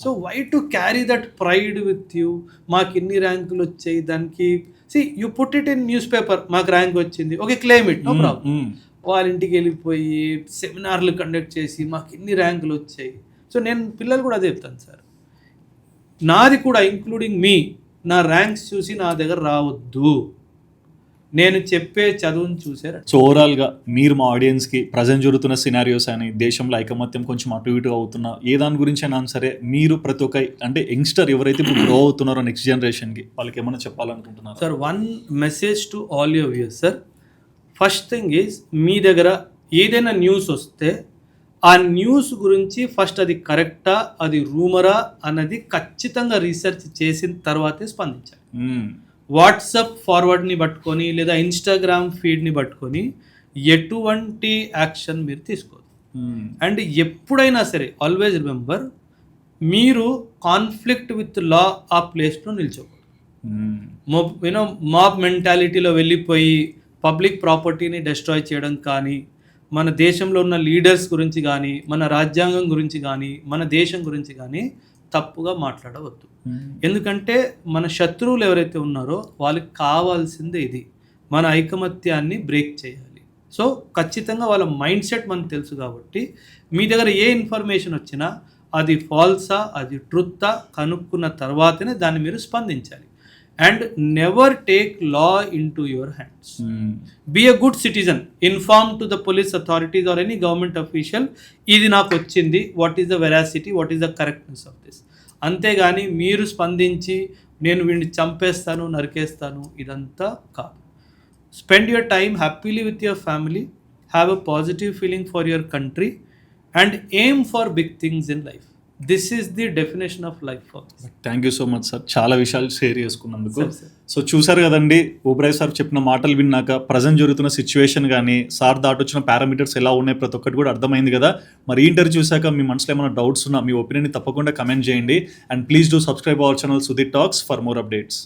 So why to carry that pride with you? మాకు ఇన్ని ర్యాంకులు వచ్చాయి, దానికి you put it in newspaper, మాకు ర్యాంక్ వచ్చింది, okay claim it, no problem. వాళ్ళ ఇంటికి వెళ్ళిపోయి సెమినార్లు కండక్ట్ చేసి మాకు ఇన్ని ర్యాంకులు వచ్చాయి. సో నేను పిల్లలు కూడా అదే చెప్తాను సార్, నాది కూడా ఇంక్లూడింగ్ మీ, నా ర్యాంక్స్ చూసి నా దగ్గర రావద్దు, నేను చెప్పే చదువుని చూసారు. సో ఓవరాల్గా మీరు మా ఆడియన్స్కి ప్రజెంట్ జరుగుతున్న సినారియోస్ అని, దేశంలో ఐకమత్యం కొంచెం అటు ఇటుగా అవుతున్నా ఏ దాని గురించి అయినా సరే, మీరు ప్రతి ఒక్క అంటే యంగ్స్టర్ ఎవరైతే ఇప్పుడు గ్రో అవుతున్నారో నెక్స్ట్ జనరేషన్కి, వాళ్ళకి ఏమైనా చెప్పాలనుకుంటున్నారు sir? One message to all your viewers sir. First thing is, మీ దగ్గర ఏదైనా న్యూస్ వస్తే ఆ న్యూస్ గురించి ఫస్ట్ అది కరెక్టా, అది రూమరా అన్నది ఖచ్చితంగా రీసెర్చ్ చేసిన తర్వాతే స్పందించాలి. వాట్సాప్ ఫార్వర్డ్ని పట్టుకొని లేదా ఇన్స్టాగ్రామ్ ఫీడ్ని పట్టుకొని ఎటువంటి యాక్షన్ మీరు తీసుకోవద్దు. అండ్ ఎప్పుడైనా సరే ఆల్వేజ్ రిమెంబర్, మీరు కాన్ఫ్లిక్ట్ విత్ లా ఆ ప్లేస్లో నిల్చోకూడదు. మాబ్ మెంటాలిటీలో వెళ్ళిపోయి పబ్లిక్ ప్రాపర్టీని డెస్ట్రాయ్ చేయడం కానీ, మన దేశంలో ఉన్న లీడర్స్ గురించి కానీ, మన రాజ్యాంగం గురించి కానీ, మన దేశం గురించి కానీ తప్పుగా మాట్లాడవద్దు. ఎందుకంటే మన శత్రువులు ఎవరైతే ఉన్నారో వాళ్ళకి కావాల్సిందే ఇది, మన ఐకమత్యాన్ని బ్రేక్ చేయాలి. సో ఖచ్చితంగా వాళ్ళ మైండ్ సెట్ మనకు తెలుసు కాబట్టి, మీ దగ్గర ఏ ఇన్ఫర్మేషన్ వచ్చినా అది ఫాల్సా, అది ట్రూతా కనుక్కున్న తర్వాతనే దాన్ని మీరు స్పందించాలి. And never take law in to your hands. Be a good citizen, inform to the police authorities or any government official, ఇది నాకు వచ్చింది, what is the veracity, what is the correctness of this అంతేగాని మీరు స్పందించి నేను వీడిని చంపేస్తాను, నరికేస్తాను ఇదంతా కాదు. Spend your time happily with your family, have a positive feeling for your country and aim for big things in life. This is the definition of life for me. Thank you so much sir, చాలా విషయాలు share చేసుకున్నందుకు. Sir. So చూసారు కదండి, Oberoi sir చెప్పిన మాటలు విన్నాక present జరుగుతున్న situation కానీ సార్ దాటొచ్చిన పారామీటర్స్ ఎలా ఉన్నాయి ప్రతి ఒక్కటి కూడా అర్థమైంది కదా. మరి ఈ ఇంటర్వ్యూ చూసాక మీ మనసులో ఏమైనా డౌట్స్ ఉన్నా మీ ఒపీనియన్ తప్పకుండా కమెంట్ చేయండి. And please do subscribe our channel Sudheer talks for more updates.